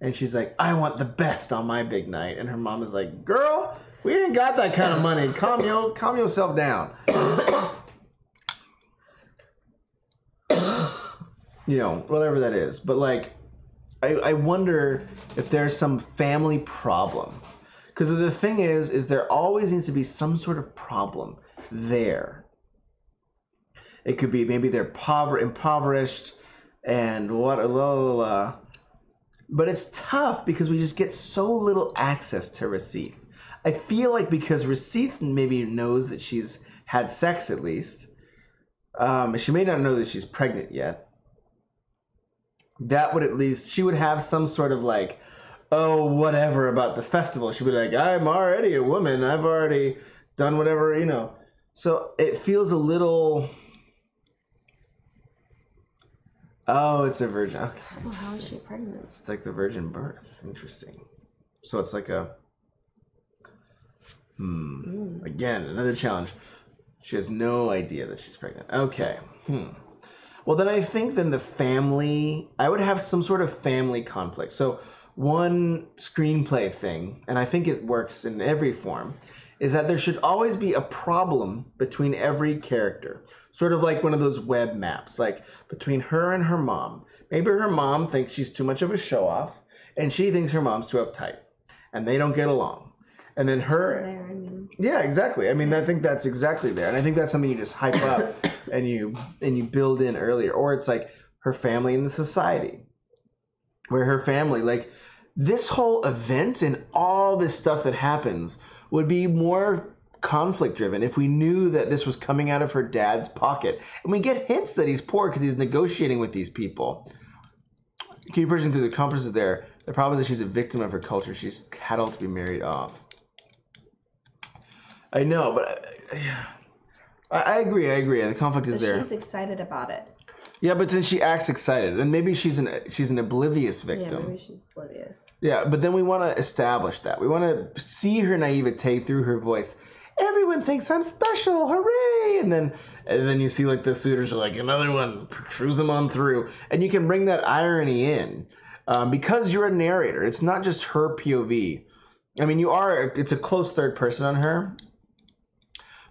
And she's like, I want the best on my big night. And her mom is like, girl, we ain't got that kind of money. Calm yourself down. You know, whatever that is. But like, I wonder if there's some family problem. Because the thing is there always needs to be some sort of problem there. It could be maybe they're impoverished and what, blah, blah, blah. But it's tough because we just get so little access to Racith. I feel like because Racith maybe knows that she's had sex at least. She may not know that she's pregnant yet. That would at least, she would have some sort of like, oh, whatever about the festival. She'd be like, I'm already a woman. I've already done whatever, you know. So it feels a little... Oh, it's a virgin. Okay. Well, how is she pregnant? It's like the virgin birth. Interesting. So it's like a... Again, another challenge. She has no idea that she's pregnant. Okay. Well, then I think then the family... I would have some sort of family conflict. So one screenplay thing, and I think it works in every form, is that there should always be a problem between every character. Sort of like one of those web maps, like between her and her mom. Maybe her mom thinks she's too much of a show-off, and she thinks her mom's too uptight, and they don't get along. And then her... Yeah, exactly. I mean, I think that's exactly there. And I think that's something you just hype up and you build in earlier. Or it's like her family and the society. Where her family, like, this whole event and all this stuff that happens would be more conflict driven if we knew that this was coming out of her dad's pocket. And we get hints that he's poor because he's negotiating with these people. Keep pushing through the compasses there. The problem is that she's a victim of her culture. She's cattle to be married off. I know, but I agree. The conflict is there. She's excited about it. Yeah, but then she acts excited, and maybe she's an oblivious victim. Yeah, maybe she's oblivious. Yeah, but then we want to establish that. We want to see her naivete through her voice. Everyone thinks I'm special, hooray! And then you see like the suitors are like, another one, cruise them on through, and you can bring that irony in because you're a narrator. It's not just her POV. I mean, it's a close third person on her,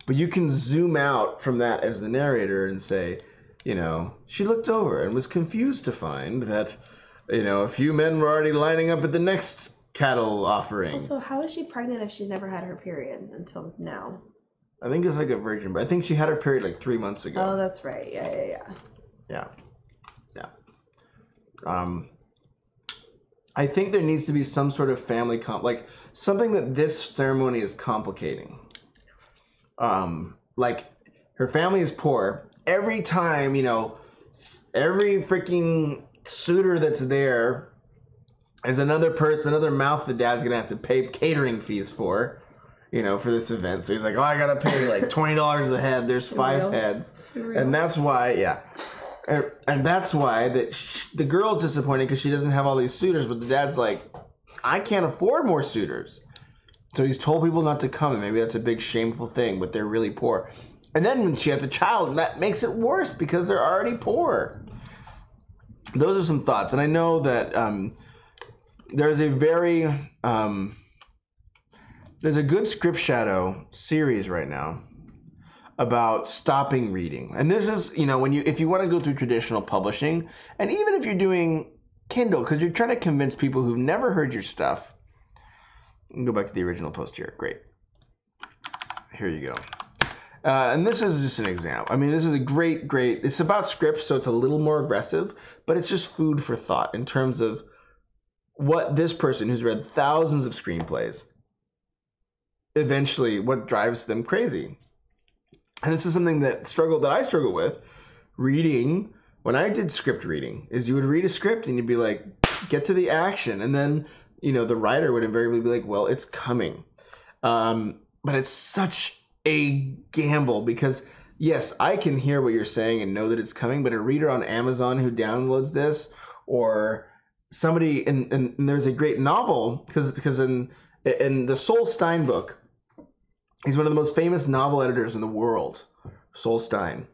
but you can zoom out from that as the narrator and say, you know, she looked over and was confused to find that, you know, a few men were already lining up at the next cattle offering. Also, how is she pregnant if she's never had her period until now? I think it's like a virgin, but I think she had her period like 3 months ago. Oh, that's right. Yeah. I think there needs to be some sort of family like something that this ceremony is complicating. Like her family is poor. Every time, you know, every freaking suitor that's there is another mouth the dad's gonna have to pay catering fees for, you know, for this event. So he's like, oh, I gotta pay like $20 a head. There's 5 heads, and that's why, and that's why the girl's disappointed because she doesn't have all these suitors. But the dad's like, I can't afford more suitors, so he's told people not to come. And maybe that's a big shameful thing, but they're really poor. And then when she has a child, that makes it worse because they're already poor. Those are some thoughts. And I know that there's a good Script Shadow series right now about stopping reading. And this is, you know, if you want to go through traditional publishing, and even if you're doing Kindle, because you're trying to convince people who've never heard your stuff. Go back to the original post here. Great. Here you go. And this is just an example. I mean, this is a great, it's about scripts, so it's a little more aggressive, but it's just food for thought in terms of what this person who's read thousands of screenplays, eventually what drives them crazy. And this is something that I struggle with reading when I did script reading, is you would read a script and you'd be like, get to the action. And then, you know, the writer would invariably be like, well, it's coming. But it's such a gamble because, yes, I can hear what you're saying and know that it's coming, but a reader on Amazon who downloads this, or somebody, and there's a great novel, because in the Sol Stein book, he's one of the most famous novel editors in the world, Sol Stein.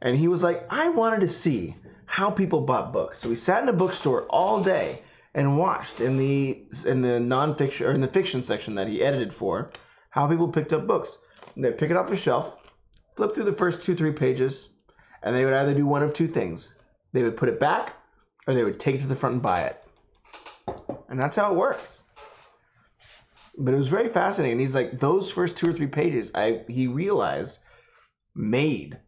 And he was like, I wanted to see how people bought books. So we sat in a bookstore all day and watched in the nonfiction or in the fiction section that he edited for how people picked up books. And they'd pick it off their shelf, flip through the first 2-3 pages, and they would either do one of two things. They would put it back, or they would take it to the front and buy it. And that's how it works. But it was very fascinating. He's like, those first 2 or 3 pages, he realized made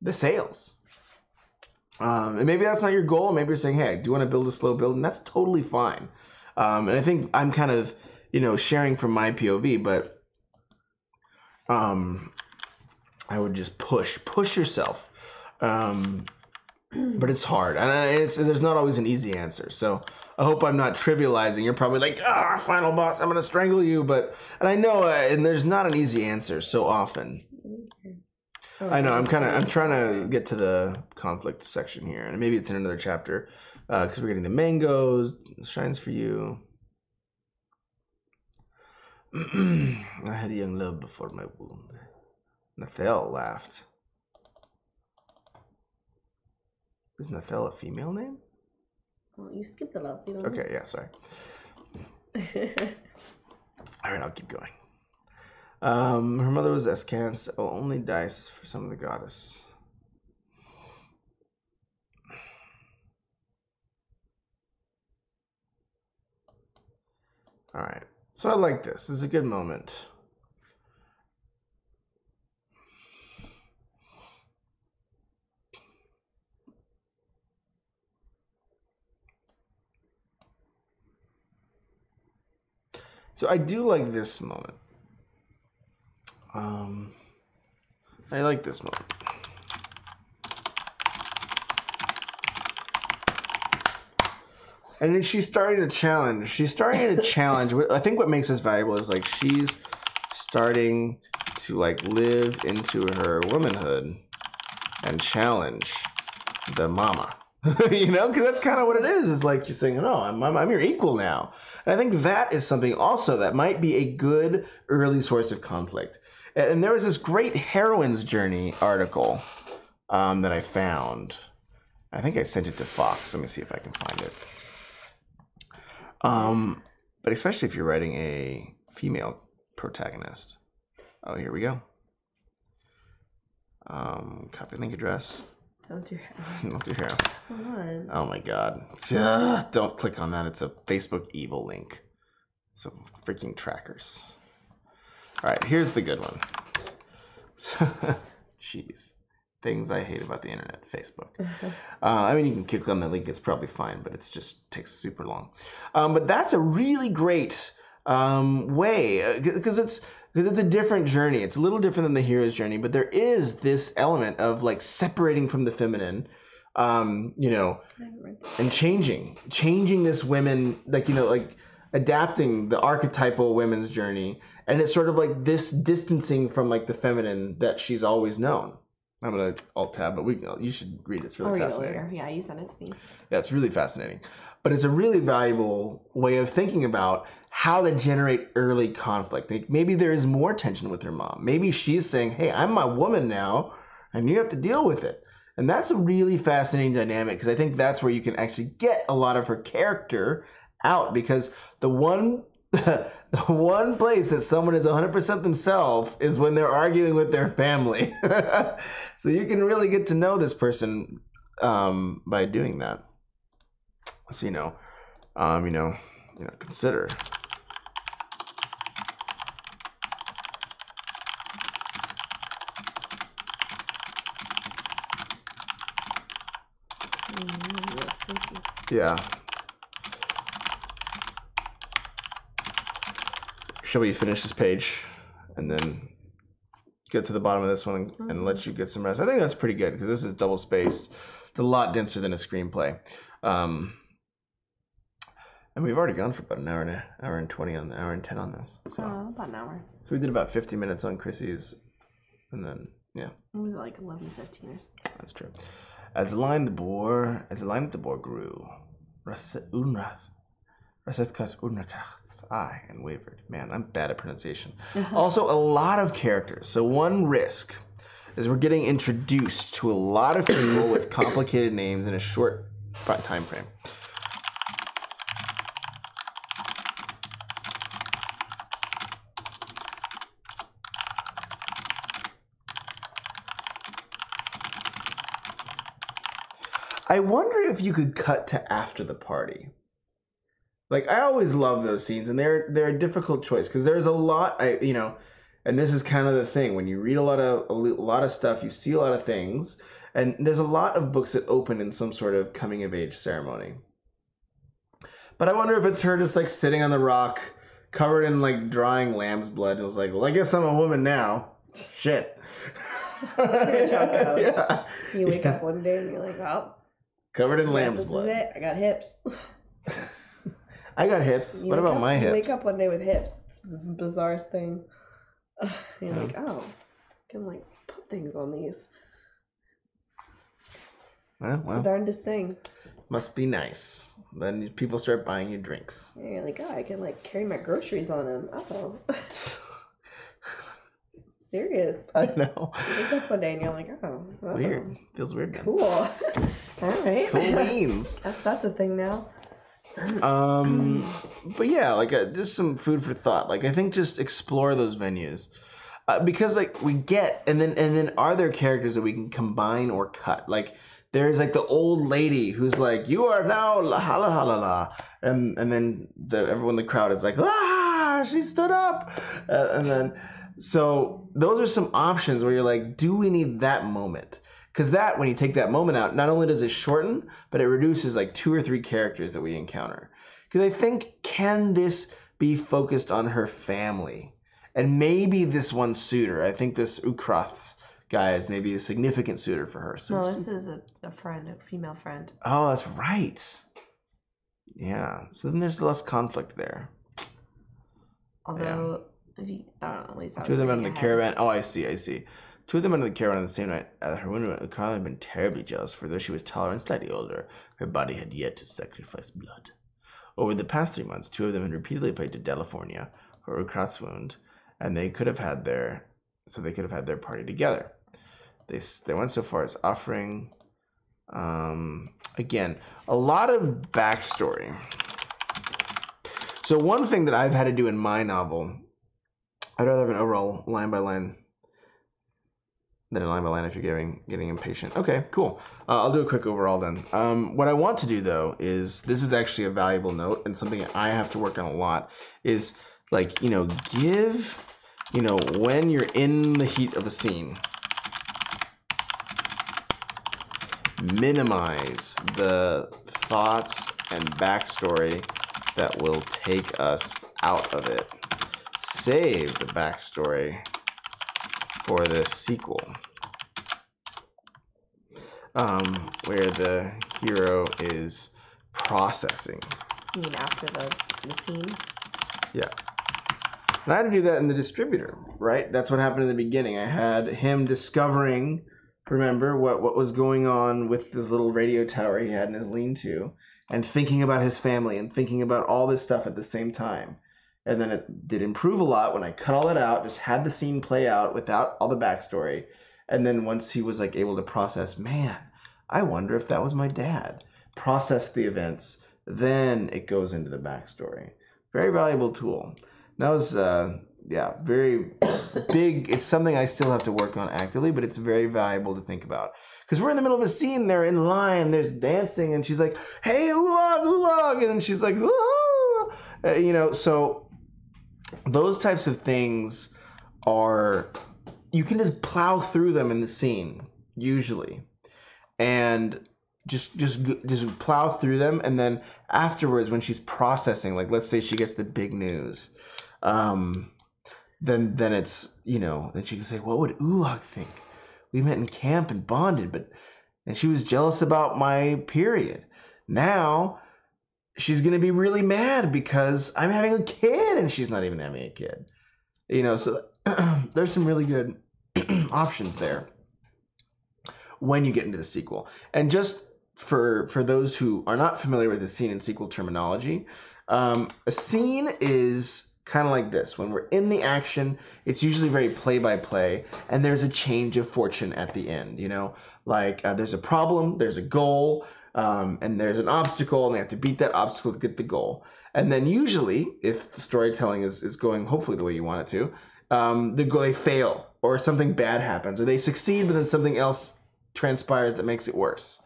the sales. And maybe that's not your goal. Maybe you're saying, hey, do you want to build a slow build? And that's totally fine. And I think I'm kind of, sharing from my POV, but I would just push yourself. But it's hard, and there's not always an easy answer. So I hope I'm not trivializing. You're probably like, final boss, I'm gonna strangle you. And I know, and there's not an easy answer so often. I know. I'm trying to get to the conflict section here, and maybe it's in another chapter because we're getting the mangoes. Shines for you. I had a young love before my wound. Nathel laughed. Is Nathel a female name? Well, you skipped the love. So you don't Okay, yeah, sorry. All right, I'll keep going. Her mother was Escance. Oh, only dice for some of the goddess. All right, so I like this. This is a good moment. So I do like this moment. I like this moment. And then she's starting to challenge. I think what makes this valuable is like she's starting to like live into her womanhood and challenge the mama. Because that's kind of what it is. Is like you're saying, no, I'm your equal now. And I think that is something also that might be a good early source of conflict. And there was this great heroine's journey article that I found. I think I sent it to Fox. Let me see if I can find it. But especially if you're writing a female protagonist. Oh, here we go. Copy link address. Don't do that. Don't do here. Come on. Oh my god. Don't click on that. It's a Facebook evil link. Some freaking trackers. Alright, here's the good one. Jeez. Things I hate about the internet. Facebook. I mean, you can click on the link. It's probably fine, but it just takes super long. But that's a really great way. Because it's a different journey. It's a little different than the hero's journey, but there is this element of like separating from the feminine, and changing this women, like adapting the archetypal women's journey. And it's sort of like this distancing from like the feminine that she's always known. I'm going to alt tab, but you should read it. It's really fascinating. Later. Yeah, you sent it to me. Yeah, it's really fascinating. But it's a really valuable way of thinking about how to generate early conflict. Like maybe there is more tension with her mom. Maybe she's saying, hey, I'm my woman now, and you have to deal with it. And that's a really fascinating dynamic because I think that's where you can actually get a lot of her character out, because the one place that someone is 100% themselves is when they're arguing with their family. So you can really get to know this person by doing that. So consider. Yes, thank you. Yeah. Shall we finish this page and then get to the bottom of this one and let you get some rest? I think that's pretty good because this is double spaced. It's a lot denser than a screenplay. And we've already gone for about an hour and 20 on the hour and 10 on this. So about an hour. So we did about 50 minutes on Chrissy's, and then yeah. It was like 11:15 or something. That's true. As the line at the boar grew, Rasethkat Unrakach's eye and wavered. Man, I'm bad at pronunciation. Also, a lot of characters. So one risk is we're getting introduced to a lot of people with complicated names in a short time frame. I wonder if you could cut to after the party. Like, I always love those scenes, and they're a difficult choice because there's a lot, and this is kind of the thing. When you read a lot of stuff, you see a lot of things, and there's a lot of books that open in some sort of coming of age ceremony. But I wonder if it's her just like sitting on the rock, covered in like drying lamb's blood, and was like, "Well, I guess I'm a woman now." Shit. That's pretty much how it goes. Yeah. You wake up one day and you're like, "Oh, covered in lamb's blood. This is it. I got hips." I got hips. What about my hips? You wake up one day with hips. It's the bizarrest thing. You're like, oh, I can like put things on these. It's the darndest thing. Must be nice. Then people start buying you drinks. Yeah, you're like, oh, I can like carry my groceries on them. Oh. Serious. I know. You wake up one day and you're like, oh. Weird. Feels weird. Cool. All right. Cool beans. That's a thing now. But yeah, like just some food for thought. Like I think just explore those venues, because like we get, and then are there characters that we can combine or cut? Like there's like the old lady who's like, you are now la ha la ha la la, and then everyone in the crowd is like, ah, she stood up, and then so those are some options where you're like, do we need that moment? Because that, when you take that moment out, not only does it shorten, but it reduces like 2 or 3 characters that we encounter. Because I think, can this be focused on her family? And maybe this one suitor, I think this Ukroth's guy is maybe a significant suitor for her. So no, this is a friend, a female friend. Oh, that's right. Yeah, so then there's less conflict there. Although, if you, I don't know, at least I was 2 of them out in the ahead. caravan. Oh, I see. 2 of them under the caravan on the same night. Her woman Carla had been terribly jealous, for though she was taller and slightly older, her body had yet to sacrifice blood. Over the past 3 months, 2 of them had repeatedly prayed to California for Ukrat's wound, and they could have had their party together. They went so far as offering, again, a lot of backstory. So one thing that I've had to do in my novel, I'd rather have an overall line by line than a line by line if you're getting impatient. Okay, cool. I'll do a quick overall then. What I want to do though is, this is actually a valuable note and something I have to work on a lot, is like, give, when you're in the heat of a scene, minimize the thoughts and backstory that will take us out of it. Save the backstory for the sequel, where the hero is processing. You mean after the scene? Yeah. And I had to do that in The Distributor, right? That's what happened in the beginning. I had him discovering, remember, what was going on with this little radio tower he had in his lean-to, and thinking about his family and thinking about all this stuff at the same time. And then it did improve a lot when I cut all that out, just had the scene play out without all the backstory. And then once he was like able to process, man, I wonder if that was my dad. Process the events, then it goes into the backstory. Very valuable tool. That was, very big. It's something I still have to work on actively, but it's very valuable to think about. Because we're in the middle of a scene, they're in line, there's dancing, and she's like, hey, Oolog, Oolog, and then she's like, ah! So those types of things are, you can just plow through them in the scene, usually. And just plow through them, and then afterwards when she's processing, like let's say she gets the big news, then it's, then she can say, what would Oolog think? We met in camp and bonded, and she was jealous about my period. Now she's going to be really mad because I'm having a kid and she's not even having a kid. So there's some really good options there when you get into the sequel. And just for those who are not familiar with the scene and sequel terminology, a scene is kind of like this. When we're in the action, it's usually very play-by-play, and there's a change of fortune at the end, you know? Like, there's a problem, there's a goal, and there's an obstacle, and they have to beat that obstacle to get the goal. And then usually, if the storytelling is going hopefully the way you want it to, they fail, or something bad happens, or they succeed, but then something else transpires that makes it worse.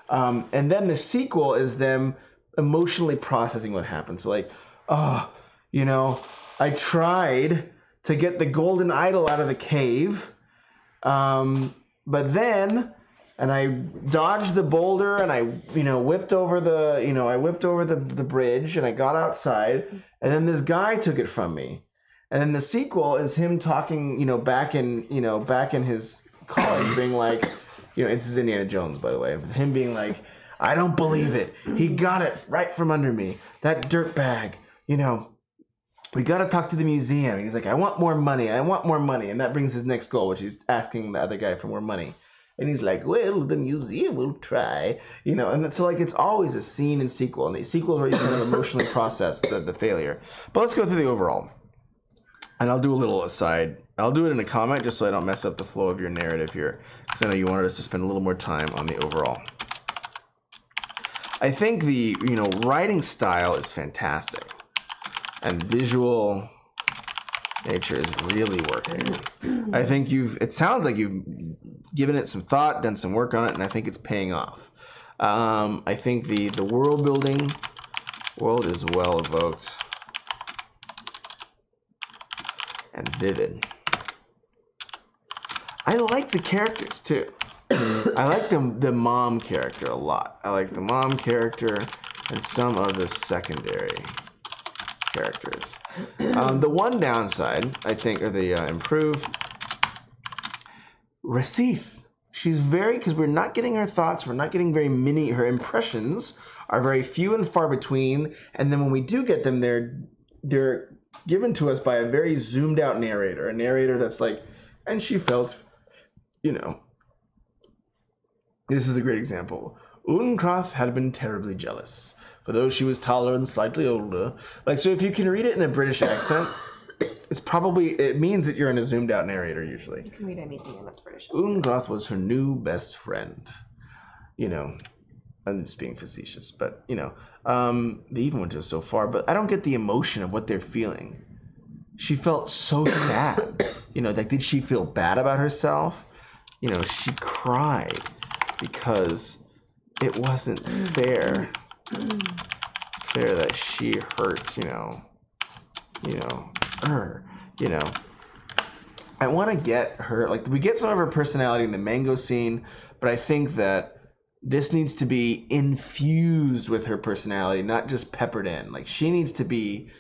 And then the sequel is them emotionally processing what happened. So like, oh, you know, I tried to get the golden idol out of the cave, but then, and I dodged the boulder, and I, whipped over the bridge, and I got outside, and then this guy took it from me. And then the sequel is him talking, back in his college, being like, this is Indiana Jones, by the way, him being like, I don't believe it. He got it right from under me. That dirtbag, we got to talk to the museum. He's like, I want more money. And that brings his next goal, which he's asking the other guy for more money. And he's like, well, the museum will try, and so like it's always a scene and sequel. And the sequel is where you kind of emotionally process the failure. But let's go through the overall. And I'll do a little aside. I'll do it in a comment just so I don't mess up the flow of your narrative here, because I know you wanted us to spend a little more time on the overall. I think the writing style is fantastic, and visual nature is really working. I think it sounds like you've given it some thought, done some work on it, and I think it's paying off. I think the world is well evoked and vivid. I like the characters too. I like the mom character a lot. I like the mom character and some of the secondary characters. The one downside, I think, or the improve, Racith. She's because we're not getting her thoughts, we're not getting very many, her impressions are very few and far between, and then when we do get them, they're given to us by a very zoomed out narrator, a narrator that's like, and she felt, this is a great example. Unkrath had been terribly jealous, for though she was taller and slightly older. Like, so if you can read it in a British accent, it means that you're in a zoomed out narrator usually. You can read anything in a British accent. Unkrath was her new best friend. I'm just being facetious, but, they even went to so far, but I don't get the emotion of what they're feeling. She felt so sad. Like, did she feel bad about herself? She cried because it wasn't fair that she hurt, her, I want to get her, like, we get some of her personality in the mango scene, but I think that this needs to be infused with her personality, not just peppered in. Like, she needs to be,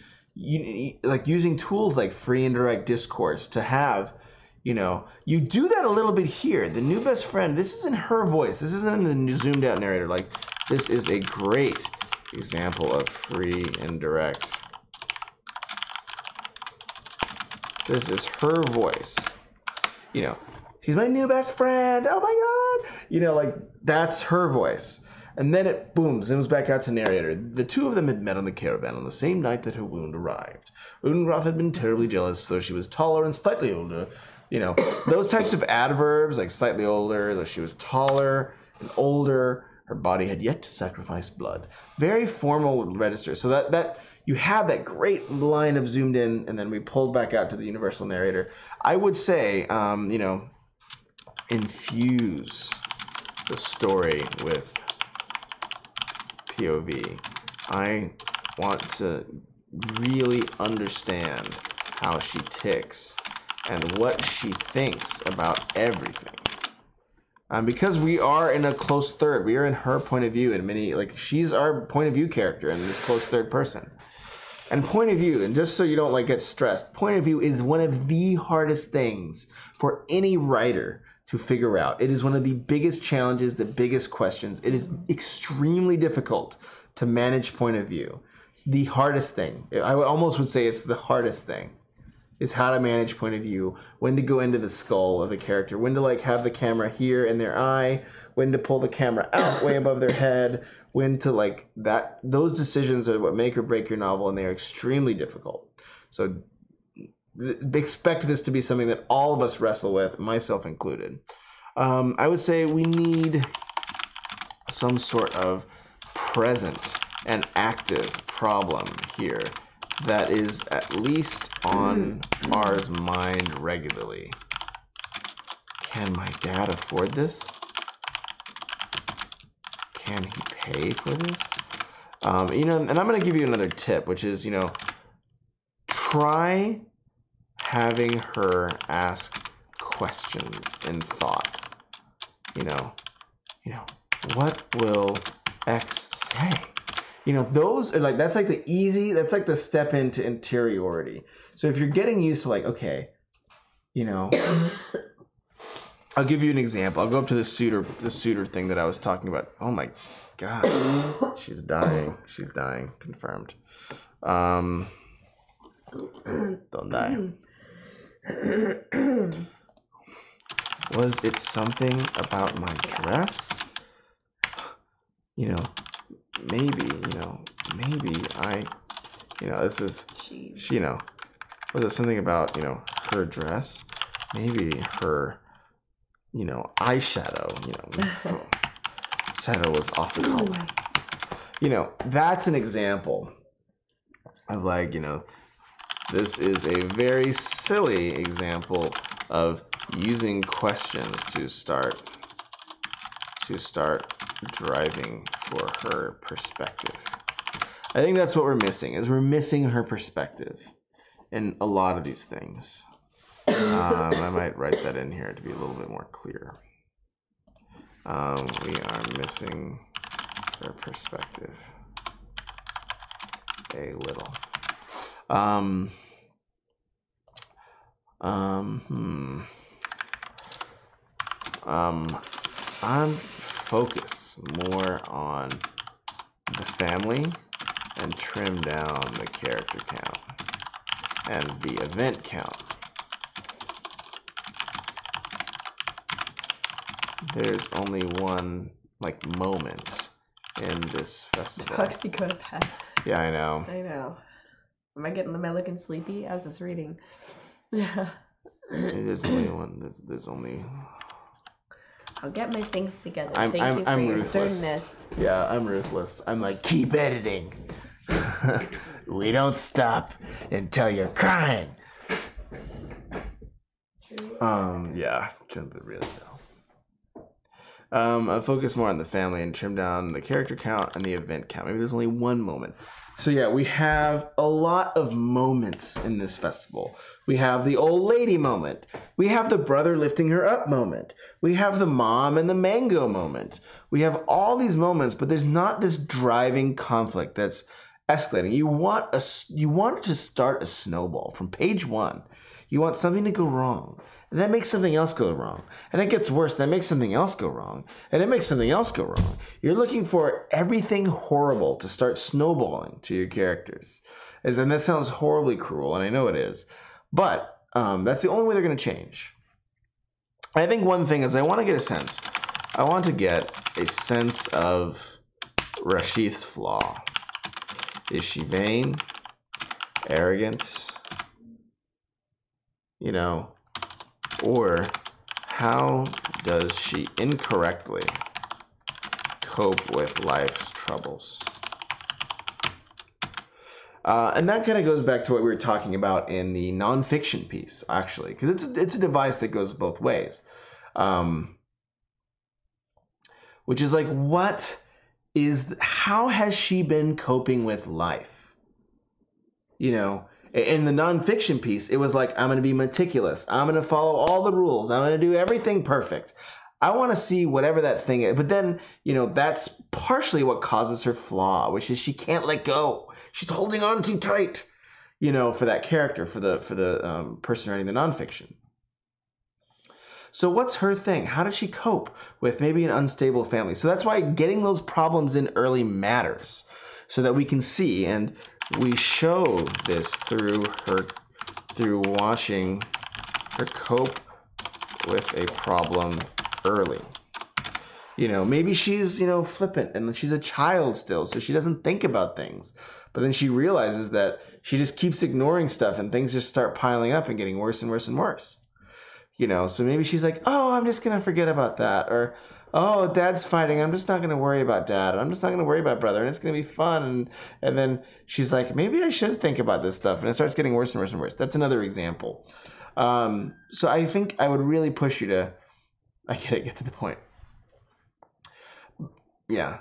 like, using tools like free and direct discourse to have, you do that a little bit here. The new best friend, this isn't her voice. This isn't in the new zoomed out narrator. Like, this is a great example of free and direct. This is her voice. She's my new best friend. Oh my God. Like, that's her voice. And then it booms, zooms back out to narrator. The two of them had met on the caravan on the same night that her wound arrived. Ungroth had been terribly jealous, though she was taller and slightly older. Those types of adverbs, like slightly older, though she was taller and older, her body had yet to sacrifice blood. Very formal register. So that you have that great line of zoomed in, and then we pulled back out to the universal narrator. I would say, infuse the story with POV. I want to really understand how she ticks and what she thinks about everything. Because we are in a close third. We are in her point of view, and she's our point of view character in this close third person. And point of view, and just so you don't get stressed, point of view is one of the hardest things for any writer to figure out. It is one of the biggest challenges, the biggest questions. It is extremely difficult to manage point of view. It's the hardest thing. I almost would say it's the hardest thing, is how to manage point of view, when to go into the skull of a character, when to have the camera here in their eye, when to pull the camera out way above their head, when to those decisions are what make or break your novel, and they are extremely difficult. So expect this to be something that all of us wrestle with, myself included. I would say we need some sort of present and active problem here that is at least on R's mind regularly. Can my dad afford this? Can he pay for this? And I'm going to give you another tip, which is, try having her ask questions in thought. What will X say? Those are that's like that's like the step into interiority. So if you're getting used to okay, I'll give you an example. I'll go up to the suitor thing that I was talking about. Oh my God, she's dying. She's dying. Confirmed. Don't die. Was it something about my dress? Maybe I, this is, she, was it something about, her dress? Maybe her, eyeshadow, shadow was off color. That's an example of this is a very silly example of using questions to start driving for her perspective. I think that's what we're missing, is we're missing her perspective in a lot of these things. I might write that in here to be a little bit more clear. We are missing her perspective a little. I'm focus more on the family and trim down the character count and the event count. There's only one moment in this festival. Bugsy, go to bed. Yeah, I know. Am I looking sleepy as this reading? Yeah. There's only one. There's only. I'll get my things together. I'm your ruthless. sternness. Yeah, I'm ruthless. I'm keep editing. We don't stop until you're crying. Yeah, but really though. I focus more on the family and trim down the character count and the event count. Maybe there's only one moment. So yeah, we have a lot of moments in this festival. We have the old lady moment. We have the brother lifting her up moment. We have the mom and the mango moment. We have all these moments, but there's not this driving conflict that's escalating. You want to start a snowball from page 1. You want something to go wrong. And that makes something else go wrong. And it gets worse. That makes something else go wrong. And it makes something else go wrong. You're looking for everything horrible to start snowballing to your characters. And that sounds horribly cruel, and I know it is. But that's the only way they're going to change. I think one thing is I want to get a sense of Rashith's flaw. Is she vain? Arrogant? Or how does she incorrectly cope with life's troubles? And that kind of goes back to what we were talking about in the nonfiction piece, actually, because it's a device that goes both ways. Which is how has she been coping with life? In the nonfiction piece, it was I'm going to be meticulous. I'm going to follow all the rules. I'm going to do everything perfect. I want to see whatever that thing is. But then, that's partially what causes her flaw, which is she can't let go. She's holding on too tight, for that character, for the person writing the nonfiction. So what's her thing? How does she cope with maybe an unstable family? So that's why getting those problems in early matters, so that we can see, and we show this through watching her cope with a problem early. Maybe she's, flippant and she's a child still, so she doesn't think about things. But then she realizes that, she just keeps ignoring stuff and things just start piling up and getting worse and worse and worse. You know, so maybe she's like, oh, I'm just going to forget about that. Or, oh, dad's fighting. I'm just not going to worry about dad. I'm just not going to worry about brother. And it's going to be fun. And then she's like, maybe I should think about this stuff. And it starts getting worse and worse and worse. That's another example. So I think I would really push you to, I get to the point. Yeah.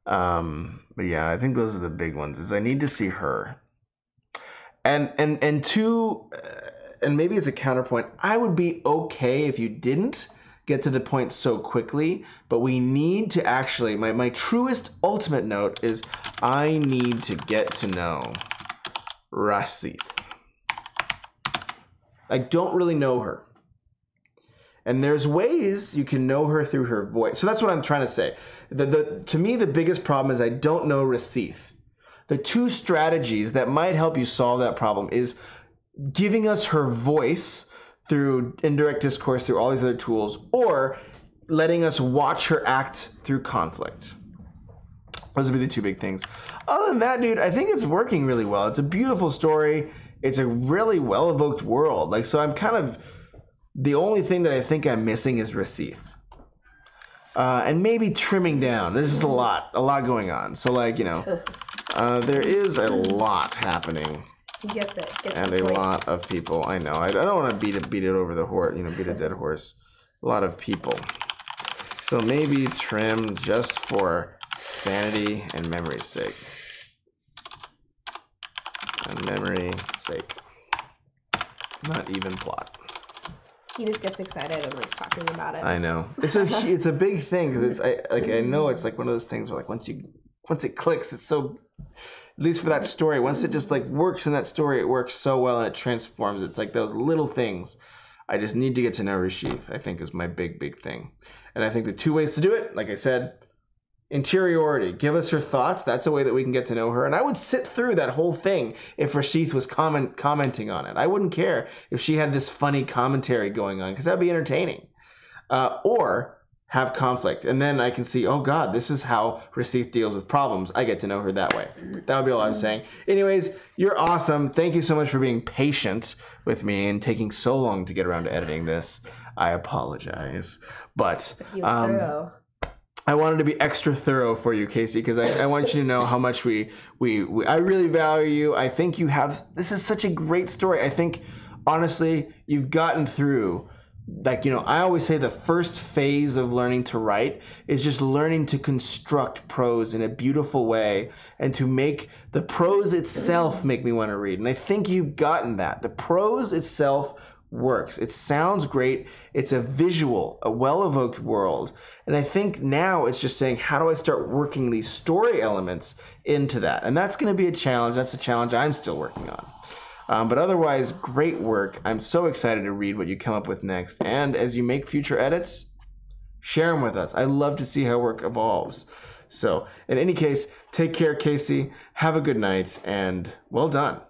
But yeah, I think those are the big ones. Is I need to see her. And two, and maybe as a counterpoint, I would be okay if you didn't get to the point so quickly, but we need to actually, my truest ultimate note is I need to get to know Rasith. I don't really know her. And there's ways you can know her through her voice. So that's what I'm trying to say. To me, the biggest problem is I don't know Rasith. The two strategies that might help you solve that problem is giving us her voice through indirect discourse, through all these other tools, or letting us watch her act through conflict. Those would be the two big things. Other than that, dude, I think it's working really well. It's a beautiful story. It's a really well-evoked world. Like, so I'm kind of... The only thing that I think I'm missing is Rasith. And maybe trimming down. There's just a lot going on. So, like, you know, there is a lot happening. He gets it. And a lot of people. I know. I don't want to beat it over the horse. You know, beat a dead horse. A lot of people. So maybe trim just for sanity and memory's sake. And memory's sake. Not even plot. He just gets excited and likes talking about it. I know. It's a big thing because I know it's like one of those things where like once it clicks, it's so, at least for that story, once it just like works in that story, it works so well and it transforms. It's like those little things. I just need to get to know Rasith, I think, is my big thing. And I think the two ways to do it, like I said, interiority. Give us her thoughts. That's a way that we can get to know her. And I would sit through that whole thing if Rasith was commenting on it. I wouldn't care if she had this funny commentary going on because that'd be entertaining. Or have conflict. And then I can see, oh God, this is how Rasith deals with problems. I get to know her that way. That would be all I'm saying. Anyways, you're awesome. Thank you so much for being patient with me and taking so long to get around to editing this. I apologize. But he was thorough. I wanted to be extra thorough for you, Casey, because I want you to know how much I really value you. I think this is such a great story. I think, honestly, you've gotten through, like, you know, I always say the first phase of learning to write is just learning to construct prose in a beautiful way and to make the prose itself make me want to read. And I think you've gotten that. The prose itself works. It sounds great. It's a visual, a well-evoked world. And I think now it's just saying, how do I start working these story elements into that? And that's going to be a challenge. That's a challenge I'm still working on. But otherwise, great work. I'm so excited to read what you come up with next. And as you make future edits, share them with us. I love to see how work evolves. So in any case, take care, Casey. Have a good night, and well done.